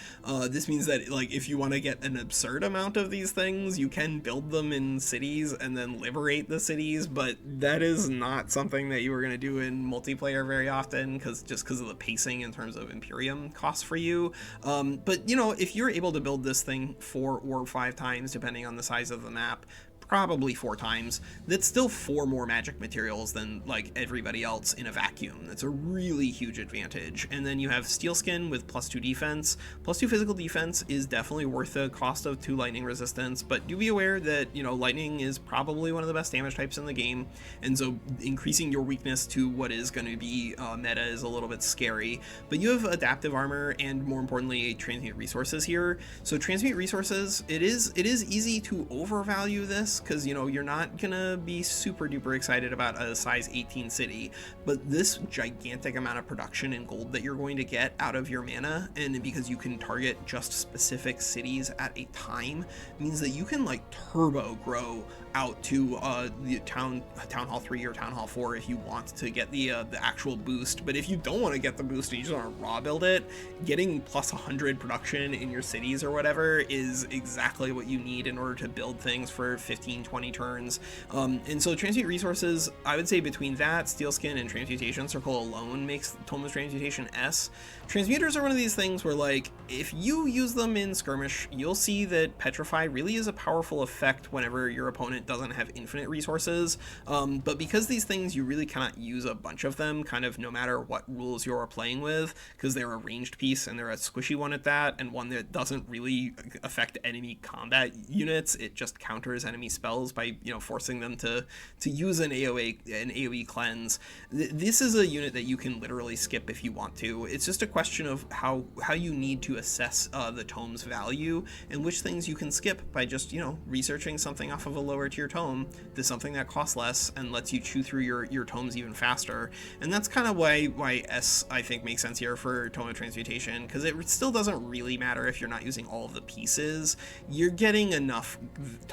This means that, like, if you want to get an absurd amount of these things, you can build them in cities and then liberate the cities, but that is not something that you are going to do in multiplayer very often, just because of the pacing in terms of Imperium costs for you. But, you know, if you're able to build this thing 4 or 5 times, depending on the size of the map, probably 4 times, that's still 4 more magic materials than, like, everybody else in a vacuum. That's a really huge advantage. And then you have Steelskin with +2 defense. +2 physical defense is definitely worth the cost of 2 lightning resistance, but do be aware that, you know, lightning is probably one of the best damage types in the game, and so increasing your weakness to what is going to be meta is a little bit scary. But you have adaptive armor and, more importantly, transmute resources here. So transmute resources, it is easy to overvalue this, because, you know, you're not gonna be super duper excited about a size 18 city, but this gigantic amount of production and gold that you're going to get out of your mana, and because you can target just specific cities at a time, means that you can, like, turbo grow out to the Town Hall 3 or Town Hall 4 if you want to get the actual boost. But if you don't want to get the boost and you just want to raw build it, getting +100 production in your cities or whatever is exactly what you need in order to build things for 15 15, 20 turns. And so transmute resources, I would say between that, Steel Skin, and Transmutation Circle alone makes Tome of Transmutation S. Transmuters are one of these things where, like, if you use them in skirmish, you'll see that Petrify really is a powerful effect whenever your opponent doesn't have infinite resources. But because these things, you really cannot use a bunch of them, kind of no matter what rules you're playing with, because they're a ranged piece and they're a squishy one at that, and one that doesn't really affect enemy combat units. It just counters enemy spells by, you know, forcing them to use an AoE cleanse. This is a unit that you can literally skip if you want to. It's just a question of how you need to assess the tome's value and which things you can skip by just, you know, researching something off of a lower tier tome to something that costs less and lets you chew through your tomes even faster. And that's kind of why S, I think, makes sense here for Tome of Transmutation, because it still doesn't really matter if you're not using all of the pieces. You're getting enough,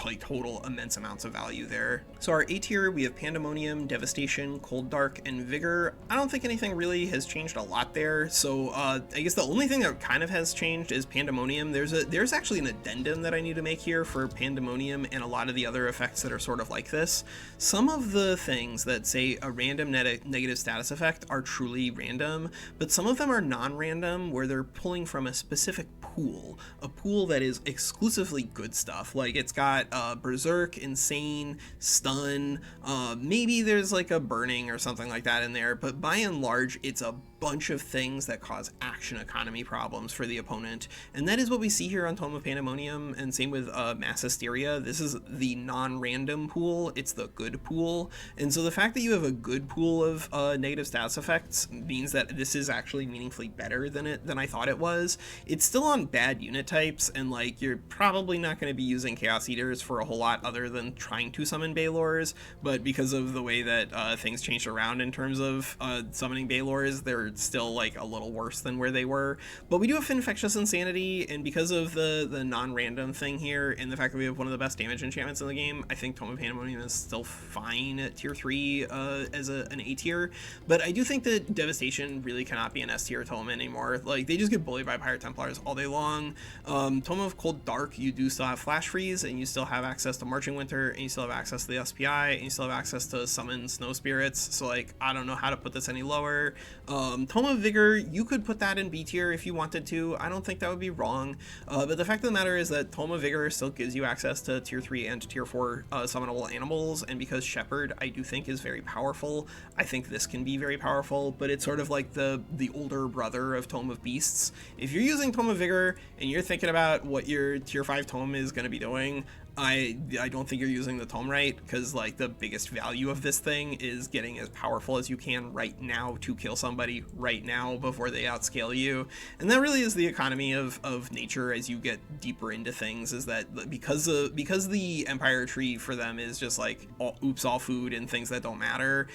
like, total immense amounts of value there. So our A tier, we have Pandemonium, Devastation, Cold Dark, and Vigor. I don't think anything really has changed a lot there. So I guess the only thing that kind of has changed is Pandemonium. There's actually an addendum that I need to make here for Pandemonium and a lot of the other effects that are sort of like this. Some of the things that say a random negative status effect are truly random, but some of them are non-random, where they're pulling from a specific pool, a pool that is exclusively good stuff. Like, it's got Berserk, Insane, Stun, maybe there's like a Burning or something like that in there, but by and large, it's a bunch of things that cause action economy problems for the opponent, and that is what we see here on Tome of Pandemonium, and same with Mass Hysteria. This is the non-random pool, it's the good pool, and so the fact that you have a good pool of negative status effects means that this is actually meaningfully better than I thought it was. It's still on bad unit types, and like, you're probably not going to be using Chaos Eaters for a whole lot other than trying to summon Balors, but because of the way that things changed around in terms of summoning Balors, they're still like a little worse than where they were. But we do have Infectious Insanity, and because of the non-random thing here and the fact that we have one of the best damage enchantments in the game, I think Tome of Pandemonium is still fine at tier 3 as an A tier. But I do think that Devastation really cannot be an S tier tome anymore. Like, they just get bullied by Pirate Templars all day long. Tome of Cold Dark, you do still have Flash Freeze, and you still have access to Marching Winter, and you still have access to the SPI, and you still have access to summon Snow Spirits. So like, I don't know how to put this any lower. Tome of Vigor, you could put that in B tier if you wanted to. I don't think that would be wrong. But the fact of the matter is that Tome of Vigor still gives you access to tier 3 and tier 4 summonable animals, and because Shepherd, I do think, is very powerful, I think this can be very powerful, but it's sort of like the older brother of Tome of Beasts. If you're using Tome of Vigor and you're thinking about what your tier 5 tome is going to be doing, I don't think you're using the tome right, because like, the biggest value of this thing is getting as powerful as you can right now to kill somebody right now before they outscale you. And that really is the economy of nature as you get deeper into things, is that because the Empire tree for them is just like all food and things that don't matter,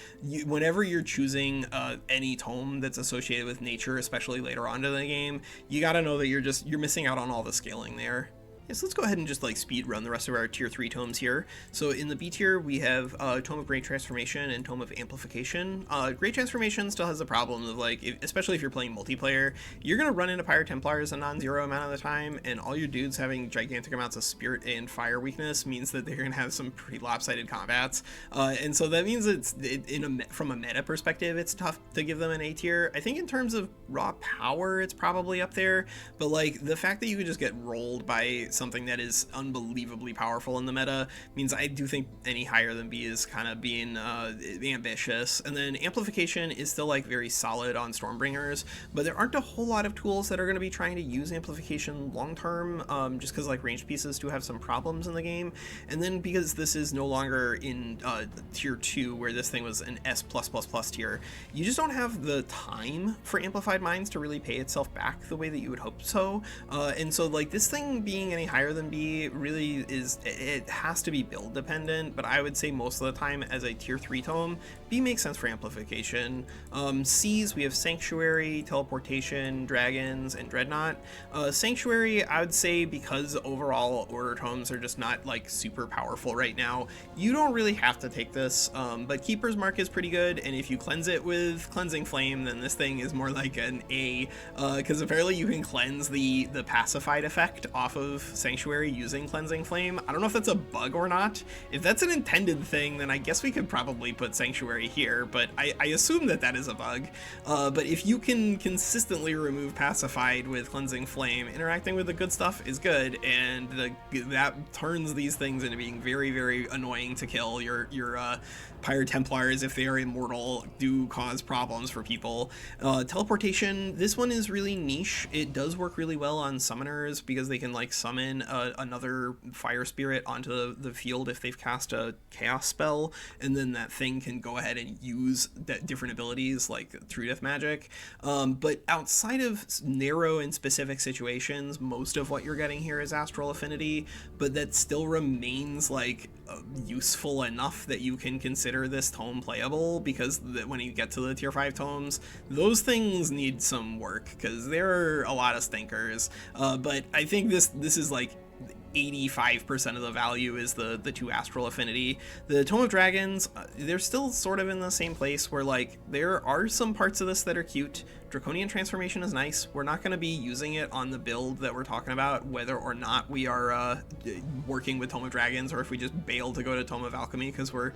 whenever you're choosing any tome that's associated with nature, especially later on in the game, you got to know that you're missing out on all the scaling there. So let's go ahead and just like speed run the rest of our tier 3 tomes here. So in the B tier, we have Tome of Great Transformation and Tome of Amplification. Great Transformation still has the problem of like, especially if you're playing multiplayer, you're going to run into Pirate Templars a non-zero amount of the time, and all your dudes having gigantic amounts of spirit and fire weakness means that they're going to have some pretty lopsided combats. And so that means from a meta perspective, it's tough to give them an A tier. I think in terms of raw power, it's probably up there, but like, the fact that you could just get rolled by something that is unbelievably powerful in the meta means I do think any higher than B is kind of being ambitious. And then Amplification is still like very solid on Stormbringers, but there aren't a whole lot of tools that are going to be trying to use Amplification long term, just because like ranged pieces do have some problems in the game. And then because this is no longer in tier 2, where this thing was an S+++ tier, you just don't have the time for Amplified Minds to really pay itself back the way that you would hope so. And so like, this thing being any higher than B really it has to be build dependent, but I would say most of the time as a tier 3 tome, B makes sense for Amplification. C's, we have Sanctuary, Teleportation, Dragons, and Dreadnought. Sanctuary, I would say, because overall order tomes are just not like super powerful right now, you don't really have to take this, but Keeper's Mark is pretty good, and if you cleanse it with Cleansing Flame, then this thing is more like an A, because apparently you can cleanse the pacified effect off of Sanctuary using Cleansing Flame. I don't know if that's a bug or not. If that's an intended thing, then I guess we could probably put Sanctuary here, but I assume that that is a bug. But if you can consistently remove Pacified with Cleansing Flame, interacting with the good stuff is good, and that turns these things into being very, very annoying to kill. Your Pirate Templars, if they are immortal, do cause problems for people. Teleportation, this one is really niche. It does work really well on summoners because they can like summon another fire spirit onto the field if they've cast a chaos spell, and then that thing can go ahead and use different abilities like True Death Magic. But outside of narrow and specific situations, most of what you're getting here is Astral Affinity, but that still remains like useful enough that you can consider this tome playable, because when you get to the tier 5 tomes, those things need some work because there are a lot of stinkers. But I think this is like 85% of the value is the 2 Astral Affinity. The Tome of Dragons, they're still sort of in the same place where like there are some parts of this that are cute. Draconian Transformation is nice. We're not going to be using it on the build that we're talking about, whether or not we are working with Tome of Dragons, or if we just bail to go to Tome of Alchemy because we're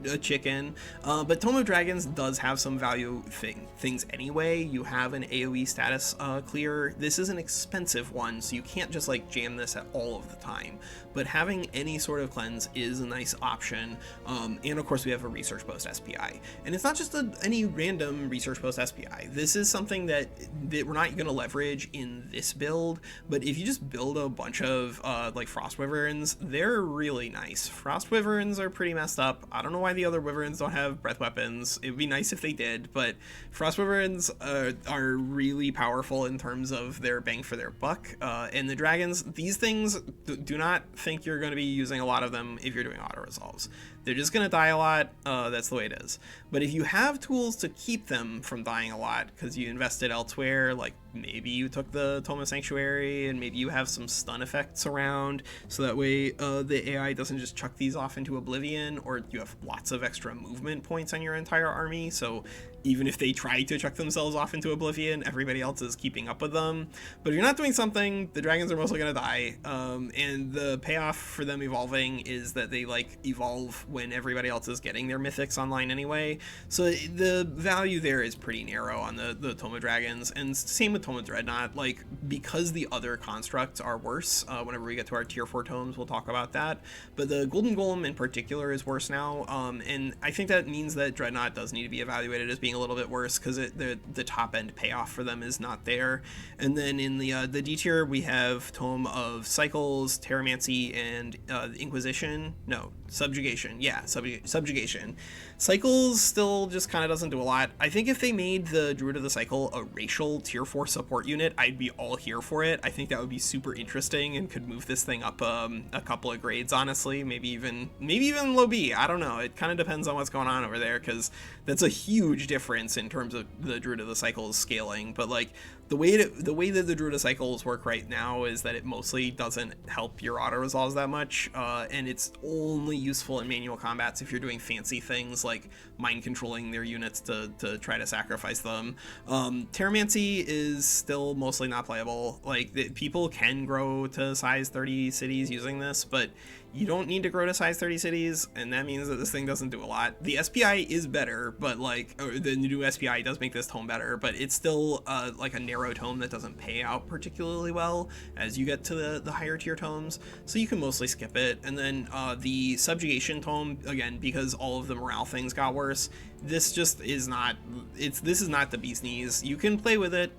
a chicken. But Tome of Dragons does have some value things anyway. You have an AoE status clear. This is an expensive one, so you can't just like jam this at all of the time. But having any sort of cleanse is a nice option. And of course we have a Research Post SPI. And it's not just any random Research Post SPI. This is something that we're not going to leverage in this build, but if you just build a bunch of like Frost Wyverns, they're really nice. Frost Wyverns are pretty messed up. I don't know why the other Wyverns don't have breath weapons. It would be nice if they did, but Frost Wyverns are really powerful in terms of their bang for their buck. And the dragons, these things, do not think you're going to be using a lot of them if you're doing auto resolves. They're just going to die a lot. That's the way it is. But if you have tools to keep them from dying a lot because you invested elsewhere, like maybe you took the Tome of Sanctuary and maybe you have some stun effects around, so that way the AI doesn't just chuck these off into oblivion, or you have lots of extra movement points on your entire army, so even if they try to chuck themselves off into oblivion, everybody else is keeping up with them. But if you're not doing something, the dragons are mostly going to die, and the payoff for them evolving is that they like evolve when everybody else is getting their mythics online anyway, so the value there is pretty narrow on the Tome of Dragons. And same with Tome of Dreadnought, like because the other constructs are worse. Whenever we get to our tier 4 tomes, we'll talk about that, but the Golden Golem in particular is worse now, and I think that means that Dreadnought does need to be evaluated as being a little bit worse because the top end payoff for them is not there. And then in the D tier we have Tome of Cycles, Terramancy, and Inquisition. No, Subjugation. Yeah, Subjugation. Cycles still just kind of doesn't do a lot. I think if they made the Druid of the Cycle a racial tier 4 support unit, I'd be all here for it. I think that would be super interesting and could move this thing up a couple of grades, honestly. Maybe even low B. I don't know. It kind of depends on what's going on over there, because that's a huge difference in terms of the Druid of the Cycles scaling. But like the way that the Druid of Cycles work right now is that it mostly doesn't help your auto resolves that much, and it's only useful in manual combats if you're doing fancy things like mind controlling their units to try to sacrifice them. Terramancy is still mostly not playable. Like people can grow to size 30 cities using this, but you don't need to grow to size 30 cities, and that means that this thing doesn't do a lot. The SPI is better, but the new SPI does make this tome better, but it's still like a narrow tome that doesn't pay out particularly well as you get to the higher tier tomes, so you can mostly skip it. And then the Subjugation tome, again, because all of the morale things got worse, this just is not, this is not the bee's knees. You can play with it,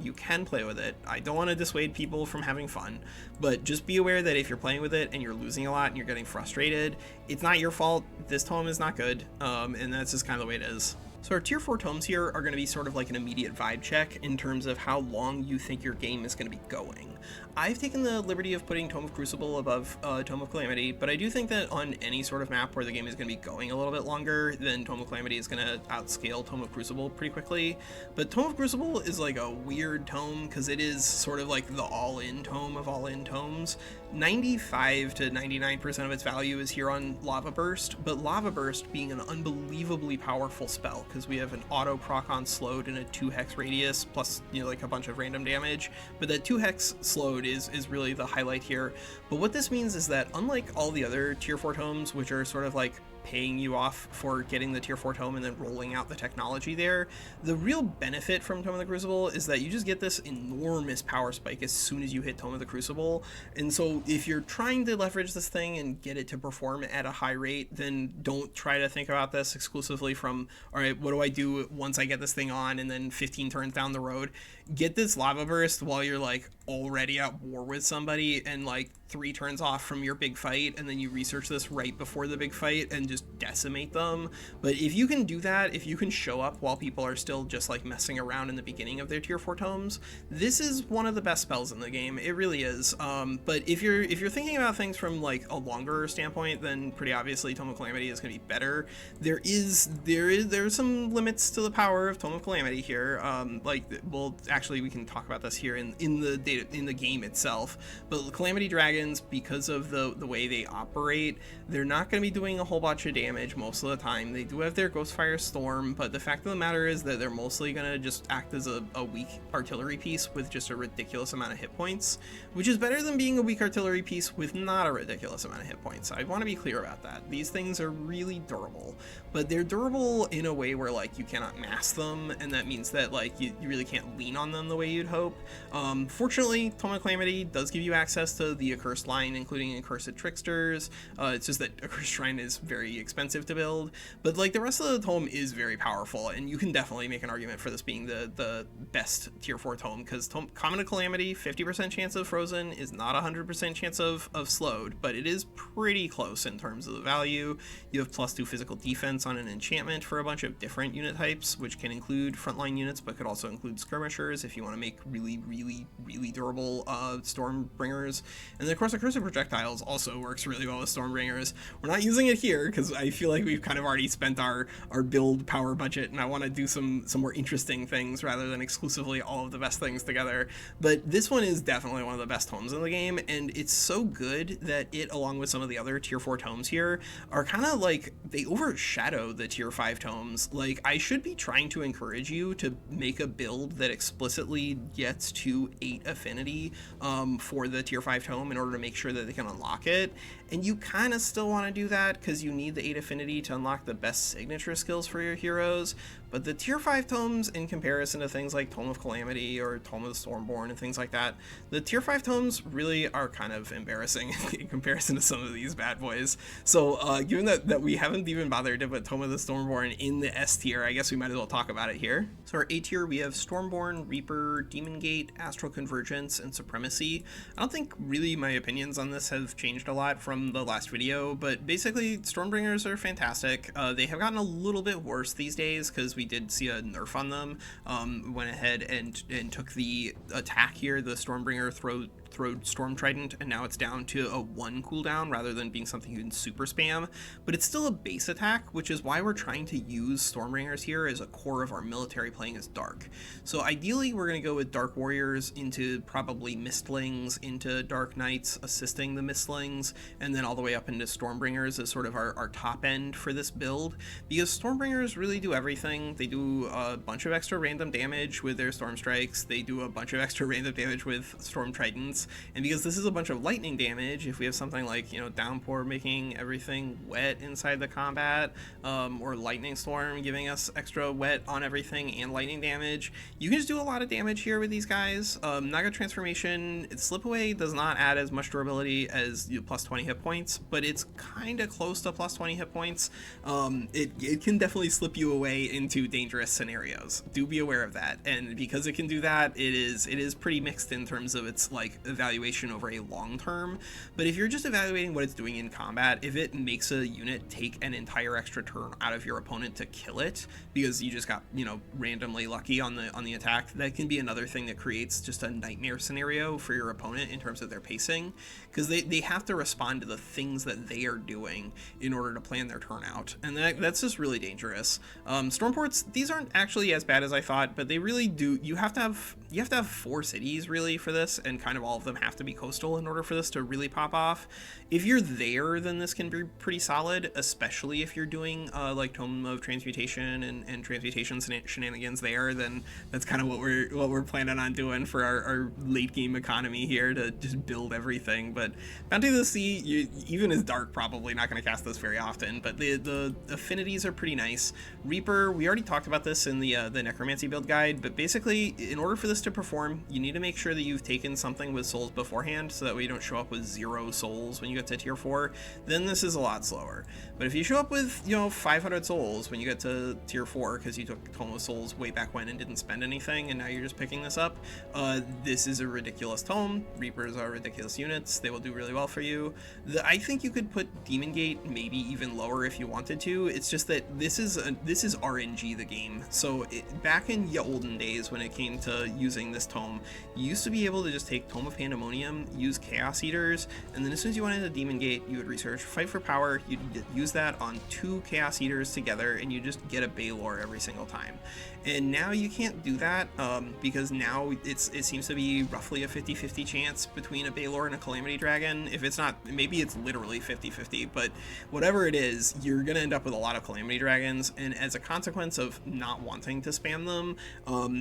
I don't want to dissuade people from having fun, but just be aware that if you're playing with it and you're losing a lot and you're getting frustrated, it's not your fault. This tome is not good, and that's just kind of the way it is. So our tier 4 tomes here are going to be sort of like an immediate vibe check in terms of how long you think your game is going to be going. I've taken the liberty of putting Tome of Crucible above Tome of Calamity, but I do think that on any sort of map where the game is going to be going a little bit longer, then Tome of Calamity is going to outscale Tome of Crucible pretty quickly. But Tome of Crucible is like a weird tome because it is sort of like the all-in tome of all-in tomes. 95 to 99% of its value is here on Lava Burst, but Lava Burst being an unbelievably powerful spell. because we have an auto proc on slowed and a 2 hex radius plus, you know, like a bunch of random damage. But that 2 hex slowed is really the highlight here. But what this means is that unlike all the other tier 4 tomes, which are sort of like paying you off for getting the tier 4 tome and then rolling out the technology there, the real benefit from Tome of the Crucible is that you just get this enormous power spike as soon as you hit Tome of the Crucible. And so if you're trying to leverage this thing and get it to perform at a high rate, then don't try to think about this exclusively from, all right, what do I do once I get this thing on and then 15 turns down the road? Get this lava burst while you're like already at war with somebody and like 3 turns off from your big fight, and then you research this right before the big fight and just decimate them. But if you can do that, if you can show up while people are still just like messing around in the beginning of their tier 4 tomes, this is one of the best spells in the game. It really is. But if you're thinking about things from like a longer standpoint, then pretty obviously Tome of Calamity is going to be better. There's some limits to the power of Tome of Calamity here. Well, actually we can talk about this here in the game itself. But Calamity Dragons, because of the way they operate, they're not going to be doing a whole bunch of damage most of the time. They do have their Ghostfire Storm, but the fact of the matter is that they're mostly going to just act as a weak artillery piece with just a ridiculous amount of hit points, which is better than being a weak artillery piece with not a ridiculous amount of hit points. I want to be clear about that. These things are really durable, but they're durable in a way where like you cannot mass them, and that means that like you really can't lean on them the way you'd hope. Fortunately, Tome of Calamity does give you access to the Accursed line, including Accursed Tricksters. It's just that Accursed Shrine is very expensive to build, but like the rest of the tome is very powerful, and you can definitely make an argument for this being the best tier 4 tome, because Common to Calamity, 50% chance of frozen is not 100% chance of slowed, but it is pretty close in terms of the value. You have +2 physical defense on an enchantment for a bunch of different unit types, which can include frontline units, but could also include skirmishers if you want to make really durable Stormbringers. And then of course Accursed Projectiles also works really well with Stormbringers. We're not using it here because I feel like we've kind of already spent our build power budget, and I want to do some more interesting things rather than exclusively all of the best things together. But this one is definitely one of the best tomes in the game, and it's so good that it, along with some of the other tier 4 tomes here, are kind of like, they overshadow the tier 5 tomes. Like, I should be trying to encourage you to make a build that explicitly gets to 8 affinity for the tier 5 tome in order to make sure that they can unlock it. And you kind of still want to do that because you need the 8 affinity to unlock the best signature skills for your heroes. But the tier 5 tomes, in comparison to things like Tome of Calamity or Tome of the Stormborn and things like that, the tier 5 tomes really are kind of embarrassing in comparison to some of these bad boys. So given that we haven't even bothered to put Tome of the Stormborn in the S tier, I guess we might as well talk about it here. So our A tier, we have Stormborn, Reaper, Demon Gate, Astral Convergence, and Supremacy. I don't think really my opinions on this have changed a lot from the last video, but basically Stormbringers are fantastic. They have gotten a little bit worse these days because we did see a nerf on them. Went ahead and took the attack here, the Stormbringer throwed Storm Trident, and now it's down to a 1 cooldown rather than being something you can super spam, but it's still a base attack, which is why we're trying to use Stormbringers here as a core of our military playing as Dark. So ideally we're going to go with Dark Warriors into probably Mistlings, into Dark Knights assisting the Mistlings, and then all the way up into Stormbringers as sort of our top end for this build, because Stormbringers really do everything. They do a bunch of extra random damage with their Storm Strikes, they do a bunch of extra random damage with Storm Tridents, and because this is a bunch of lightning damage, if we have something like, you know, Downpour making everything wet inside the combat, or Lightning Storm giving us extra wet on everything and lightning damage, you can just do a lot of damage here with these guys. Naga Transformation, Slipaway does not add as much durability as plus 20 hit points, but it's kind of close to plus 20 hit points. It can definitely slip you away into dangerous scenarios. Do be aware of that, and because it can do that, it is pretty mixed in terms of its like evaluation over a long term. But if you're just evaluating what it's doing in combat, if it makes a unit take an entire extra turn out of your opponent to kill it because you just got, you know, randomly lucky on the attack, that can be another thing that creates just a nightmare scenario for your opponent in terms of their pacing, because they have to respond to the things that they are doing in order to plan their turn out, and that's just really dangerous. Stormports, these aren't actually as bad as I thought, but they really do, you have to have 4 cities really for this, and kind of all of them have to be coastal in order for this to really pop off. If you're there, then this can be pretty solid, especially if you're doing like Tome of Transmutation and Transmutation shenanigans there. Then that's kind of what we're planning on doing for our late game economy here, to just build everything. But Bounty of the Sea, even as Dark, probably not going to cast this very often, but the affinities are pretty nice. Reaper, we already talked about this in the Necromancy build guide, but basically, in order for this to perform, you need to make sure that you've taken something with souls beforehand, so that way you don't show up with 0 souls when you get to tier 4. Then this is a lot slower. But if you show up with, 500 souls when you get to tier 4, because you took Tome of Souls way back when and didn't spend anything, and now you're just picking this up, this is a ridiculous tome. Reapers are ridiculous units. They will do really well for you. I think you could put Demon Gate maybe even lower if you wanted to. It's just that this is RNG the game. So back in the olden days, when it came to using this tome, you used to be able to just take Tome of Pandemonium, use Chaos Eaters, and then as soon as you wanted a Demon Gate, you would research Fight for Power, you'd use that on 2 Chaos Eaters together, and you just get a Baylor every single time. And now you can't do that, because now it seems to be roughly a 50-50 chance between a Baylor and a Calamity Dragon. If it's not, maybe it's literally 50-50, but whatever it is, you're gonna end up with a lot of Calamity Dragons, and as a consequence of not wanting to spam them,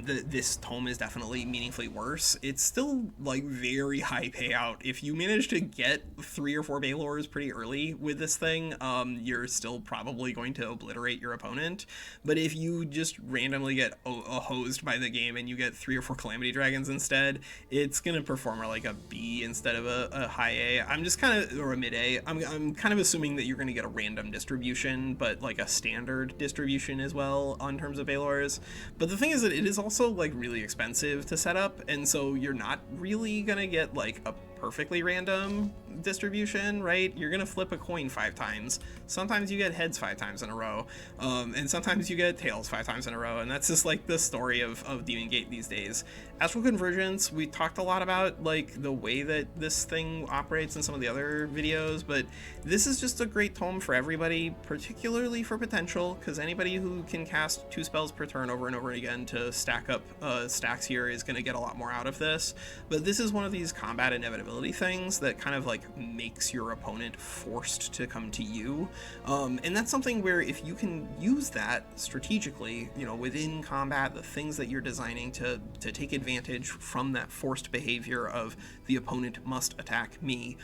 this tome is definitely meaningfully worse. It's still like very high payout. If you manage to get 3 or 4 Baylors pretty early with this thing, you're still probably going to obliterate your opponent. But if you just randomly get hosed by the game and you get 3 or 4 Calamity Dragons instead, it's gonna perform like a B instead of a high A. I'm just kind of, or a mid A. I'm kind of assuming that you're gonna get a random distribution, but like a standard distribution as well on terms of Baylors. But the thing is that it is also like really expensive to set up, and so you're not really gonna get like a perfectly random distribution, right? You're gonna flip a coin 5 times. Sometimes you get heads 5 times in a row, and sometimes you get tails 5 times in a row, and that's just like the story of Demon Gate these days. Astral Convergence, we talked a lot about like the way that this thing operates in some of the other videos, but this is just a great tome for everybody, particularly for potential, because anybody who can cast 2 spells per turn over and over again to stack up stacks here is going to get a lot more out of this. But this is one of these combat inevitability things that kind of like makes your opponent forced to come to you, and that's something where if you can use that strategically, within combat, the things that you're designing to take advantage from that forced behavior of the opponent must attack me,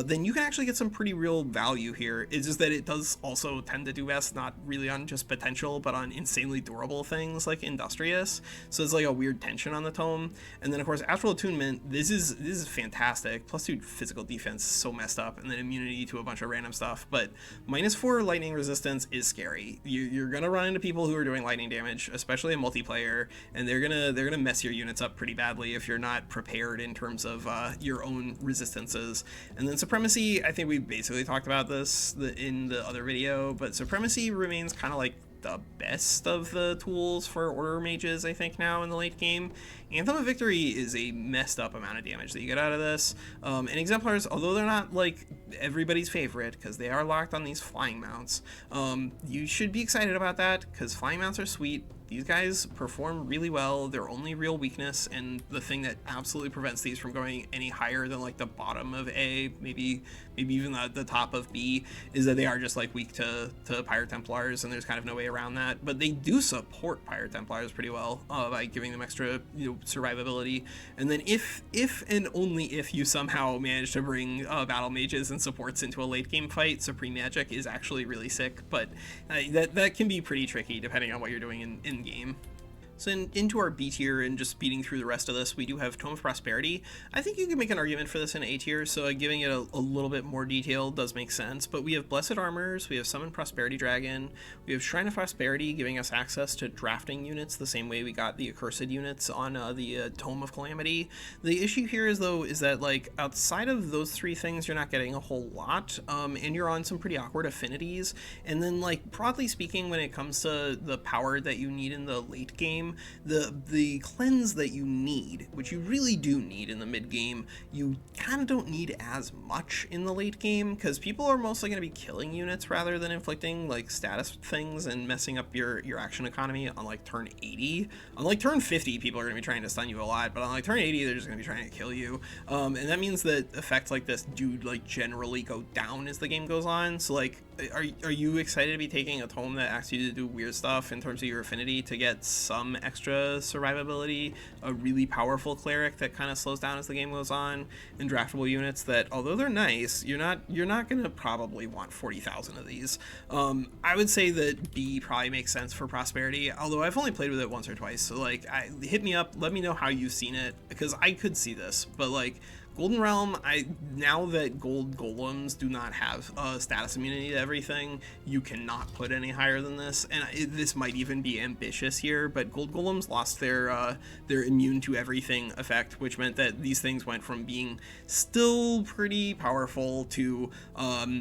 then you can actually get some pretty real value here. It's just that it does also tend to do best not really on just potential, but on insanely durable things like Industrious. So it's like a weird tension on the tome. And then of course Astral Attunement, this is fantastic. +2 physical defense, so messed up, and then immunity to a bunch of random stuff. But -4 lightning resistance is scary. You're gonna run into people who are doing lightning damage, especially in multiplayer, and they're gonna mess your units up pretty badly if you're not prepared in terms of your own resistances. And then Supremacy, I think we basically talked about this in the other video, but Supremacy remains kind of like the best of the tools for order mages, I think, now in the late game. Anthem of Victory is a messed up amount of damage that you get out of this. And Exemplars, although they're not like everybody's favorite because they are locked on these flying mounts, you should be excited about that because flying mounts are sweet. These guys perform really well. Their only real weakness, and the thing that absolutely prevents these from going any higher than like the bottom of A, maybe even the top of B, is that they are just like weak to Pirate Templars, and there's kind of no way around that. But they do support Pirate Templars pretty well by giving them extra survivability. And then if and only if you somehow manage to bring battle mages and supports into a late game fight, Supreme Magic is actually really sick. But that can be pretty tricky depending on what you're doing in game. So into our B tier and just speeding through the rest of this, we do have Tome of Prosperity. I think you can make an argument for this in A tier, so giving it a little bit more detail does make sense. But we have Blessed Armors, we have Summon Prosperity Dragon, we have Shrine of Prosperity giving us access to drafting units the same way we got the Accursed units on the Tome of Calamity. The issue here is that like outside of those 3 things, you're not getting a whole lot, and you're on some pretty awkward affinities. And then like broadly speaking, when it comes to the power that you need in the late game, game. The cleanse that you need, which you really do need in the mid game, you kind of don't need as much in the late game, because people are mostly going to be killing units rather than inflicting like status things and messing up your action economy on like turn 80. On like turn 50, people are going to be trying to stun you a lot, but on like turn 80, they're just going to be trying to kill you. And that means that effects like this do like generally go down as the game goes on. So like, are you excited to be taking a tome that asks you to do weird stuff in terms of your affinity to get some extra survivability, a really powerful cleric that kind of slows down as the game goes on, and draftable units that, although they're nice, you're not gonna probably want 40,000 of these. I would say that B probably makes sense for prosperity, although I've only played with it once or twice, so like, hit me up, let me know how you've seen it, because I could see this, but like, Golden Realm, now that gold golems do not have status immunity to everything, you cannot put any higher than this, and this might even be ambitious here, but gold golems lost their immune to everything effect, which meant that these things went from being still pretty powerful to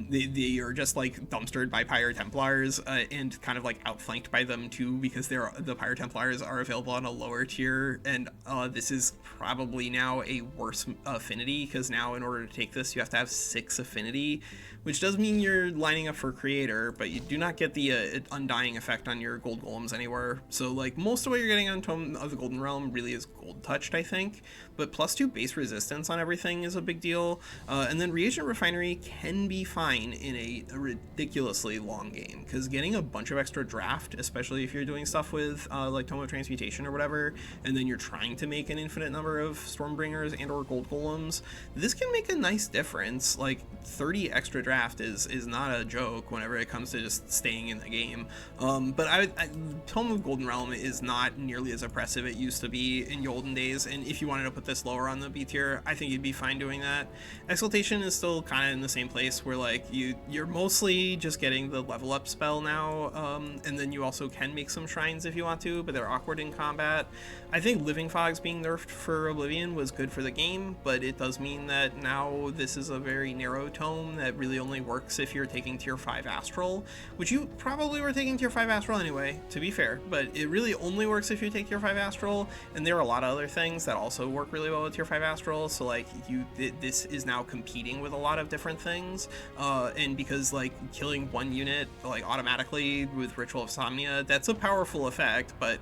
they are just like dumpstered by Pyre Templars and kind of like outflanked by them too, because the Pyre Templars are available on a lower tier, and this is probably now a worse affinity, because now in order to take this you have to have 6 affinity, which does mean you're lining up for creator, but you do not get the undying effect on your gold golems anywhere. So like, most of what you're getting on Tome of the Golden Realm really is gold touched, I think, but +2 base resistance on everything is a big deal, and then reagent refinery can be fine in a ridiculously long game, because getting a bunch of extra draft, especially if you're doing stuff with like Tome of Transmutation or whatever, and then you're trying to make an infinite number of Stormbringers and or gold golems, this can make a nice difference. Like 30 extra draft is not a joke whenever it comes to just staying in the game. But Tome of Golden Realm is not nearly as oppressive it used to be in the olden days, and if you wanted to put this lower on the B tier, I think you'd be fine doing that. Exaltation is still kind of in the same place, where like you're mostly just getting the level up spell now, and then you also can make some shrines if you want to, but they're awkward in combat. I think Living Fogs being nerfed for Oblivion was good for the game, but it does mean that now this is a very narrow tome that really only works if you're taking tier 5 Astral, which you probably were taking tier 5 Astral anyway, to be fair, but it really only works if you take tier 5 Astral, and there are a lot of other things that also work really well with tier 5 Astral, so like this is now competing with a lot of different things, and because like killing one unit like automatically with Ritual of Somnia, that's a powerful effect, but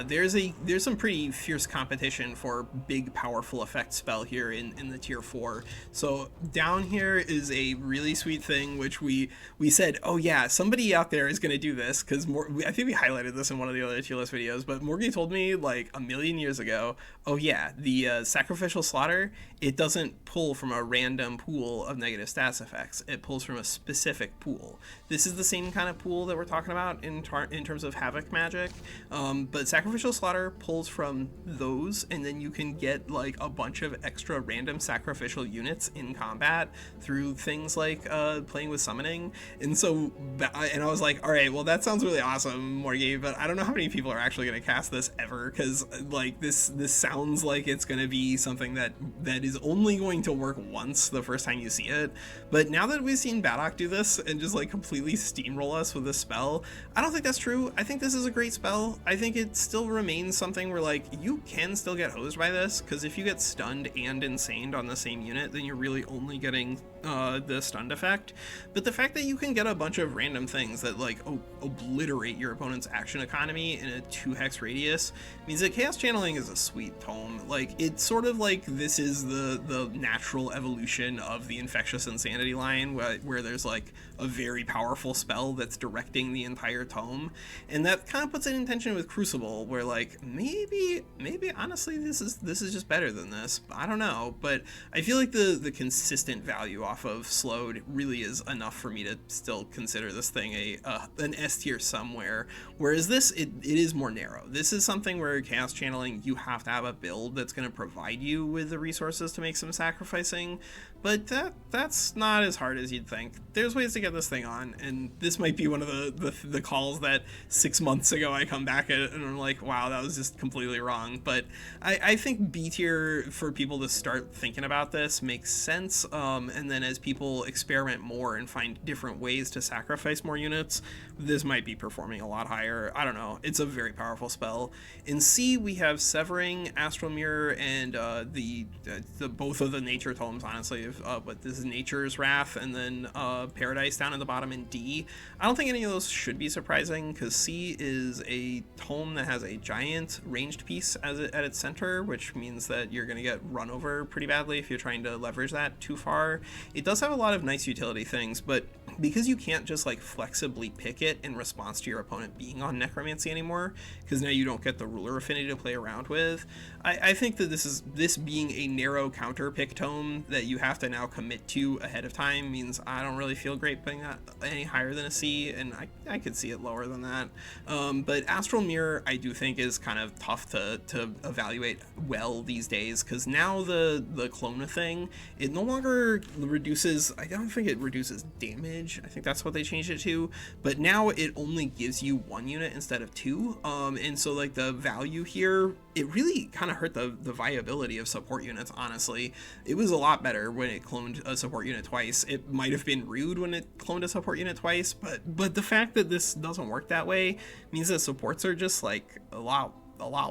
there's some pretty fierce competition for big powerful effect spell here in the tier 4. So down here is a really sweet thing, which we said, oh yeah, somebody out there is going to do this, because I think we highlighted this in one of the other tier list videos, but Morgie told me like a million years ago, oh yeah, the sacrificial slaughter, it doesn't pull from a random pool of negative stats effects, it pulls from a specific pool. This is the same kind of pool that we're talking about in terms of Havoc magic, but sacrificial slaughter pulls from those, and then you can get like a bunch of extra random sacrificial units in combat through things like playing with summoning. And so, and I was like, all right, well that sounds really awesome, Morgie, but I don't know how many people are actually going to cast this ever, because like this sounds like it's going to be something that is only going to work once the first time you see it. But now that we've seen Badok do this and just like completely steamroll us with this spell, I don't think that's true. I think this is a great spell. I think it still remains something where like you can still get hosed by this, because if you get stunned and insaned on the same unit, then you're really only getting the stunned effect. But the fact that you can get a bunch of random things that like obliterate your opponent's action economy in a 2-hex radius means that Chaos Channeling is a sweet tome. Like, it's sort of like this is the natural evolution of the Infectious Insanity line, where there's like a very powerful spell that's directing the entire tome, and that kind of puts it in tension with Crucible, where like maybe honestly this is just better than this. I don't know, but I feel like the consistent value off of Slowed really is enough for me to still consider this thing an S tier somewhere, whereas this it is more narrow. This is something where Chaos Channeling, you have to have a build that's going to provide you with the resources to make some sacrificing, but that's not as hard as you'd think. There's ways to get this thing on, and this might be one of the calls that 6 months ago I come back at it and I'm like, wow, that was just completely wrong. But I think B tier, for people to start thinking about this, makes sense, and then as people experiment more and find different ways to sacrifice more units, this might be performing a lot higher. I don't know. It's a very powerful spell. In C, we have Severing, Astral Mirror, and the both of the Nature Tomes, honestly. But this is Nature's Wrath, and then Paradise down in the bottom in D. I don't think any of those should be surprising, because C is a tome that has a giant ranged piece at its center, which means that you're going to get run over pretty badly if you're trying to leverage that too far. It does have a lot of nice utility things, but because you can't just like flexibly pick it in response to your opponent being on Necromancy anymore, because now you don't get the Ruler Affinity to play around with, I think that this being a narrow counter pick tome that you have to now commit to ahead of time means I don't really feel great putting that any higher than a C, and I could see it lower than that. But Astral Mirror, I do think, is kind of tough to evaluate well these days, because now the Clona thing, it no longer reduces, I don't think it reduces damage, I think that's what they changed it to, but now it only gives you 1 unit instead of 2, and so like the value here, it really kind of hurt the viability of support units, honestly. It was a lot better when it cloned a support unit twice. It might have been rude when it cloned a support unit twice, but the fact that this doesn't work that way means that supports are just like a lot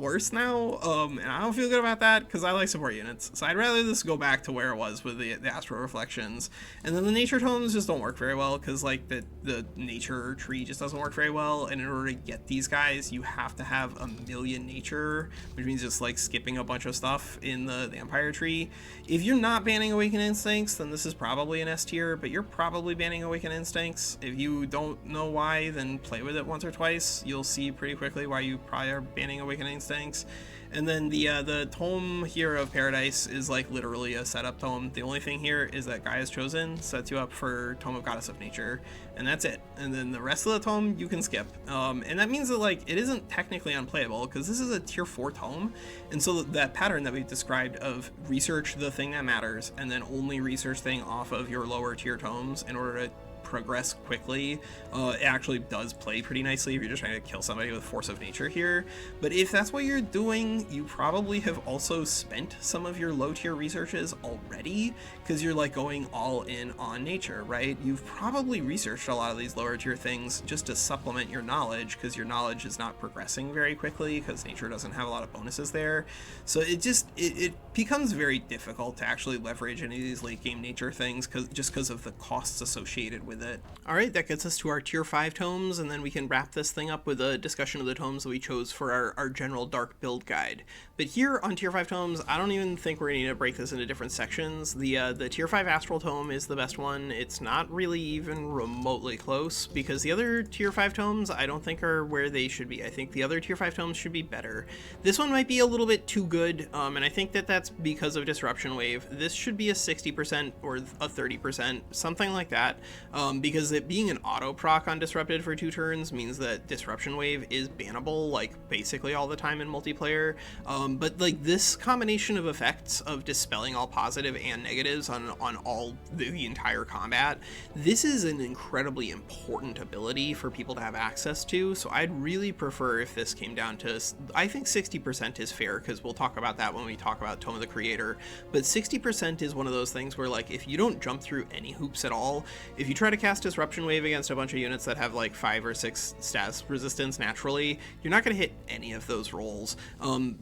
worse now, and I don't feel good about that, because I like support units, so I'd rather this go back to where it was with the Astral Reflections. And then the Nature Tomes just don't work very well, because like the nature tree just doesn't work very well, and in order to get these guys you have to have 1,000,000 nature, which means just like skipping a bunch of stuff in the Empire tree. If you're not banning Awakened Instincts, then this is probably an S tier, but you're probably banning Awakened Instincts. If you don't know why, then play with it once or twice. You'll see pretty quickly why you probably are banning Awakened Instincts. And then the tome here of Paradise is like literally a setup tome. The only thing here is that Gaia's Chosen sets you up for Tome of Goddess of Nature, and that's it. And then the rest of the tome you can skip, and that means that like it isn't technically unplayable, because this is a tier 4 tome, and so that pattern that we've described of research the thing that matters and then only research thing off of your lower tier tomes in order to progress quickly, it actually does play pretty nicely if you're just trying to kill somebody with Force of Nature here. But if that's what you're doing, you probably have also spent some of your low tier researches already, because you're like going all in on nature, right? You've probably researched a lot of these lower tier things just to supplement your knowledge, because your knowledge is not progressing very quickly because nature doesn't have a lot of bonuses there. So it becomes very difficult to actually leverage any of these late game nature things, because of the costs associated with it. All right, that gets us to our tier 5 tomes, and then we can wrap this thing up with a discussion of the tomes that we chose for our general dark build guide. But here on tier 5 tomes, I don't even think we're going to need to break this into different sections. The tier 5 Astral Tome is the best one. It's not really even remotely close, because the other tier 5 tomes I don't think are where they should be. I think the other tier 5 tomes should be better. This one might be a little bit too good, and I think that that's because of Disruption Wave. This should be a 60% or a 30%, something like that, because it being an auto proc on Disrupted for 2 turns means that Disruption Wave is bannable like basically all the time in multiplayer. But like this combination of effects of dispelling all positive and negatives on all the entire combat, this is an incredibly important ability for people to have access to. So I'd really prefer if this came down to, I think 60% is fair, because we'll talk about that when we talk about Tome of the Creator, but 60% is one of those things where like if you don't jump through any hoops at all, if you try to cast Disruption Wave against a bunch of units that have like 5 or 6 status resistance naturally, you're not going to hit any of those rolls.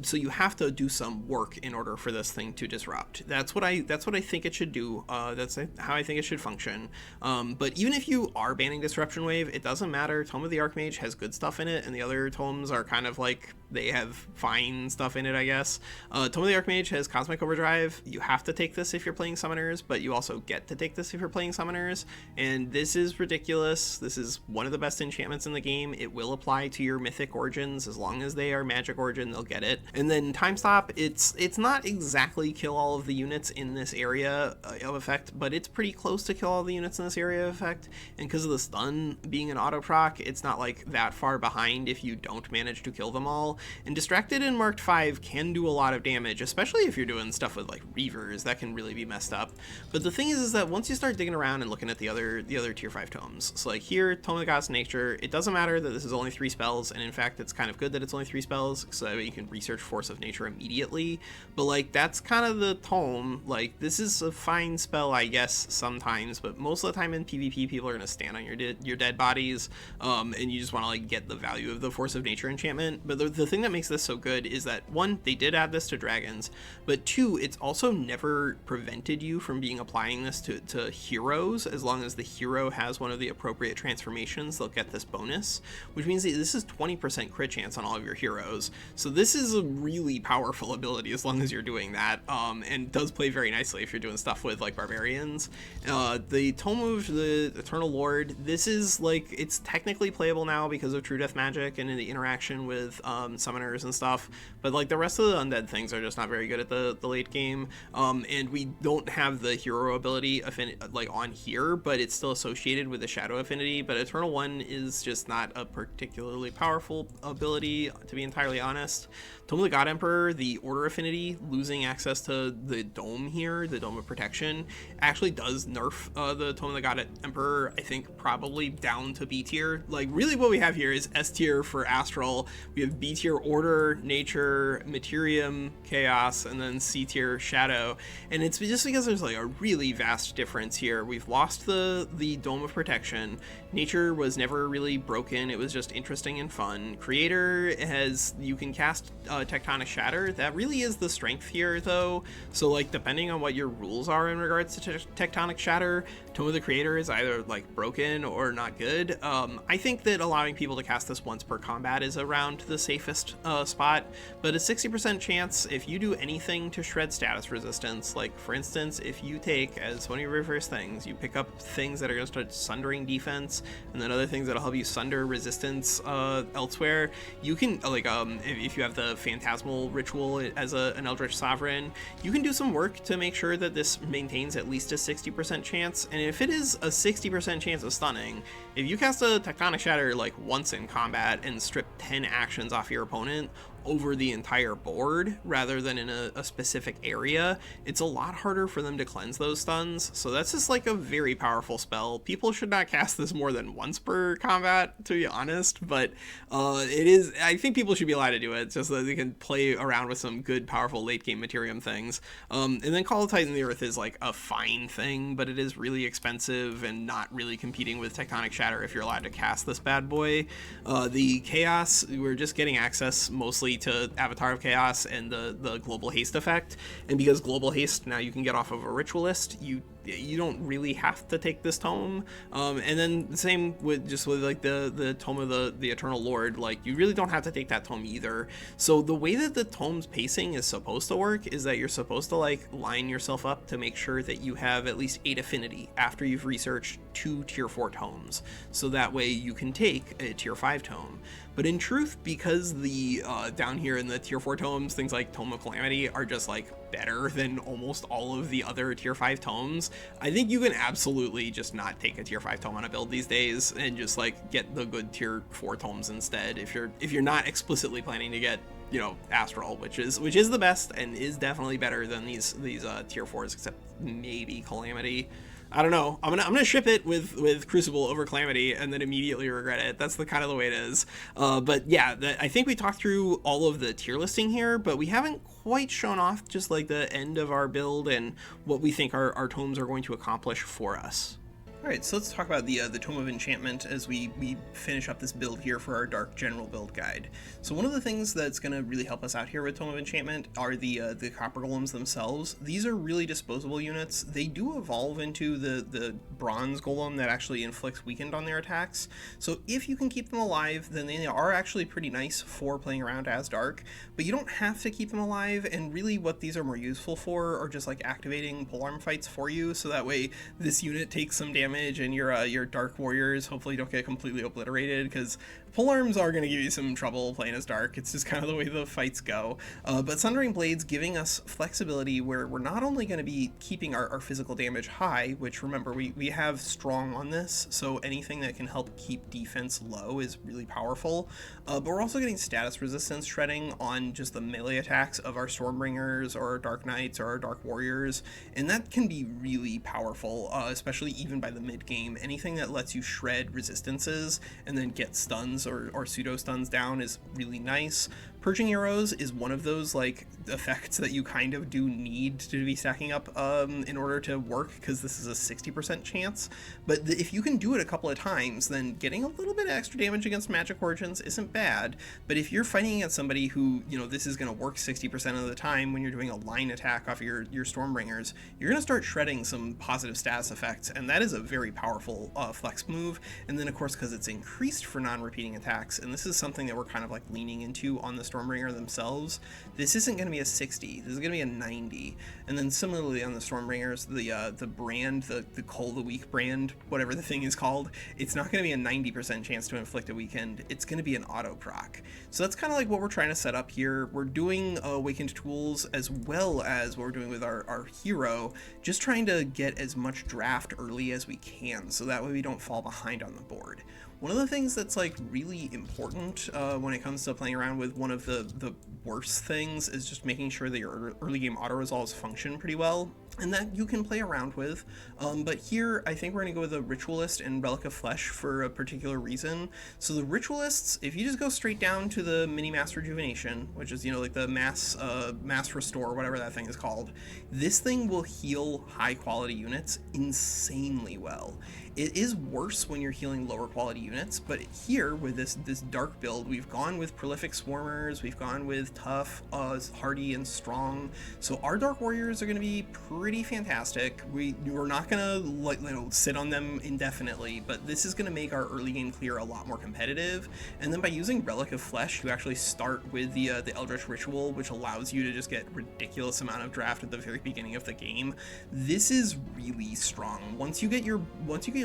So you have to do some work in order for this thing to disrupt. That's what I think it should do. That's how I think it should function. But even if you are banning Disruption Wave, it doesn't matter. Tome of the Archmage has good stuff in it, and the other tomes are kind of like, they have fine stuff in it, I guess. Tome of the Archmage has Cosmic Overdrive. You have to take this if you're playing summoners, but you also get to take this if you're playing summoners, and this is ridiculous. This is one of the best enchantments in the game. It will apply to your mythic origins. As long as they are magic origin, they'll get it. And then Time Stop, it's not exactly kill all of the units in this area of effect, but it's pretty close to kill all the units in this area of effect, and because of the stun being an auto proc, it's not like that far behind if you don't manage to kill them all. and Distracted and Marked 5 can do a lot of damage, especially if you're doing stuff with like Reavers. That can really be messed up. But the thing is that once you start digging around and looking at the other tier 5 tomes, so like here, Tome of the Goddess of Nature, it doesn't matter that this is only 3 spells, and in fact it's kind of good that it's only 3 spells, so that way you can research Force of Nature immediately. But like that's kind of the tome. Like this is a fine spell, I guess, sometimes, but most of the time in PvP people are going to stand on your dead bodies, and you just want to like get the value of the Force of Nature enchantment. But the thing that makes this so good is that, one, they did add this to dragons, but two, it's also never prevented you from applying this to heroes. As long as the hero has one of the appropriate transformations, they'll get this bonus, which means that this is 20% crit chance on all of your heroes. So this is a really powerful ability as long as you're doing that, and does play very nicely if you're doing stuff with like barbarians. The Tome of the Eternal Lord, this is like, it's technically playable now because of True Death Magic and in the interaction with summoners and stuff, but like the rest of the undead things are just not very good at the late game, and we don't have the hero ability like on here, but it's still associated with the Shadow Affinity. But Eternal One is just not a particularly powerful ability, to be entirely honest. Tome of the God Emperor, the Order Affinity, losing access to the Dome here, the Dome of Protection, actually does nerf the Tome of the God Emperor, I think, probably down to B tier. Like, really what we have here is S tier for Astral, we have B tier Order, Nature, Materium, Chaos, and then C tier Shadow. And it's just because there's like a really vast difference here. We've lost the Dome of Protection. Nature was never really broken, it was just interesting and fun. Creator has, you can cast Tectonic Shatter. That really is the strength here though, so like depending on what your rules are in regards to Tectonic Shatter, Tome of the Creator is either like broken or not good. I think that allowing people to cast this once per combat is around the safest spot, but a 60% chance if you do anything to shred status resistance, like for instance if you take as one of your very first things, you pick up things that are going to start sundering defense and then other things that'll help you sunder resistance elsewhere, you can like if you have the Phantasmal Ritual as an Eldritch Sovereign, you can do some work to make sure that this maintains at least a 60% chance. And if it is a 60% chance of stunning, if you cast a Tectonic Shatter like once in combat and strip 10 actions off your opponent over the entire board rather than in a specific area, it's a lot harder for them to cleanse those stuns. So that's just like a very powerful spell. People should not cast this more than once per combat, to be honest, but it is, I think people should be allowed to do it just so that they can play around with some good powerful late game Materium things. And then Call of Titan of the Earth is like a fine thing, but it is really expensive and not really competing with Tectonic Shatter if you're allowed to cast this bad boy. The Chaos, we're just getting access mostly to Avatar of Chaos and the Global Haste effect, and because Global Haste now you can get off of a Ritualist, you don't really have to take this tome. And then the same with like the Tome of the Eternal Lord, like you really don't have to take that tome either. So the way that the tome's pacing is supposed to work is that you're supposed to like line yourself up to make sure that you have at least 8 affinity after you've researched 2 tier 4 tomes, so that way you can take a tier 5 tome. But in truth, because the down here in the tier 4 tomes, things like Tome of Calamity are just like better than almost all of the other tier 5 tomes, I think you can absolutely just not take a tier 5 tome on a build these days and just like get the good tier 4 tomes instead if you're not explicitly planning to get, you know, Astral, which is the best and is definitely better than these tier 4s, except maybe Calamity. I don't know. I'm gonna ship it with Crucible over Calamity and then immediately regret it. That's the kind of the way it is. But yeah, I think we talked through all of the tier listing here, but we haven't quite shown off just like the end of our build and what we think our tomes are going to accomplish for us. Alright, so let's talk about the Tome of Enchantment as we finish up this build here for our Dark General build guide. So one of the things that's going to really help us out here with Tome of Enchantment are the Copper Golems themselves. These are really disposable units. They do evolve into the Bronze Golem that actually inflicts weakened on their attacks. So if you can keep them alive, then they are actually pretty nice for playing around as Dark, but you don't have to keep them alive, and really what these are more useful for are just like activating polearm fights for you, so that way this unit takes some damage and your Dark Warriors hopefully don't get completely obliterated, because Polearms are going to give you some trouble playing as Dark. It's just kind of the way the fights go. But Sundering Blades giving us flexibility where we're not only going to be keeping our physical damage high, which remember we have strong on this, so anything that can help keep defense low is really powerful. But we're also getting status resistance shredding on just the melee attacks of our Stormbringers or our Dark Knights or our Dark Warriors, and that can be really powerful, especially even by the mid game. Anything that lets you shred resistances and then get stuns or pseudo stuns down is really nice. Purging Arrows is one of those like effects that you kind of do need to be stacking up in order to work, because this is a 60% chance. But if you can do it a couple of times, then getting a little bit of extra damage against magic origins isn't bad. But if you're fighting against somebody who, you know, this is going to work 60% of the time when you're doing a line attack off your Stormbringers, you're going to start shredding some positive status effects, and that is a very powerful flex move. And then of course, because it's increased for non-repeating attacks, and this is something that we're kind of like leaning into on the Stormbringer themselves, this isn't going to be a 60, this is going to be a 90. And then similarly on the Stormbringers, the brand, the Cull the Weak brand, whatever the thing is called, it's not going to be a 90% chance to inflict a weakened, it's going to be an auto proc. So that's kind of like what we're trying to set up here. We're doing awakened tools as well as what we're doing with our hero, just trying to get as much draft early as we can, so that way we don't fall behind on the board. One of the things that's like really important when it comes to playing around with one of the worst things is just making sure that your early game auto resolves function pretty well, and that you can play around with. But here I think we're gonna go with a Ritualist and Relic of Flesh for a particular reason. So the Ritualists, if you just go straight down to the mini mass rejuvenation, which is, you know, like the mass restore, whatever that thing is called, this thing will heal high quality units insanely well. It is worse when you're healing lower quality units, but here with this dark build, we've gone with Prolific Swarmers, we've gone with tough, hardy, and strong. So our Dark Warriors are going to be pretty fantastic. We're not going to sit on them indefinitely, but this is going to make our early game clear a lot more competitive. And then by using Relic of Flesh, you actually start with the Eldritch Ritual, which allows you to just get ridiculous amount of draft at the very beginning of the game. This is really strong. Once you get your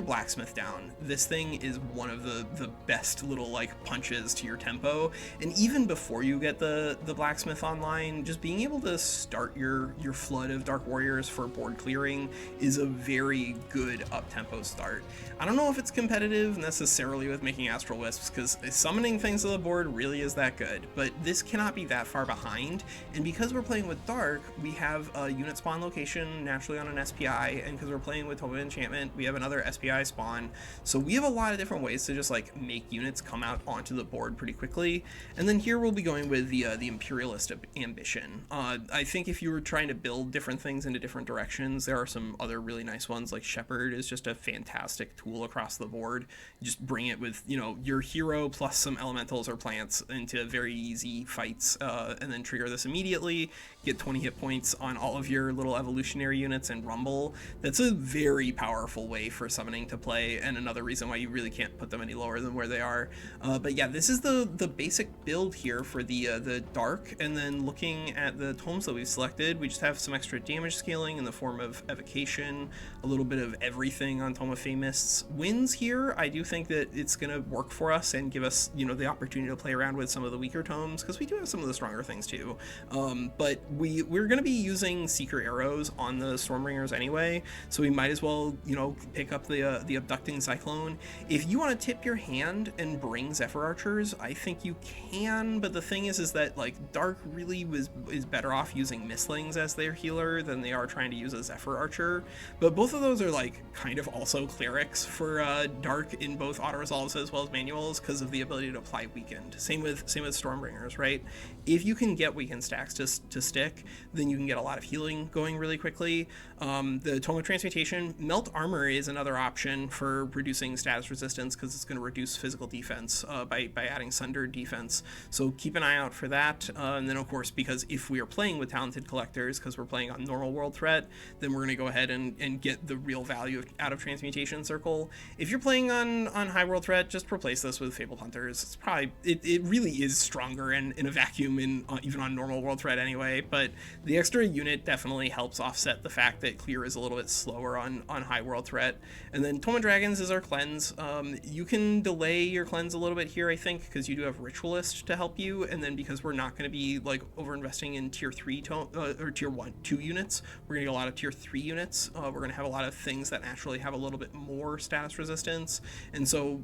Blacksmith down, this thing is one of the best little like punches to your tempo. And even before you get the Blacksmith online, just being able to start your flood of Dark Warriors for board clearing is a very good up-tempo start. I don't know if it's competitive necessarily with making Astral Wisps, because summoning things to the board really is that good, but this cannot be that far behind. And because we're playing with Dark, we have a unit spawn location naturally on an SPI, and because we're playing with Tome of Enchantment, we have another SPI spawn. So we have a lot of different ways to just like make units come out onto the board pretty quickly. And then here we'll be going with the Imperialist Ambition. I think if you were trying to build different things into different directions, there are some other really nice ones, like Shepherd is just a fantastic tool across the board. You just bring it with, you know, your hero plus some elementals or plants into very easy fights, and then trigger this immediately, get 20 hit points on all of your little evolutionary units and rumble. That's a very powerful way for summoning to play, and another reason why you really can't put them any lower than where they are. But yeah, this is the basic build here for the Dark. And then looking at the tomes that we've selected, we just have some extra damage scaling in the form of Evocation, a little bit of everything on Tome of Famous. Wins here, I do think that it's gonna work for us and give us, you know, the opportunity to play around with some of the weaker tomes, because we do have some of the stronger things too. But we're gonna be using Seeker Arrows on the Stormbringers anyway, so we might as well, you know, pick up the Abducting Cyclone. If you want to tip your hand and bring Zephyr Archers, I think you can, but the thing is that like Dark really is better off using Mistlings as their healer than they are trying to use a Zephyr Archer. But both of those are like kind of also clerics for Dark in both auto resolves as well as manuals, because of the ability to apply weakened. Same with Stormbringers, right? If you can get weakened stacks to stick, then you can get a lot of healing going really quickly. The Tome of Transmutation, Melt Armor is another option for reducing status resistance, because it's going to reduce physical defense by adding Sundered defense. So keep an eye out for that. And then of course, because if we are playing with talented collectors, because we're playing on normal world threat, then we're going to go ahead and get the real value out of Transmutation Circle. If you're playing on high world threat, just replace this with Fabled Hunters. It's probably, it really is stronger in a vacuum even on normal world threat anyway, but the extra unit definitely helps offset the fact that clear is a little bit slower on high world threat. And then Tome of Dragons is our cleanse. You can delay your cleanse a little bit here, I think, because you do have Ritualist to help you, and then because we're not going to be like over investing in tier 3 or tier 2 units, we're going to get a lot of tier 3 units. We're going to have a lot of things that naturally have a little bit more status resistance, and so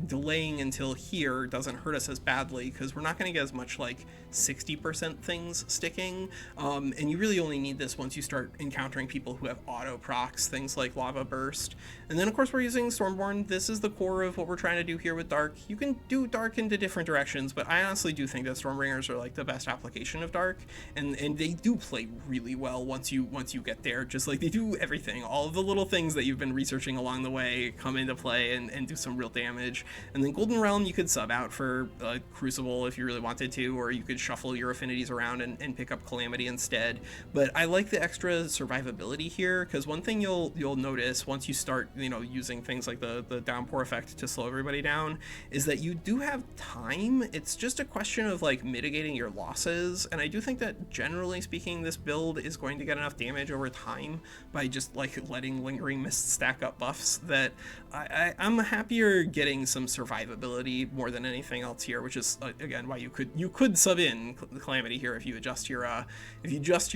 delaying until here doesn't hurt us as badly because we're not going to get as much like 60% things sticking, and you really only need this once you start encountering people who have auto procs, things like Lava Burst. And then of course we're using Stormborn. This is the core of what we're trying to do here with Dark. You can do Dark into different directions, but I honestly do think that Stormbringers are like the best application of Dark, and they do play really well once you get there. Just like they do everything, all of the little things that you've been researching along the way come into play and do some real damage. And then Golden Realm you could sub out for Crucible if you really wanted to, or you could shuffle your affinities around and pick up Calamity instead. But I like the extra survivability here, because one thing you'll notice once you start using things like the downpour effect to slow everybody down is that you do have time. It's just a question of like mitigating your losses, and I do think that generally speaking this build is going to get enough damage over time by just like letting Lingering Mist stack up buffs that I'm happier getting some survivability more than anything else here, which is again why you could sub in Calamity here if you adjust your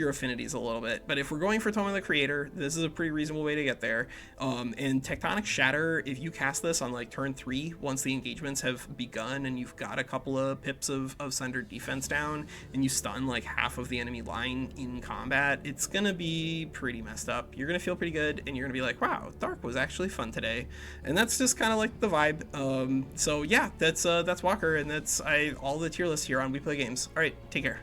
affinities a little bit. But if we're going for Tome of the Creator, this is a pretty reasonable way to get there. And Tectonic Shatter, if you cast this on like turn 3 once the engagements have begun and you've got a couple of pips of Sundered defense down and you stun like half of the enemy line in combat, it's gonna be pretty messed up. You're gonna feel pretty good and you're gonna be like, wow, Dark was actually fun today. And that's just kind of like the vibe. So yeah, that's Walker, and that's all the tier lists here on We Play Games. All right, take care.